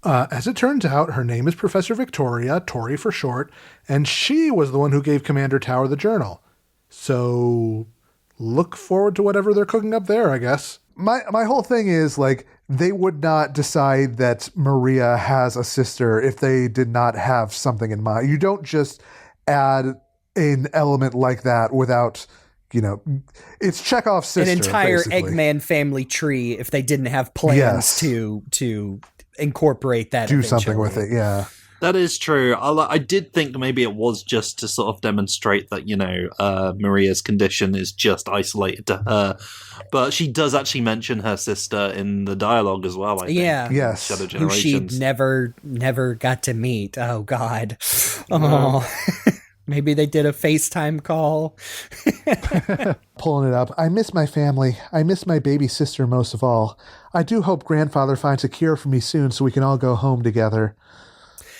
As it turns out, her name is Professor Victoria, Tori for short, and she was the one who gave Commander Tower the journal. So look forward to whatever they're cooking up there, I guess. My whole thing is, like, they would not decide that Maria has a sister if they did not have something in mind. You don't just add an element like that without, it's Chekhov's sister. An entire basically. Eggman family tree if they didn't have plans Yes. to incorporate that. Do something with eventually. it, yeah. That is true. I did think maybe it was just to sort of demonstrate that, Maria's condition is just isolated to her. But she does actually mention her sister in the dialogue as well, I think. Yeah. Yes. Shadow Who she Generations. never got to meet. Oh God. Oh. Maybe they did a FaceTime call. Pulling it up. I miss my family. I miss my baby sister most of all. I do hope grandfather finds a cure for me soon so we can all go home together.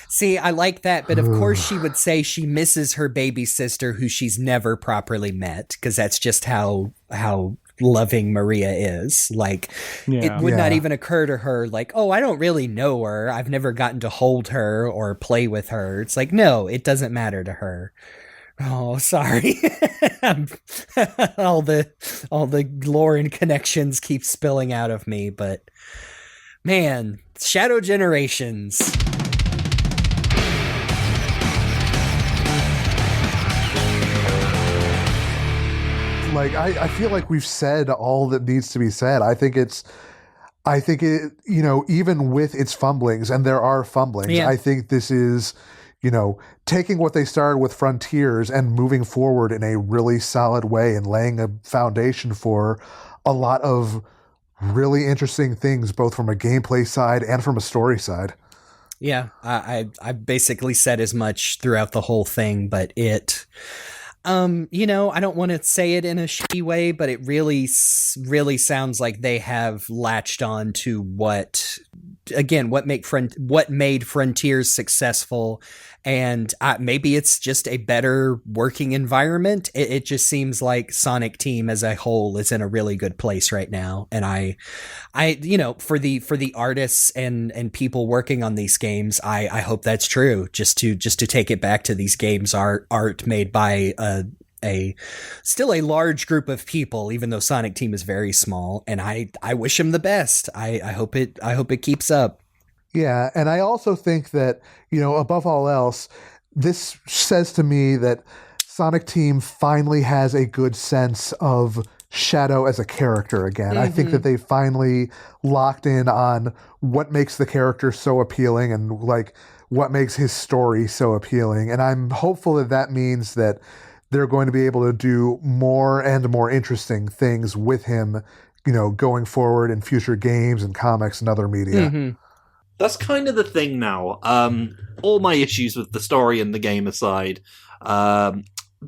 See, I like that, but of course she would say she misses her baby sister who she's never properly met, because that's just how loving Maria is. Like, it would not Yeah. even occur to her, like, oh, I don't really know her. I've never gotten to hold her or play with her. It's like, no, it doesn't matter to her. Oh, sorry. all the lore and connections keep spilling out of me, but man, Shadow Generations. Like, I feel like we've said all that needs to be said. I think it, even with its fumblings, and there are fumblings, Yeah. I think this is, taking what they started with Frontiers and moving forward in a really solid way and laying a foundation for a lot of really interesting things, both from a gameplay side and from a story side. Yeah, I basically said as much throughout the whole thing, but it, I don't want to say it in a shitty way, but it really sounds like they have latched on to what made Frontiers successful, and maybe it's just a better working environment. It just seems like Sonic Team as a whole is in a really good place right now, and I for the artists and people working on these games, I hope that's true. Just to take it back to these games art made by a still a large group of people, even though Sonic Team is very small, and I wish them the best. I hope it keeps up. Yeah, and I also think that, above all else, this says to me that Sonic Team finally has a good sense of Shadow as a character again. I think that they finally locked in on what makes the character so appealing and, like, what makes his story so appealing. And I'm hopeful that means that they're going to be able to do more and more interesting things with him, going forward in future games and comics and other media. That's kind of the thing now. All my issues with the story and the game aside,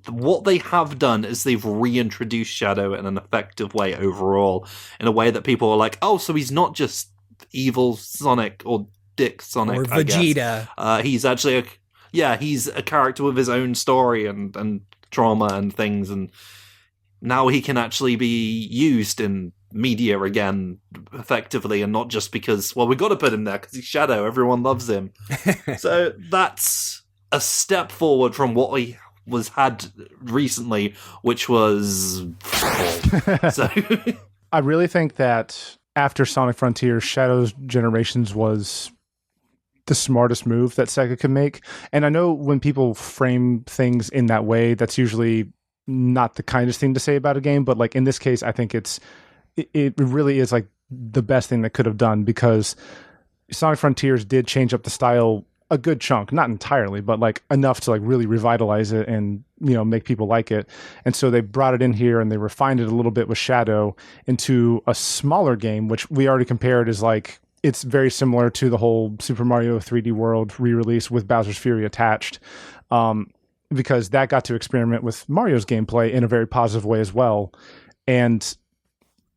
what they have done is they've reintroduced Shadow in an effective way overall, in a way that people are like, oh, so he's not just evil Sonic or Dick Sonic, Or I guess. Vegeta. He's actually he's a character with his own story and trauma and things, and now he can actually be used in media again effectively, and not just because, well, we got to put him there because he's Shadow, everyone loves him. So that's a step forward from what we had recently, which was so I really think that after Sonic Frontiers, Shadow's Generations was the smartest move that Sega could make. And I know when people frame things in that way, that's usually not the kindest thing to say about a game. But like in this case, I think it really is like the best thing that could have done, because Sonic Frontiers did change up the style a good chunk, not entirely, but like enough to like really revitalize it and, you know, make people like it. And so they brought it in here and they refined it a little bit with Shadow into a smaller game, which we already compared as like, it's very similar to the whole Super Mario 3D World re-release with Bowser's Fury attached, because that got to experiment with Mario's gameplay in a very positive way as well. And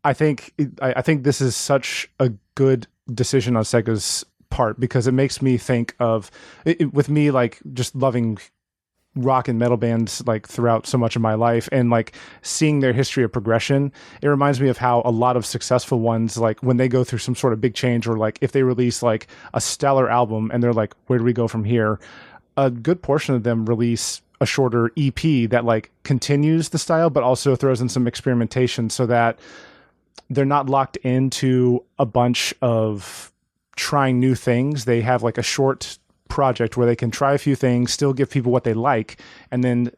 I think this is such a good decision on Sega's part, because it makes me think of with me like just loving rock and metal bands like throughout so much of my life, and like seeing their history of progression, it reminds me of how a lot of successful ones, like when they go through some sort of big change, or like if they release like a stellar album and they're like, where do we go from here, a good portion of them release a shorter EP that like continues the style but also throws in some experimentation, so that they're not locked into a bunch of trying new things. They have like a short project where they can try a few things, still give people what they like, and then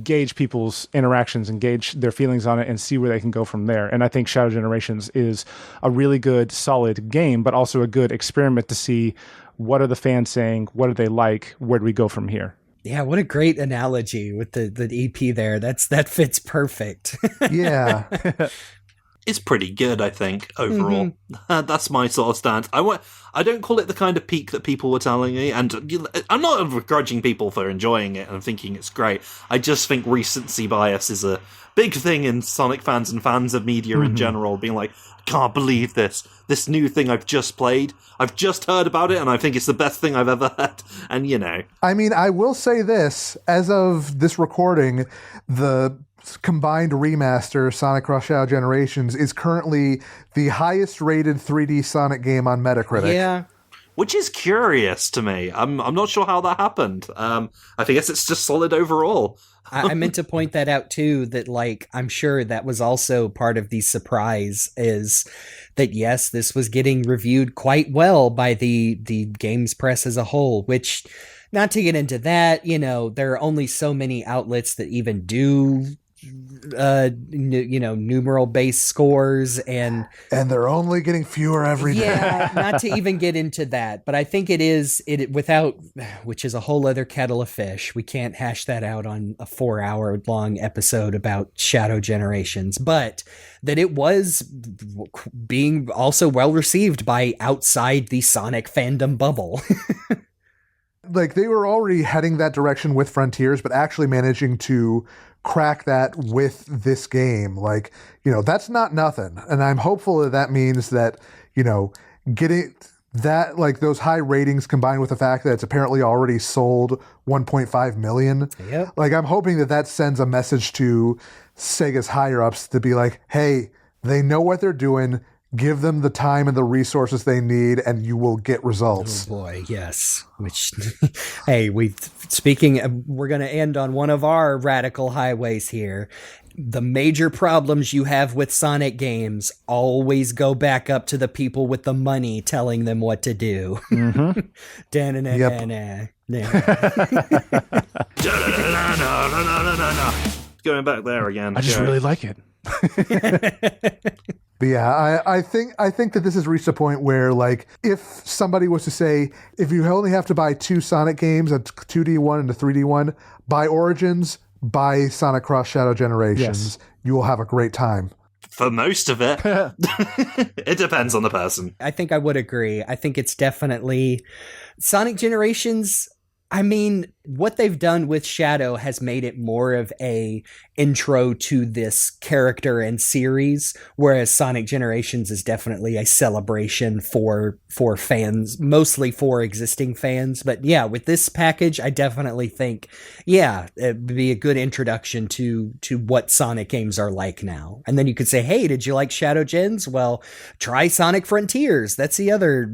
gauge people's interactions and gauge their feelings on it and see where they can go from there. And I think Shadow Generations is a really good, solid game, but also a good experiment to see what are the fans saying, what do they like, where do we go from here? Yeah, what a great analogy with the EP there. That fits perfect. Yeah. It's pretty good, I think, overall. That's my sort of stance. I don't call it the kind of peak that people were telling me, and I'm not begrudging people for enjoying it and thinking it's great. I just think recency bias is a big thing in Sonic fans and fans of media in general, being like, I can't believe this new thing I've just played. I've just heard about it, and I think it's the best thing I've ever heard. And, you know. I mean, I will say this, as of this recording, the combined remaster Sonic Cross Shadow Generations is currently the highest rated 3D Sonic game on Metacritic. Yeah. Which is curious to me. I'm not sure how that happened. I guess it's just solid overall. I meant to point that out too, that like, I'm sure that was also part of the surprise, is that yes, this was getting reviewed quite well by the games press as a whole, which, not to get into that, you know, there are only so many outlets that even do numeral based scores, and they're only getting fewer every day. Yeah, not to even get into that, but I think it without, which is a whole other kettle of fish. We can't hash that out on a 4-hour long episode about Shadow Generations, but that it was being also well received by outside the Sonic fandom bubble. Like, they were already heading that direction with Frontiers, but actually managing to crack that with this game, like, you know, that's not nothing. And I'm hopeful that means that, you know, getting that, like, those high ratings combined with the fact that it's apparently already sold 1.5 million. Yep. Like, I'm hoping that sends a message to Sega's higher ups to be like, hey, they know what they're doing. Give them the time and the resources they need, and you will get results. Oh boy, yes. Which, hey, we're going to end on one of our radical highways here. The major problems you have with Sonic games always go back up to the people with the money telling them what to do. Going back there again. I just really like it. But yeah, I think that this has reached a point where, like, if somebody was to say, if you only have to buy 2 Sonic games, a 2D one and a 3D one, buy Origins, buy Sonic Cross Shadow Generations, you will have a great time. For most of it. It depends on the person. I think I would agree. I think it's definitely Sonic Generations. I mean, what they've done with Shadow has made it more of a intro to this character and series, whereas Sonic Generations is definitely a celebration for fans, mostly for existing fans. But yeah, with this package, I definitely think, yeah, it'd be a good introduction to what Sonic games are like now. And then you could say, hey, did you like Shadow Gens? Well, try Sonic Frontiers. That's the other,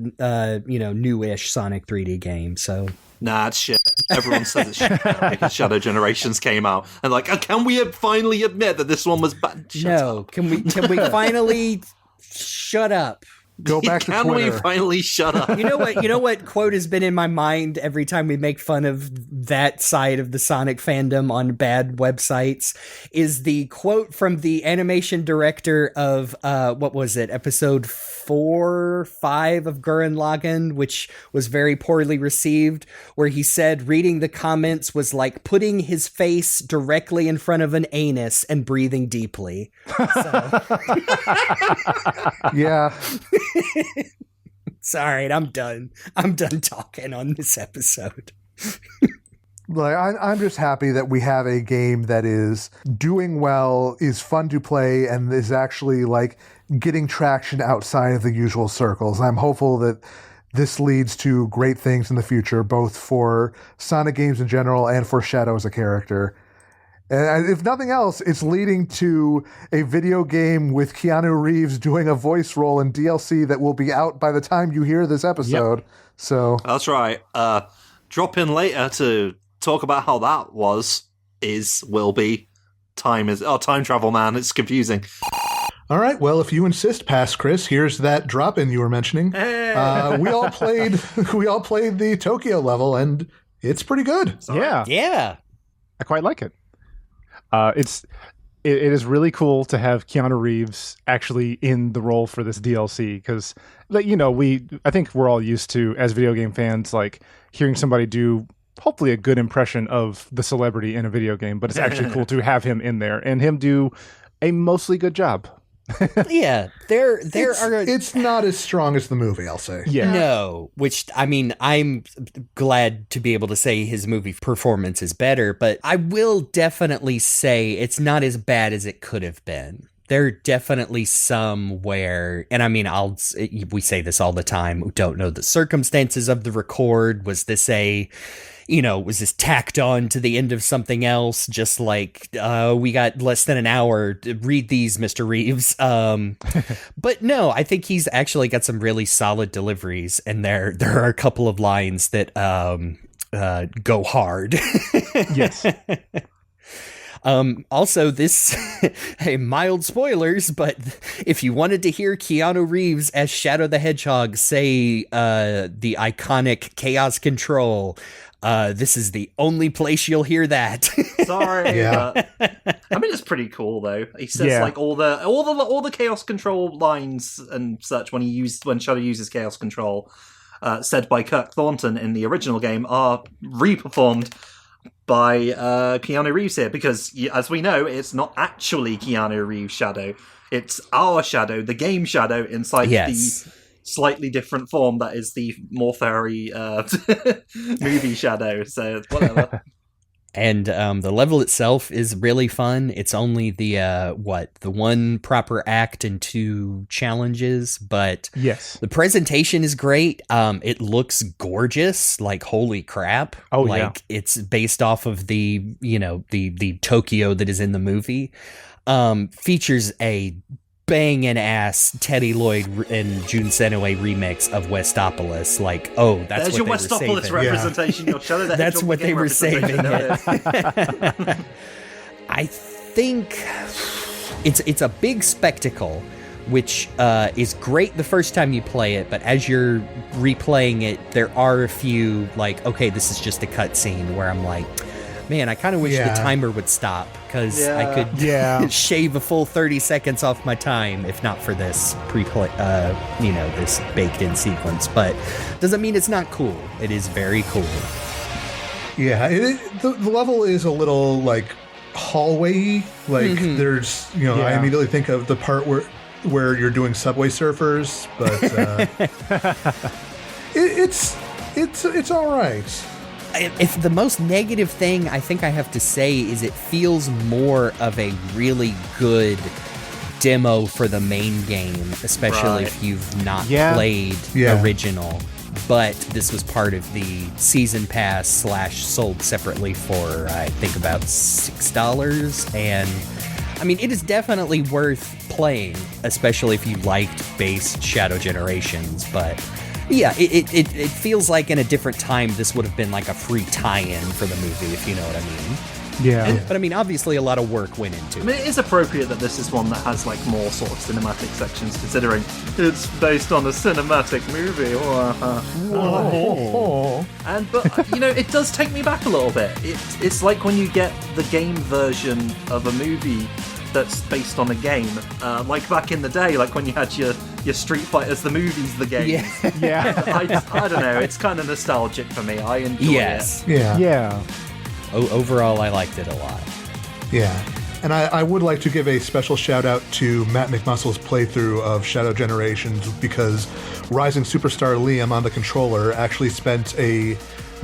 newish Sonic 3D game. So... Nah, it's shit. Everyone says it's shit now because Shadow Generations came out. And like, can we finally admit that this one was bad? Can we finally shut up? Go back to Can Twitter. we finally shut up? You know what quote has been in my mind every time we make fun of that side of the Sonic fandom on bad websites is the quote from the animation director of what was it, episode 4-5 of Gurren Lagann, which was very poorly received, where he said reading the comments was like putting his face directly in front of an anus and breathing deeply. So. Yeah. Sorry, I'm done. I'm done talking on this episode. Like, I'm just happy that we have a game that is doing well, is fun to play, and is actually like getting traction outside of the usual circles. I'm hopeful that this leads to great things in the future, both for Sonic games in general and for Shadow as a character. And if nothing else, it's leading to a video game with Keanu Reeves doing a voice role in DLC that will be out by the time you hear this episode. Yep. So that's right. Drop in later to talk about how that will be. Time travel, man. It's confusing. All right. Well, if you insist, past Chris, here's that drop in you were mentioning. Hey. We all played the Tokyo level, and it's pretty good. Yeah. I quite like it. It is really cool to have Keanu Reeves actually in the role for this DLC because, I think we're all used to, as video game fans, like hearing somebody do hopefully a good impression of the celebrity in a video game, but it's actually cool to have him in there and him do a mostly good job. Yeah, it's not as strong as the movie, I'll say. Yeah. No, which, I mean, I'm glad to be able to say his movie performance is better, but I will definitely say it's not as bad as it could have been. There are definitely some where, and I mean, we say this all the time, we don't know the circumstances of the record. Was this was this tacked on to the end of something else? Just like, we got less than an hour to read these, Mr. Reeves. But no, I think he's actually got some really solid deliveries, and there are a couple of lines that go hard. Yes. Also, this, hey, mild spoilers, but if you wanted to hear Keanu Reeves as Shadow the Hedgehog say the iconic Chaos Control, this is the only place you'll hear that. Sorry. Yeah. I mean, it's pretty cool though. He says like all the Chaos Control lines and such when Shadow uses Chaos Control, said by Kirk Thornton in the original game, are re-performed by Keanu Reeves here, because as we know, it's not actually Keanu Reeves' Shadow. It's our Shadow, the game Shadow, inside the slightly different form that is the more furry movie Shadow. So whatever. And the level itself is really fun. It's only the one proper act and 2 challenges, but yes, the presentation is great. It looks gorgeous, like holy crap. Oh, like it's based off of the Tokyo that is in the movie. Features a banging ass Teddy Lloyd and Jun Senue remix of Westopolis. Like, oh, that's there's what your they were Westopolis saving. representation. Your Shadow the That's Hedgehog what they game were saving representation. it. I think it's a big spectacle, which is great the first time you play it, but as you're replaying it, there are a few like, okay, this is just a cutscene where I'm like, man, I kind of wish the timer would stop, because I could shave a full 30 seconds off my time if not for this this baked-in sequence. But doesn't mean it's not cool. It is very cool. Yeah, the level is a little like hallway. Like there's, I immediately think of the part where you're doing Subway Surfers, but it's all right. If the most negative thing I think I have to say is it feels more of a really good demo for the main game, especially if you've not played original. But this was part of the season pass / sold separately for, I think, about $6. And I mean, it is definitely worth playing, especially if you liked base Shadow Generations, but yeah, it feels like in a different time this would have been like a free tie-in for the movie, if you know what I mean. Yeah. But I mean, obviously a lot of work went into I it. mean, it is appropriate that this is one that has like more sort of cinematic sections, considering it's based on a cinematic movie. But it does take me back a little bit. It's like when you get the game version of a movie that's based on a game, like back in the day, like when you had your Street Fighters, the movies, the games. Yeah. I don't know. It's kind of nostalgic for me. I enjoy Yes. it. Yeah. Overall, I liked it a lot. Yeah. And I would like to give a special shout out to Matt McMuscle's playthrough of Shadow Generations, because Rising Superstar Liam on the controller actually spent a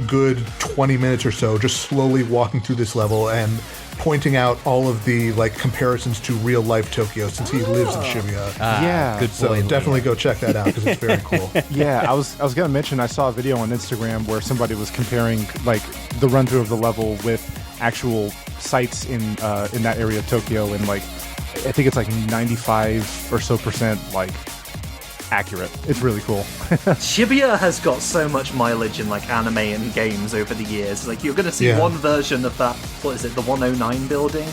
good 20 minutes or so just slowly walking through this level and pointing out all of the like comparisons to real life Tokyo, since he lives in Shibuya. Yeah. Good So boy, definitely Liam. go check that out because it's very cool. Yeah, I was gonna mention, I saw a video on Instagram where somebody was comparing like the run through of the level with actual sites in that area of Tokyo, and like I think it's like 95 or so percent like accurate. It's really cool. Shibuya has got so much mileage in like anime and games over the years. Like you're going to see Yeah. one version of that, what is it, the 109 building,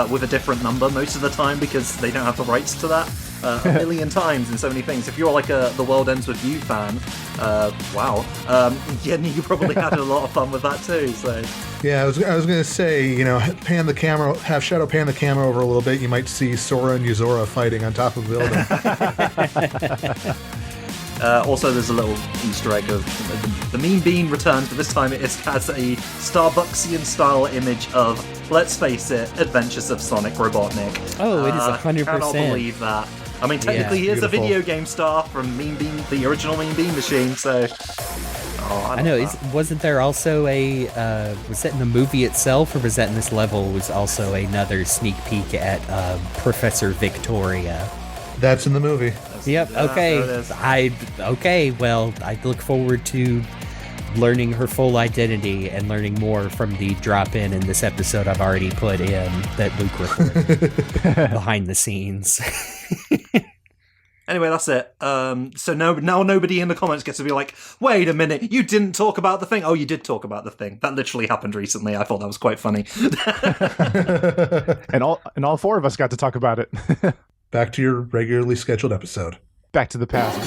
with a different number most of the time because they don't have the rights to that. A million times in so many things. If you're like a The World Ends With You fan, wow, you probably had a lot of fun with that too. So Yeah, I was going to say, pan the camera, have Shadow pan the camera over a little bit. You might see Sora and Yuzora fighting on top of the building. also, there's a little Easter egg of the Mean Bean returns, but this time it has a Starbucksian style image of, let's face it, Adventures of Sonic Robotnik. Oh, it is 100%. Cannot believe that. I mean, technically, he is a beautiful. video game star from Mean Bean, the original Mean Bean Machine. So, I know. Wasn't there also a was that in the movie itself, or was that in this level? Was also another sneak peek at Professor Victoria. That's in the movie. Yep. Okay. there it is. Well, I look forward to learning her full identity and learning more from the drop in this episode I've already put in that Luke recorded behind the scenes. Anyway, that's it. So now nobody in the comments gets to be like, wait a minute, you didn't talk about the thing. Oh, you did talk about the thing. That literally happened recently. I thought that was quite funny. And all four of us got to talk about it. Back to your regularly scheduled episode. Back to the past.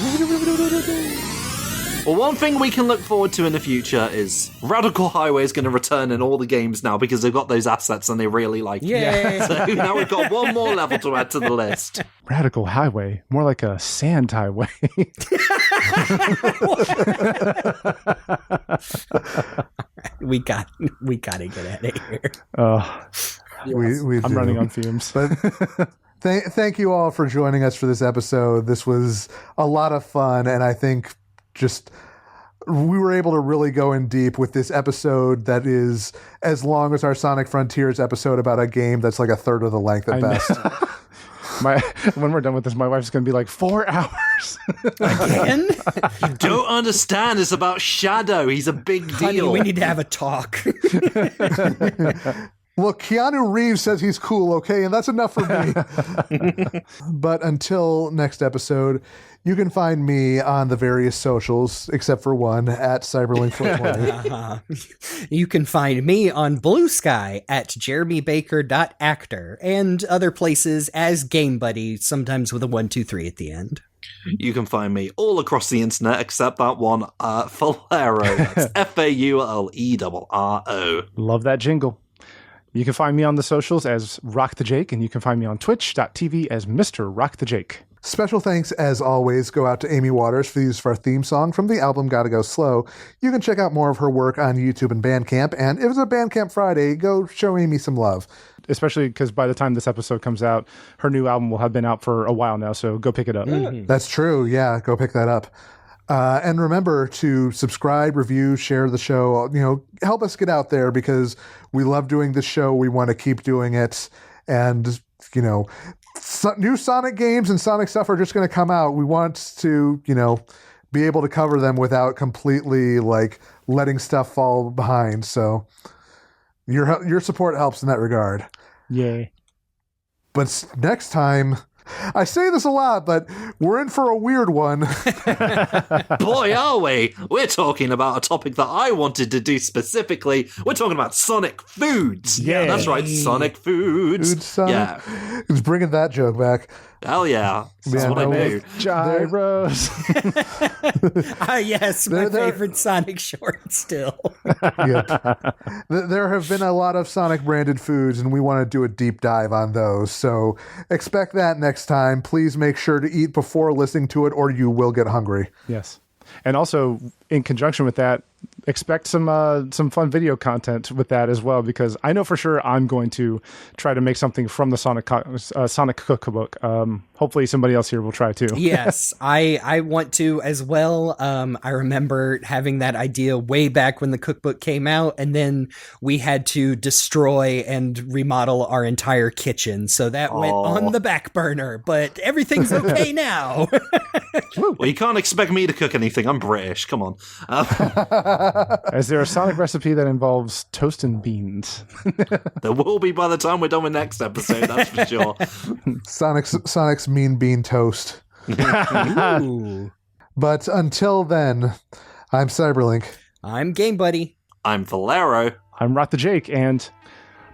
Well, one thing we can look forward to in the future is Radical Highway is going to return in all the games now because they've got those assets and they really like it. Yay! So now we've got one more level to add to the list. Radical Highway, more like a sand highway. we got to get out of here. I'm running on fumes. But thank you all for joining us for this episode. This was a lot of fun, and I think just we were able to really go in deep with this episode that is as long as our Sonic Frontiers episode about a game that's like a third of the length at best. When we're done with this, my wife's going to be like, 4 hours. Again? You don't understand. It's about Shadow. He's a big deal. Honey, we need to have a talk. Look, Keanu Reeves says he's cool, okay? And that's enough for me. But until next episode, you can find me on the various socials, except for one, at Cyberlink420. You can find me on Blue Sky at jeremybaker.actor and other places as Game Buddy, sometimes with a 123 at the end. You can find me all across the internet except that one, Falero. That's Faulero. Love that jingle. You can find me on the socials as Rock the Jake, and you can find me on twitch.tv as Mr. Rock the Jake. Special thanks, as always, go out to Amy Waters for the use of our theme song from the album Gotta Go Slow. You can check out more of her work on YouTube and Bandcamp, and if it's a Bandcamp Friday, go show Amy some love. Especially because by the time this episode comes out, her new album will have been out for a while now, so go pick it up. Mm-hmm. That's true, yeah, go pick that up. And remember to subscribe, review, share the show. Help us get out there because we love doing this show. We want to keep doing it. And, new Sonic games and Sonic stuff are just going to come out. We want to, be able to cover them without completely letting stuff fall behind. So your support helps in that regard. Yay. But next time, I say this a lot, but we're in for a weird one. Boy, are we! We're talking about a topic that I wanted to do specifically. We're talking about Sonic foods. Yeah. That's right, Sonic foods. Food Sonic. Yeah, He's bringing that joke back. hell yeah. That's Yeah, what I no, do. Gyros. Yes, my There- favorite Sonic short still. Yeah. There have been a lot of Sonic branded foods, and we want to do a deep dive on those. So expect that next time. Please make sure to eat before listening to it, or you will get hungry. Yes. And also, in conjunction with that, expect some fun video content with that as well, because I know for sure I'm going to try to make something from the Sonic cookbook. Hopefully somebody else here will try too. Yes, I want to as well. I remember having that idea way back when the cookbook came out, and then we had to destroy and remodel our entire kitchen. So that went on the back burner, but everything's okay now. Well, you can't expect me to cook anything. I'm British. Come on. Is there a Sonic recipe that involves toast and beans? There will be by the time we're done with next episode, that's for sure. Sonic's mean bean toast. Ooh. But until then, I'm Cyberlink. I'm Game Buddy. I'm Valero. I'm Rot the Jake, and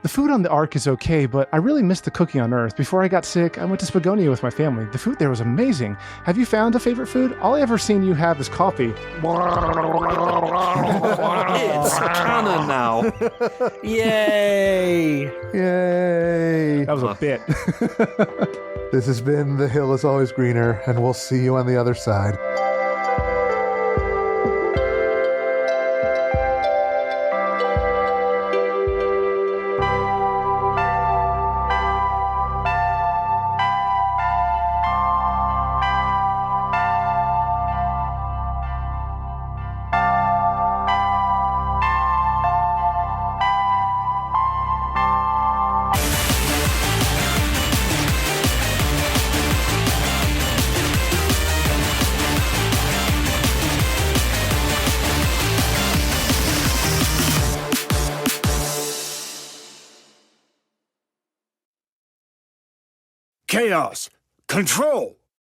the food on the Ark is okay, but I really missed the cooking on Earth. Before I got sick, I went to Spagonia with my family. The food there was amazing. Have you found a favorite food? All I ever seen you have is coffee. It's canon now. Yay! Yay! That was a bit. This has been The Hill is Always Greener, and we'll see you on the other side. Chaos! Control!